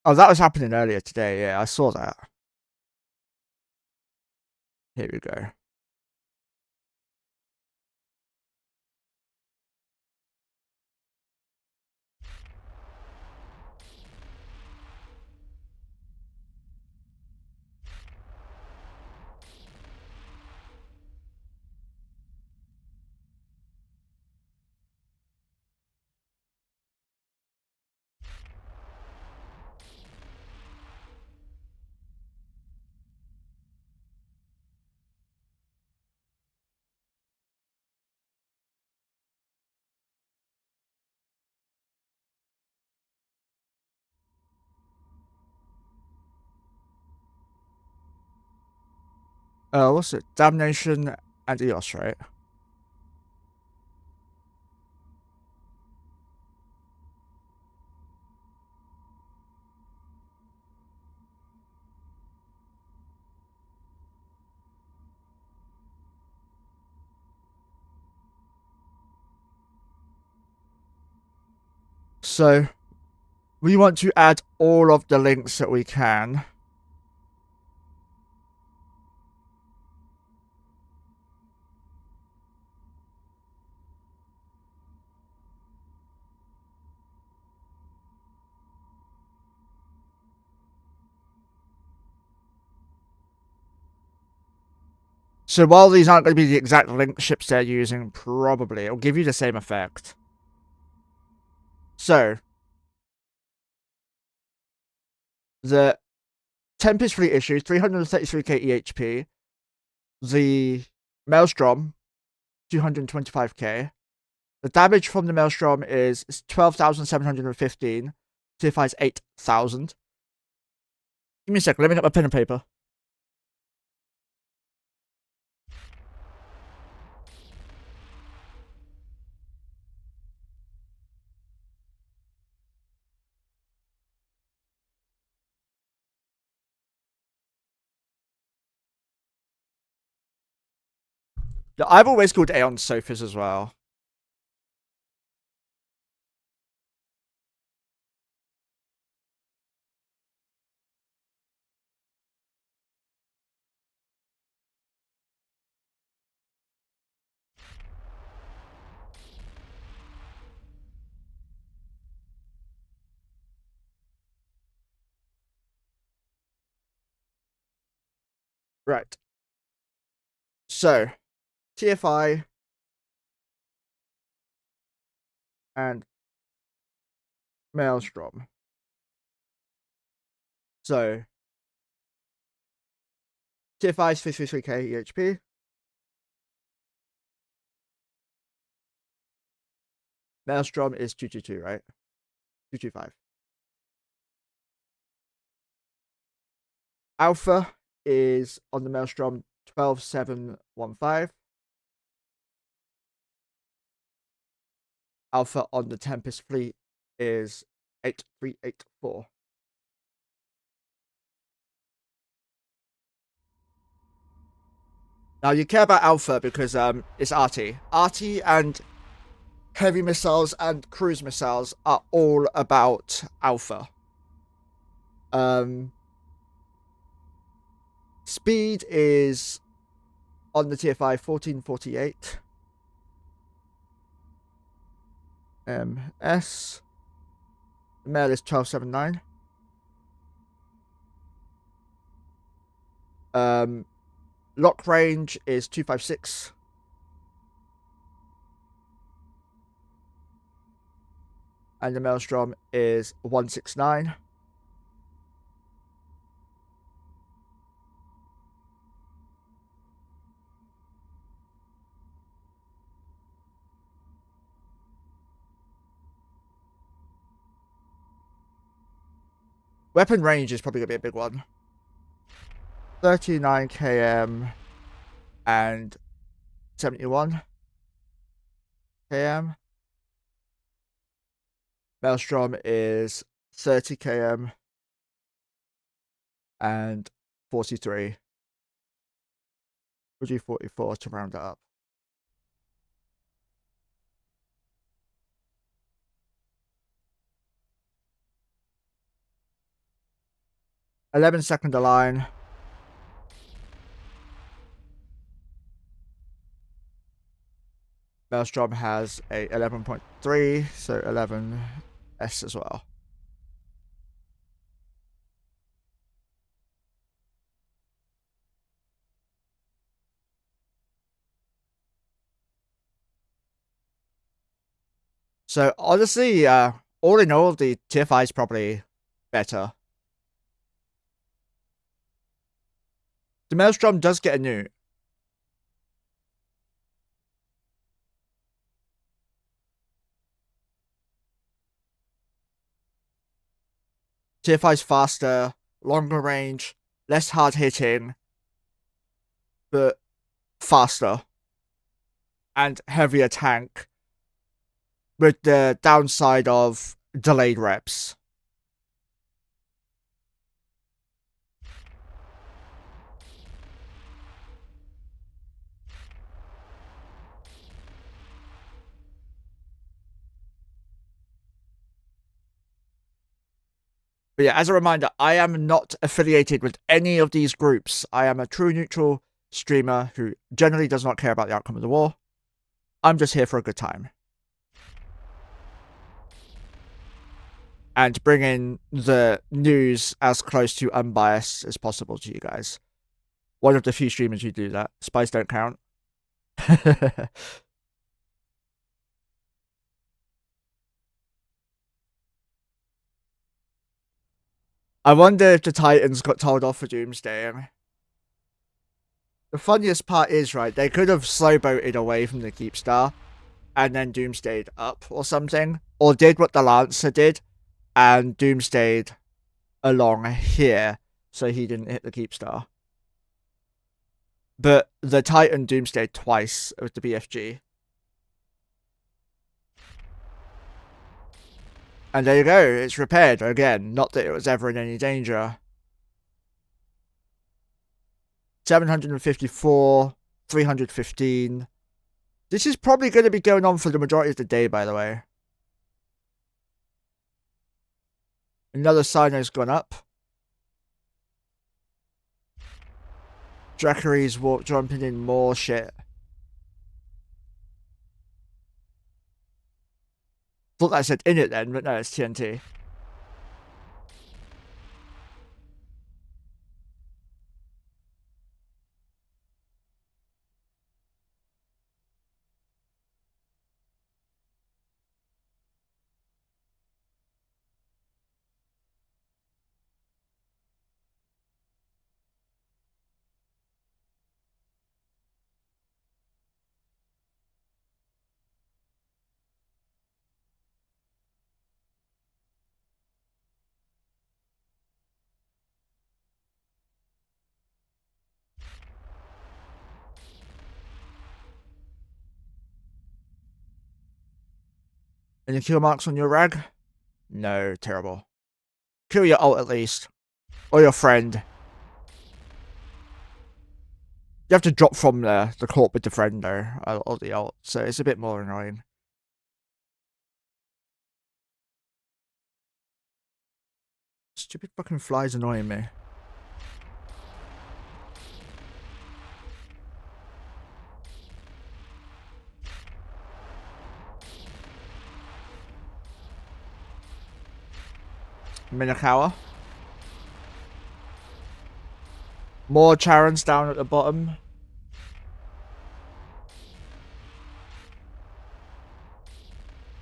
Oh, that was happening earlier today. Yeah, I saw that. Here we go. What's it? Damnation and EOS, right? So we want to add all of the links that we can. So while these aren't going to be the exact link ships they're using, probably it'll give you the same effect. So the Tempest Fleet issue, 333k EHP. The Maelstrom, 225k. The damage from the Maelstrom is 12,715. Tier 5 is 8,000. Give me a second, let me get my pen and paper. I've always called Aeon sofas as well. Right. So, TFI and Maelstrom. So, TFI is 53k EHP. Maelstrom is 222, right? 225. Alpha is on the Maelstrom 12715. Alpha on the Tempest Fleet is 8384. Now you care about Alpha because it's RT. RT and heavy missiles and cruise missiles are all about Alpha. Speed is on the TFI 1448. MS. The mail is 1279. Lock range is 256. And the Maelstrom is 169. Weapon range is probably going to be a big one. 39 km and 71 km. Maelstrom is 30 km and 43. We'll do 44 to round it up. $11 align. Maelstrom has a 11.3, so 11S as well. So honestly, all in all, the tier 5 is probably better. The Maelstrom does get a new. Tier 5 is faster, longer range, less hard hitting. but faster and heavier tank, with the downside of delayed reps. But yeah, as a reminder, I am not affiliated with any of these groups. I am a true neutral streamer who generally does not care about the outcome of the war. I'm just here for a good time. And bring in the news as close to unbiased as possible to you guys. One of the few streamers who do that. Spies don't count. I wonder if the Titans got told off for doomsdaying. The funniest part is, right, they could have slow-boated away from the Keepstar and then doomsdayed up or something. Or did what the Lancer did and doomsdayed along here so he didn't hit the Keepstar. But the Titan doomsdayed twice with the BFG. And there you go, it's repaired again. Not that it was ever in any danger. 754, 315. This is probably going to be going on for the majority of the day, by the way. Another Sino's gone up. Dracary's jumping in more shit. Thought that said in it then, but no, it's TNT. Any kill marks on your rag? No, terrible. Kill your ult at least. Or your friend. You have to drop from the court with the friend though, or the ult, so it's a bit more annoying. Stupid fucking flies annoying me. Minakawa. More Charons down at the bottom.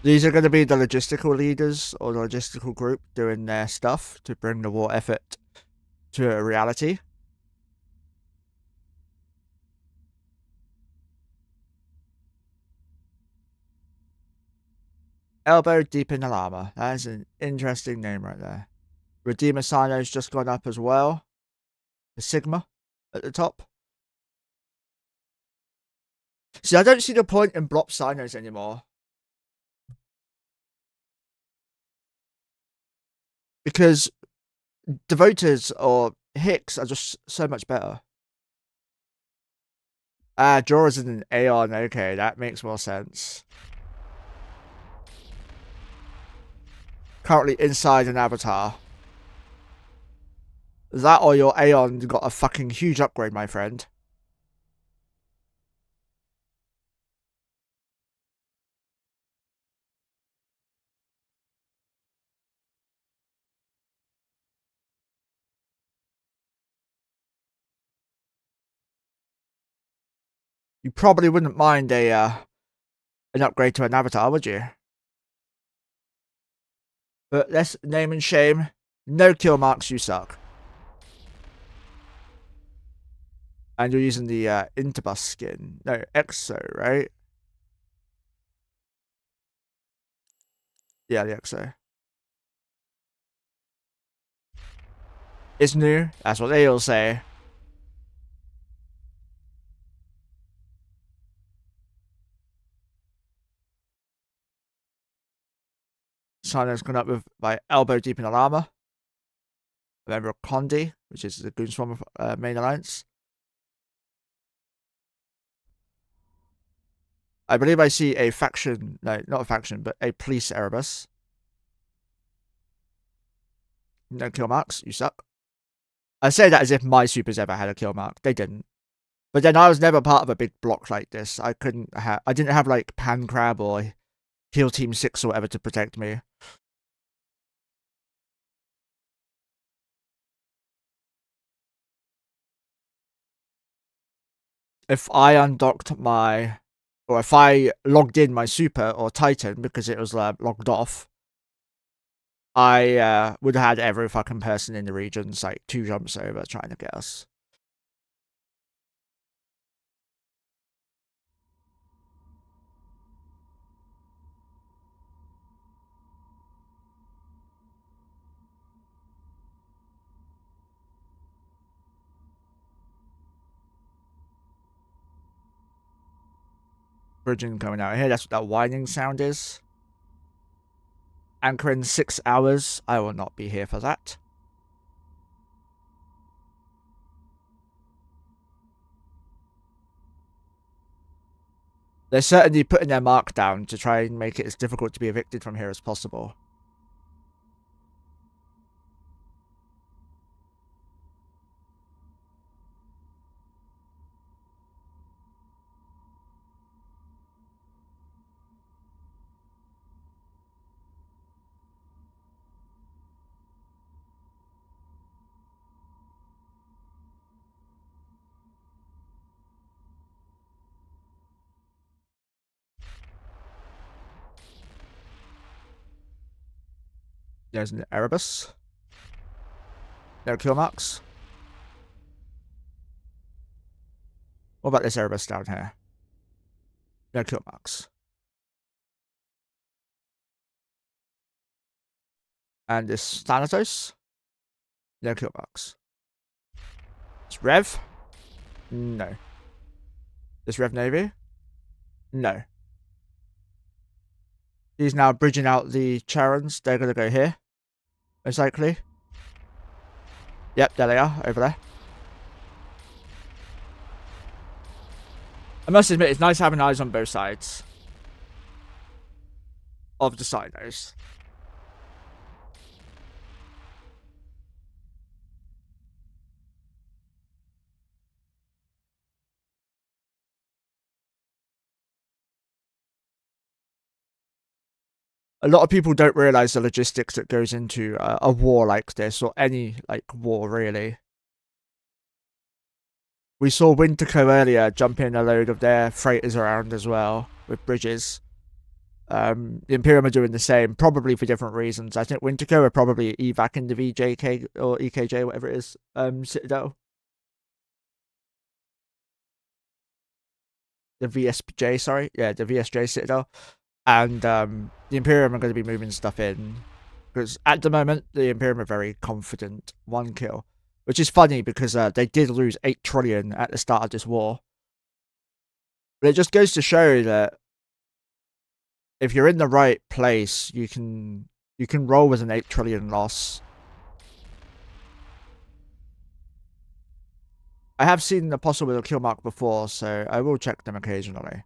These are going to be the logistical leaders or the logistical group doing their stuff to bring the war effort to a reality. Elbow deep in the llama. That is an interesting name right there. Redeemer Sino's just gone up as well. The Sigma at the top. See, I don't see the point in block Sinos anymore. Because Devoters or Hicks are just so much better. Ah, Jorah's in an Aeon. Okay, that makes more sense. Currently inside an avatar. That or your Aeon got a fucking huge upgrade, my friend. You probably wouldn't mind an upgrade to an avatar, would you? But let's name and shame. No kill marks, you suck. And you're using the Interbus skin. No, Exo, right? Yeah, the Exo. It's new. That's what they all say. Sino's gone up with my elbow deep in the llama. A member of Condi, which is the Goonswarm main alliance. I believe I see a faction, no, not a faction, but a police Erebus. No kill marks, you suck. I say that as if my supers ever had a kill mark. They didn't. But then I was never part of a big block like this. I didn't have like Pan Crab or Heal Team 6 or whatever to protect me. If I undocked my, or if I logged in my super or Titan because it was logged off, I would have had every fucking person in the regions like 2 jumps over trying to get us. Bridging coming out here, that's what that whining sound is. Anchor in 6 hours, I will not be here for that. They're certainly putting their mark down to try and make it as difficult to be evicted from here as possible. There's an Erebus. No kill marks. What about this Erebus down here? No kill marks. And this Thanatos? No kill marks. This Rev? No. This Rev Navy? No. He's now bridging out the Charons. They're going to go here. Most likely. Yep, there they are. Over there. I must admit, it's nice having eyes on both sides of the silos. A lot of people don't realize the logistics that goes into a war like this, or any like war really. We saw Winterco earlier jump in a load of their freighters around as well with bridges. The Imperium are doing the same, probably for different reasons. I think Winterco are probably evac in the VJK or EKJ, whatever it is, Citadel. The VSJ, sorry. Yeah, the VSJ Citadel. And the Imperium are going to be moving stuff in. Because at the moment, the Imperium are very confident. 1 kill. Which is funny because they did lose 8 trillion at the start of this war. But it just goes to show that if you're in the right place, you can roll with an 8 trillion loss. I have seen the possible kill mark before, so I will check them occasionally.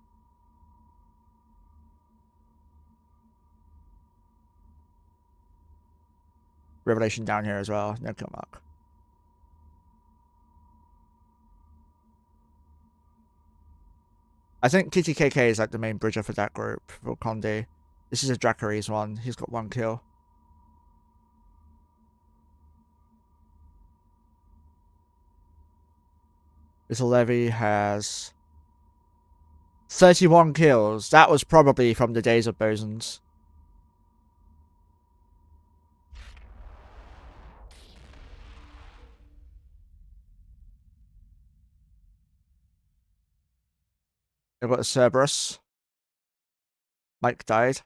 Revelation down here as well, no kill mark. I think Kitty KK is like the main bridger for that group, for Conde. This is a Dracarys one, he's got 1 kill. This levy has 31 kills. That was probably from the days of Bosons. I've got a Cerberus. Mike died.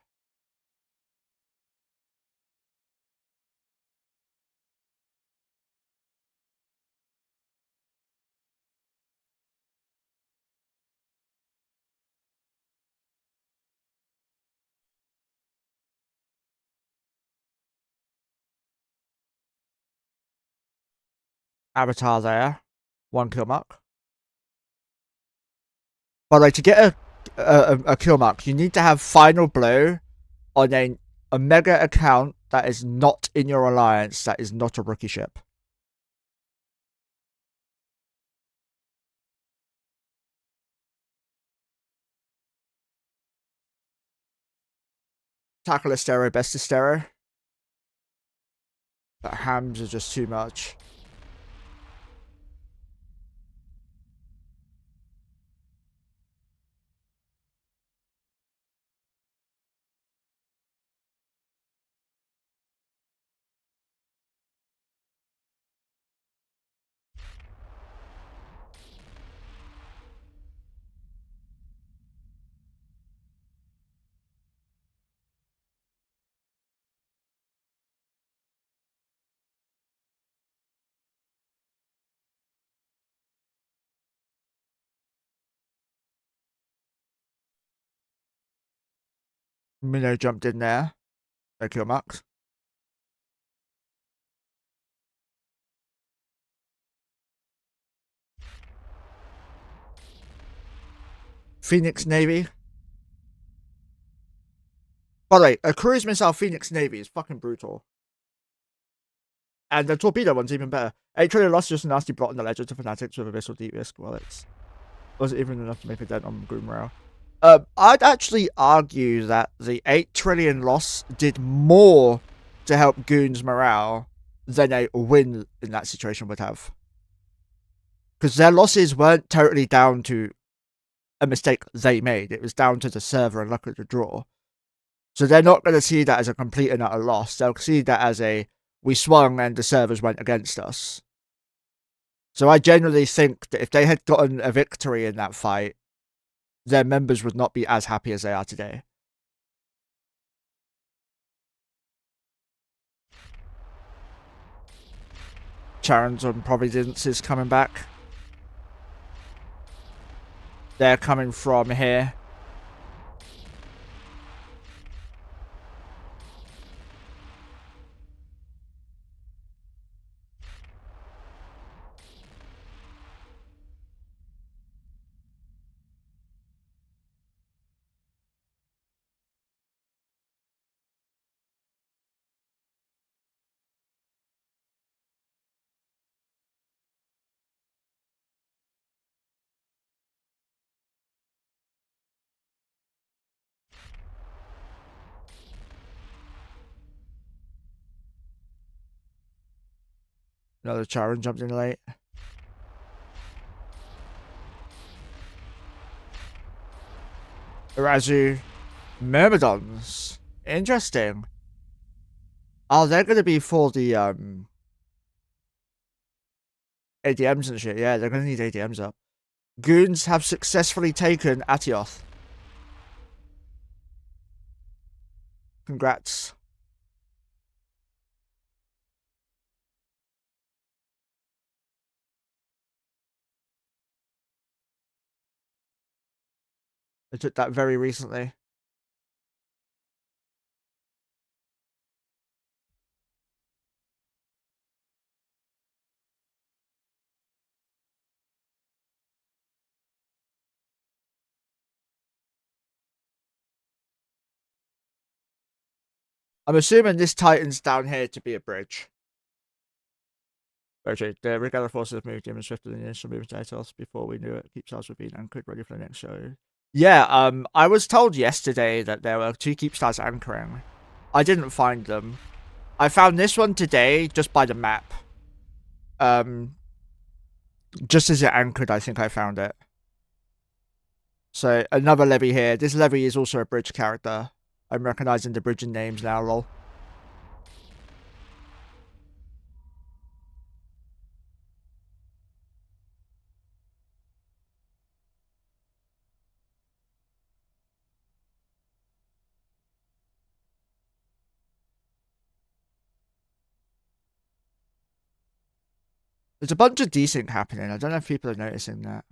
avatar there. 1 kill mark. By the way, to get a kill mark, you need to have final blow on a mega account that is not in your alliance, that is not a rookie ship. Tackle Estero, best Estero. But hams are just too much. Minnow jumped in there. No kill marks. Phoenix Navy. By the way, a cruise missile Phoenix Navy is fucking brutal. And the torpedo one's even better. 8 trillion lost, just a nasty blot in the ledger to Fanatics with Abyssal Deep Risk. Well, it wasn't even enough to make a dent on group morale. I'd actually argue that the 8 trillion loss did more to help Goon's morale than a win in that situation would have. Because their losses weren't totally down to a mistake they made. It was down to the server and luck of the draw. So they're not going to see that as a complete and utter loss. They'll see that as we swung and the servers went against us. So I generally think that if they had gotten a victory in that fight, their members would not be as happy as they are today. Charon's on Providence is coming back. They're coming from here. Another Charon jumped in late. Irazu. Myrmidons. Interesting. Oh, they're going to be for the ADMs and shit. Yeah, they're going to need ADMs up. Goons have successfully taken Atioth. Congrats. I took that very recently. I'm assuming this Titan's down here to be a bridge. Okay, the regular forces have moved even swifter than the initial movement to Atioth before we knew it. Keep stars were being anchored, ready for the next show. Yeah, I was told yesterday that there were 2 keep stars anchoring. I didn't find them. I found this one today just by the map. Just as it anchored, I think I found it. So, another levy here. This levy is also a bridge character. I'm recognizing the bridging names now, lol. There's a bunch of desync happening. I don't know if people are noticing that.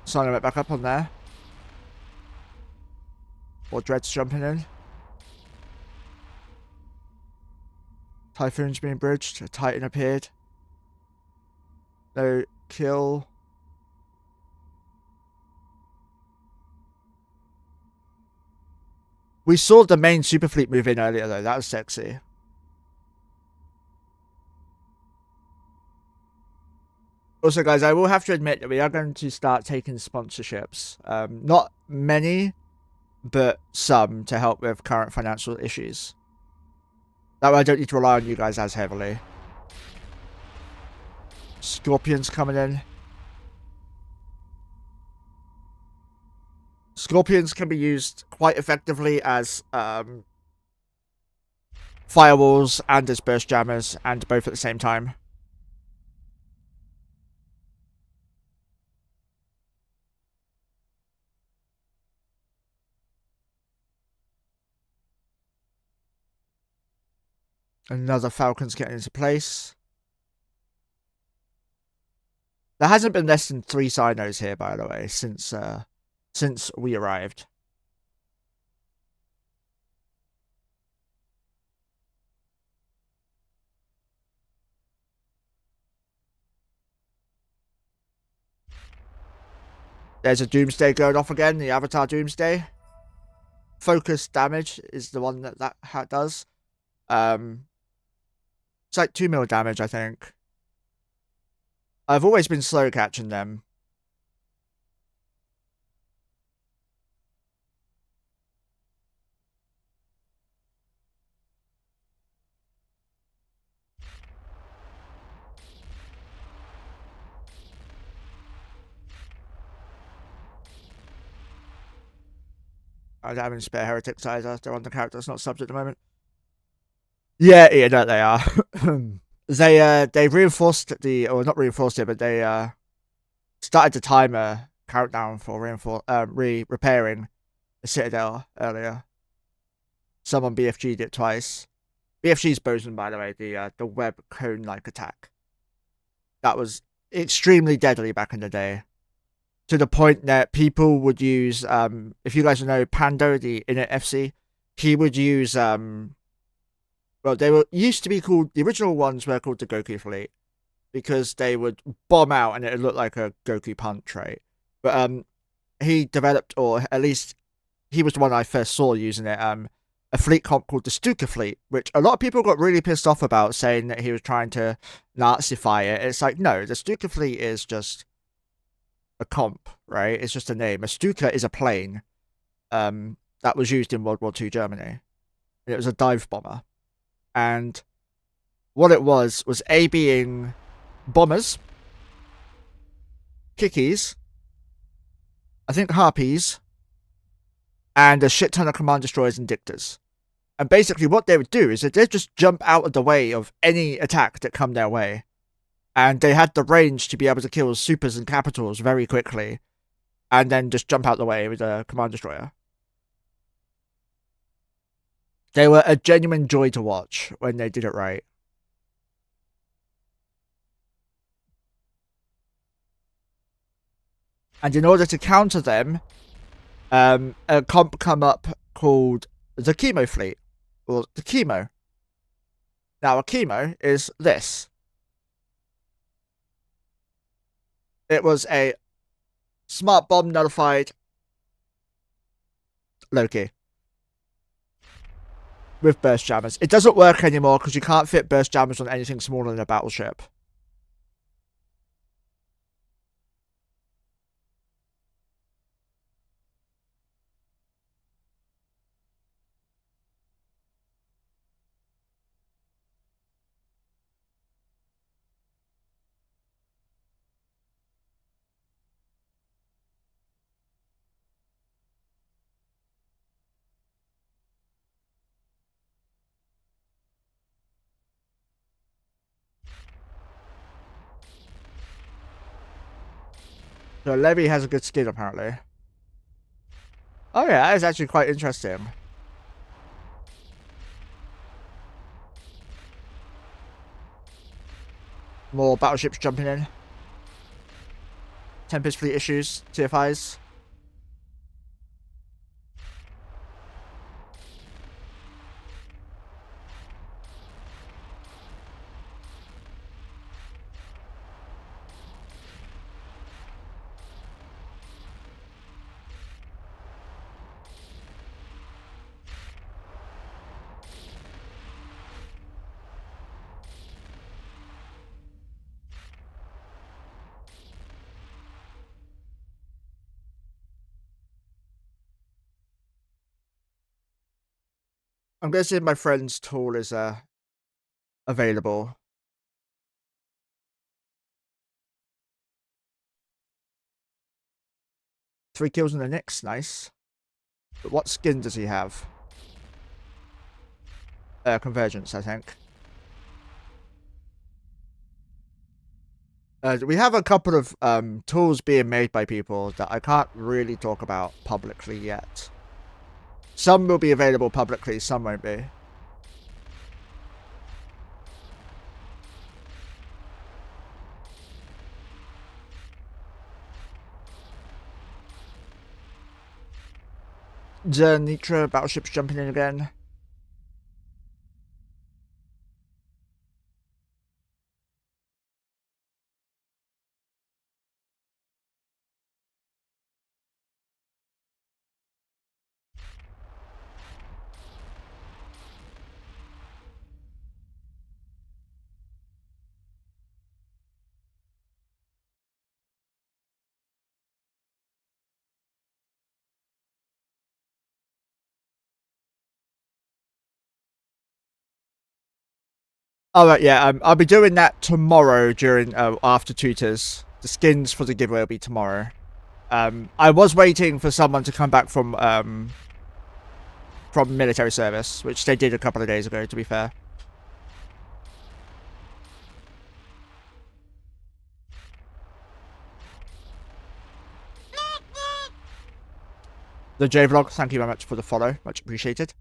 Signing it back up on there. Or dreads jumping in. Typhoon's being bridged. A Titan appeared. No kill. We saw the main super fleet move in earlier though. That was sexy. Also, guys, I will have to admit that we are going to start taking sponsorships. Not many, but some to help with current financial issues. That way I don't need to rely on you guys as heavily. Scorpions coming in. Scorpions can be used quite effectively as firewalls and as burst jammers, and both at the same time. Another Falcon's getting into place. There hasn't been less than 3 Cynos here, by the way, since we arrived. There's a Doomsday going off again, the Avatar Doomsday. Focus damage is the one that does. It's like 2 mil damage, I think. I've always been slow catching them. I don't have any spare heretics either. They're on the character that's not subbed at the moment. Yeah, no, they are. They reinforced the, or not reinforced it, but they started the timer countdown for repairing the Citadel earlier. Someone BFG'd it twice. BFG's Bosun, by the way, the web cone-like attack. That was extremely deadly back in the day. To the point that people would use, if you guys know Pando, the Init FC, he would use, well, they were used to be called, the original ones were called the Goku Fleet, because they would bomb out and it would look like a Goku punch, right? But he developed, or at least he was the one I first saw using it, a fleet comp called the Stuka Fleet, which a lot of people got really pissed off about, saying that he was trying to Nazify it. It's like, no, the Stuka Fleet is just a comp, right? It's just a name. A Stuka is a plane that was used in World War II Germany. It was a dive bomber. And what it was A being bombers, kickies, I think harpies, and a shit ton of command destroyers and dictors. And basically what they would do is that they'd just jump out of the way of any attack that come their way. And they had the range to be able to kill supers and capitals very quickly. And then just jump out the way with a command destroyer. They were a genuine joy to watch when they did it right. And in order to counter them, a comp come up called the Chemo Fleet. Or the Chemo. Now, a Chemo is this. It was a smart bomb nullified Loki. With burst jammers. It doesn't work anymore because you can't fit burst jammers on anything smaller than a battleship. So Levy has a good skin, apparently. Oh yeah, that is actually quite interesting. More battleships jumping in. Tempest Fleet issues, TFIs. I'm going to see if my friend's tool is available. Three kills in the Nyx, nice. But what skin does he have? Convergence, I think. We have a couple of tools being made by people that I can't really talk about publicly yet. Some will be available publicly, some won't be. The Nitra battleship's jumping in again. Alright, yeah, I'll be doing that tomorrow during, after tutors. The skins for the giveaway will be tomorrow. I was waiting for someone to come back from military service, which they did a couple of days ago, to be fair. The J-Vlog, thank you very much for the follow. Much appreciated.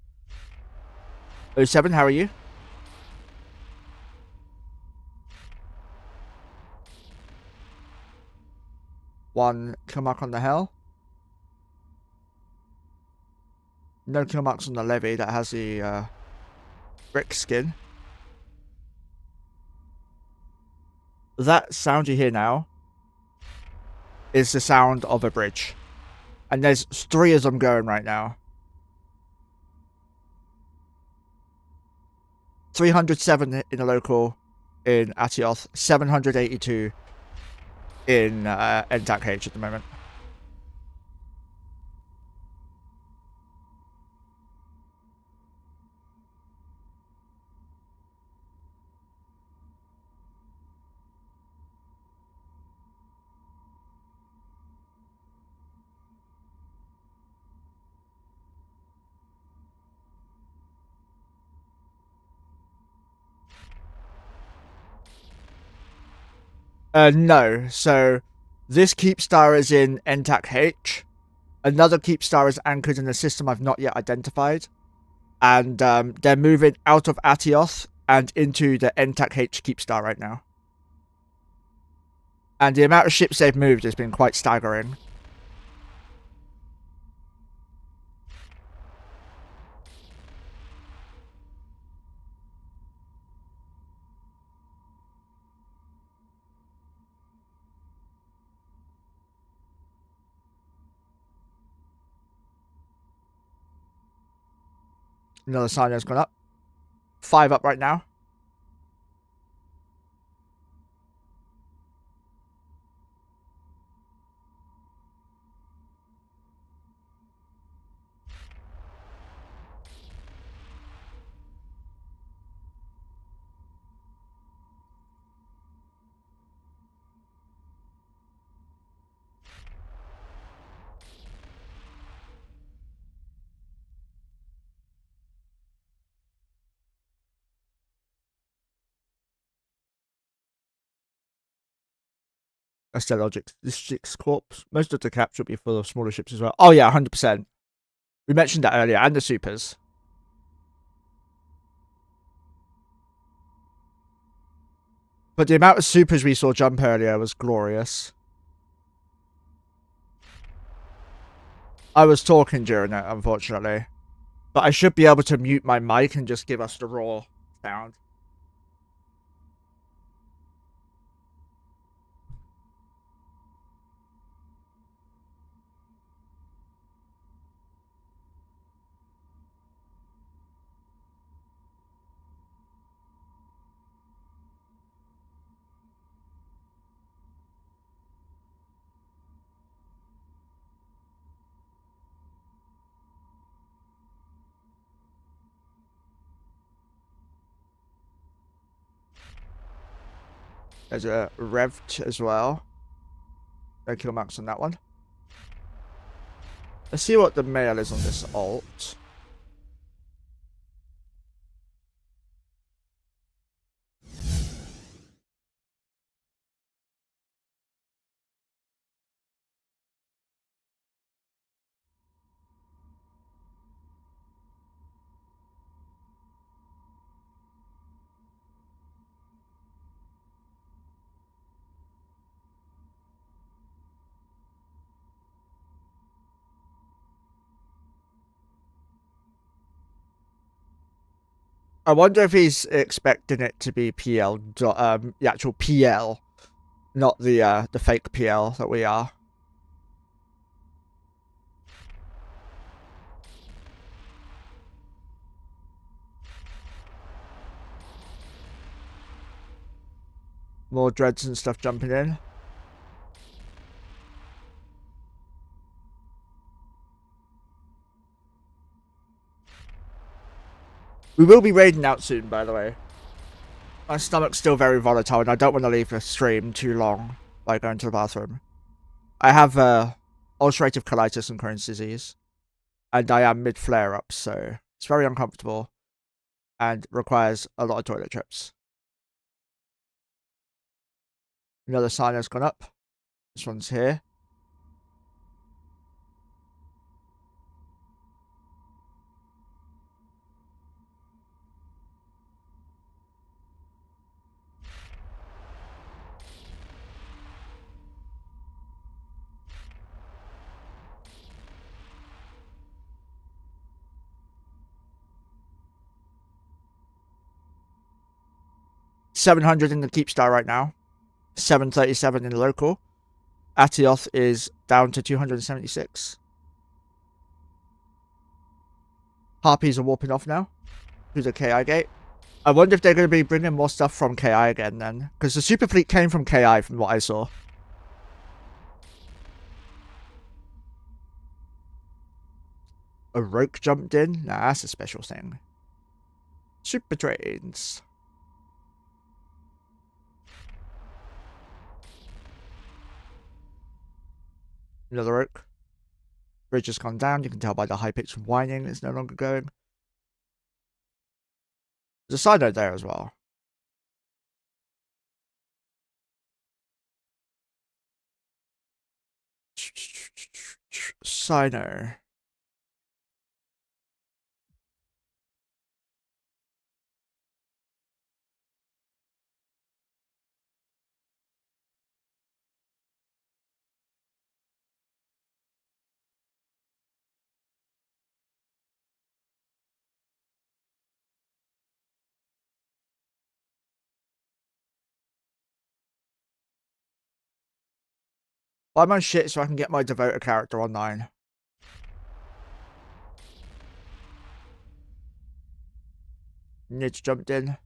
07, how are you? One kill mark on the Hell. No kill marks on the Levy that has the brick skin. That sound you hear now is the sound of a bridge. And there's 3 of them going right now. 307 in the local in Atioth, 782 in NTAC H at the moment. No. So this Keepstar is in NTAC H. Another Keepstar is anchored in a system I've not yet identified. And they're moving out of Atioth and into the NTAC H Keepstar right now. And the amount of ships they've moved has been quite staggering. Another sign has gone up. 5 up right now. That's their logic. This 6 corps. Most of the caps will be full of smaller ships as well. Oh yeah, 100%. We mentioned that earlier. And the supers. But the amount of supers we saw jump earlier was glorious. I was talking during it, unfortunately. But I should be able to mute my mic and just give us the raw sound. There's a Revt as well. No kill marks on that one. Let's see what the mail is on this alt. I wonder if he's expecting it to be PL, the actual PL, not the fake PL that we are. More dreads and stuff jumping in. We will be raiding out soon, by the way. My stomach's still very volatile, and I don't want to leave the stream too long by going to the bathroom. I have ulcerative colitis and Crohn's disease, and I am mid-flare-up, so it's very uncomfortable and requires a lot of toilet trips. Another sign has gone up. This one's here. $700 in the keep star right now. 737 in the local. Atioth is down to 276. Harpies are warping off now through the KI gate. I wonder if they're going to be bringing more stuff from KI again then. Because the super fleet came from KI from what I saw. A Roke jumped in? Nah, that's a special thing. Super trains. Another Roke. Bridge has gone down. You can tell by the high-pitched whining it's no longer going. There's a side note there as well. Sino. Buy my shit so I can get my devoter character online. Nidge jumped in.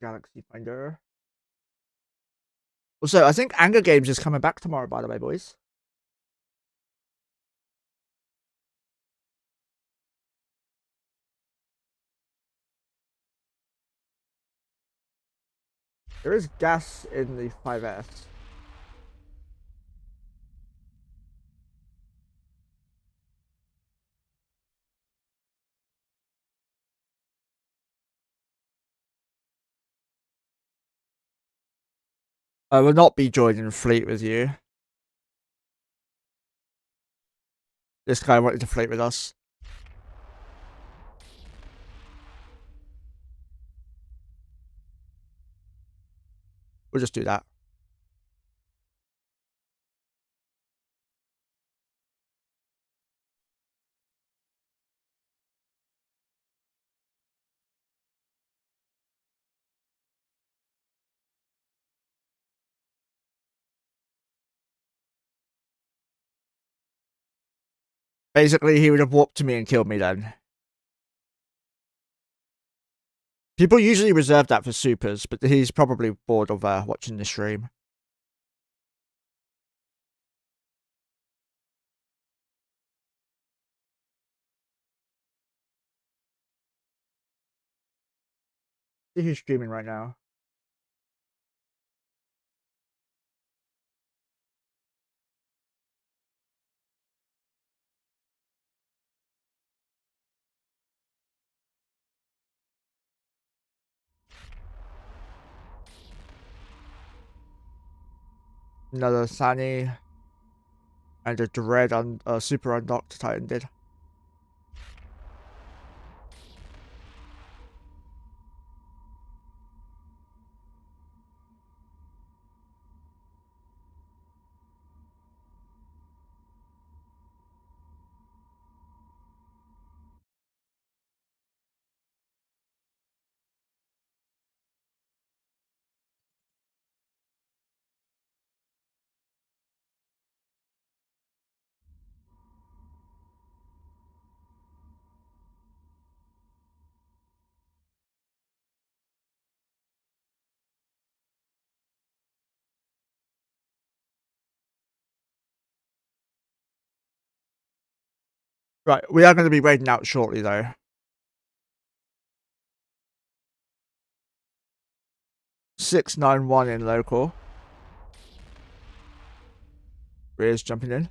Galaxy Finder. Also, I think Anger Games is coming back tomorrow, by the way, boys. There is gas in the 5S. I will not be joining Fleet with you. This guy wanted to fleet with us. We'll just do that. Basically, he would have warped me and killed me then. People usually reserve that for supers, but he's probably bored of watching the stream. See who's streaming right now. Another Sunny and a Dread on Super Unlocked Titan did. Right, we are going to be raiding out shortly though. 691 in local. Rear's jumping in.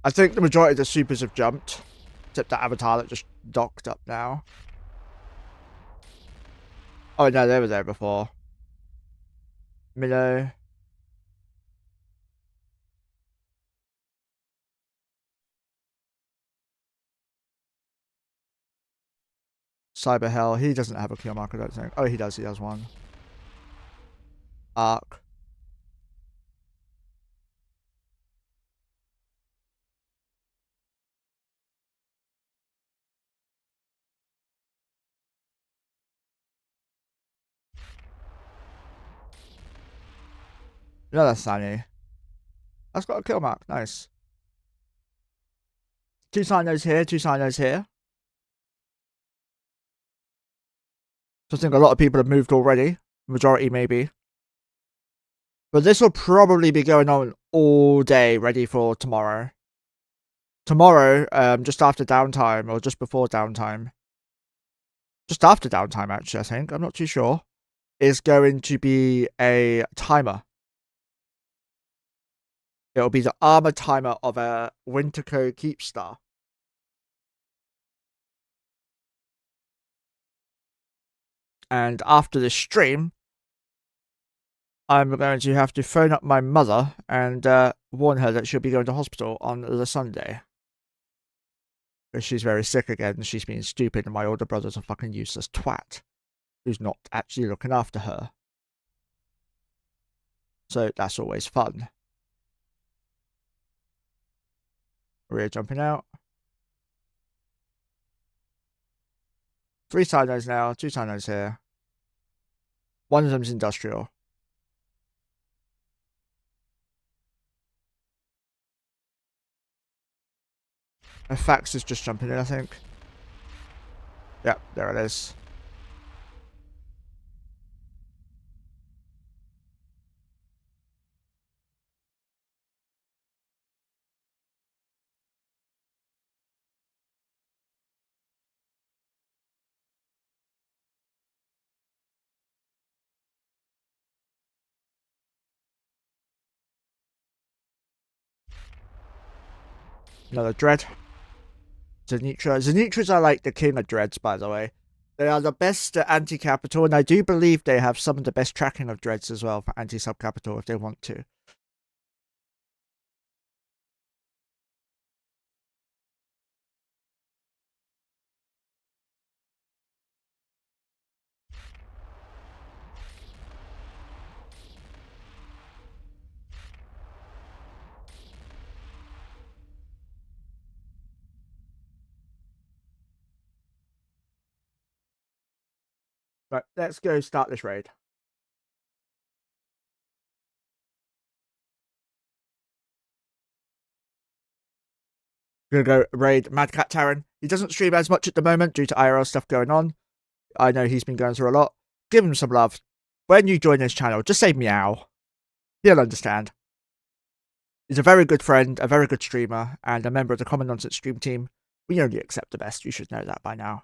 I think the majority of the supers have jumped, except that Avatar that just docked up now. Oh no, they were there before. Minnow. Cyber Hell, he doesn't have a kill mark, I don't think. Oh, he does one. Arc. Another Sunny. That's got a kill mark, nice. 2 Sinos here, 2 Sinos here. So I think a lot of people have moved already. Majority maybe. But this will probably be going on all day, ready for tomorrow. Tomorrow, just after downtime, or just before downtime. Just after downtime, actually, I think. I'm not too sure. Is going to be a timer. It'll be the armor timer of a Winterco Keepstar. And after this stream, I'm going to have to phone up my mother and warn her that she'll be going to hospital on the Sunday. Because she's very sick again and she's being stupid and my older brother's a fucking useless twat who's not actually looking after her. So that's always fun. We're jumping out. 3 silos now, 2 silos here. One of them's industrial. And Fax is just jumping in, I think. Yep, there it is. Another Dread. Zenitra. Zenitras are like the king of Dreads, by the way. They are the best anti-capital, and I do believe they have some of the best tracking of Dreads as well for anti-sub-capital if they want to. Right, let's go start this raid. Gonna go raid Mad Cat Taran. He doesn't stream as much at the moment due to IRL stuff going on. I know he's been going through a lot. Give him some love. When you join his channel, just say meow. He'll understand. He's a very good friend, a very good streamer, and a member of the Common Nonsense stream team. We only accept the best. You should know that by now.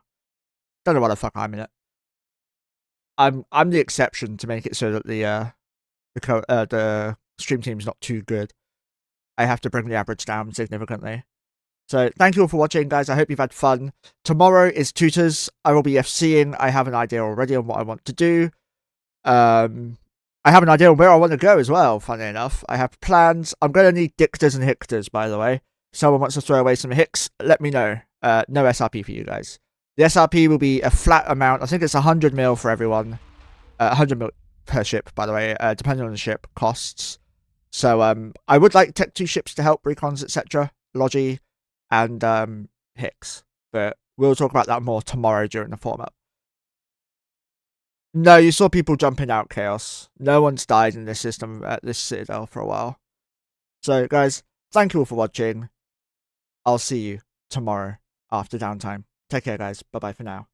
Don't know why the fuck I'm in it. I'm the exception to make it so that the stream team's not too good. I have to bring the average down significantly. So thank you all for watching, guys. I hope you've had fun. Tomorrow is tutors. I will be FCing. I have an idea already on what I want to do. I have an idea on where I want to go as well, funny enough. I have plans. I'm going to need dictors and hictors, by the way. Someone wants to throw away some hicks, let me know. No SRP for you guys. The SRP will be a flat amount. I think it's 100 mil for everyone. 100 mil per ship, by the way, depending on the ship costs. So I would like Tech 2 ships to help recons, etc. Logi and Hicks. But we'll talk about that more tomorrow during the format. No, you saw people jumping out, Chaos. No one's died in this system at this Citadel for a while. So, guys, thank you all for watching. I'll see you tomorrow after downtime. Take care, guys. Bye-bye for now.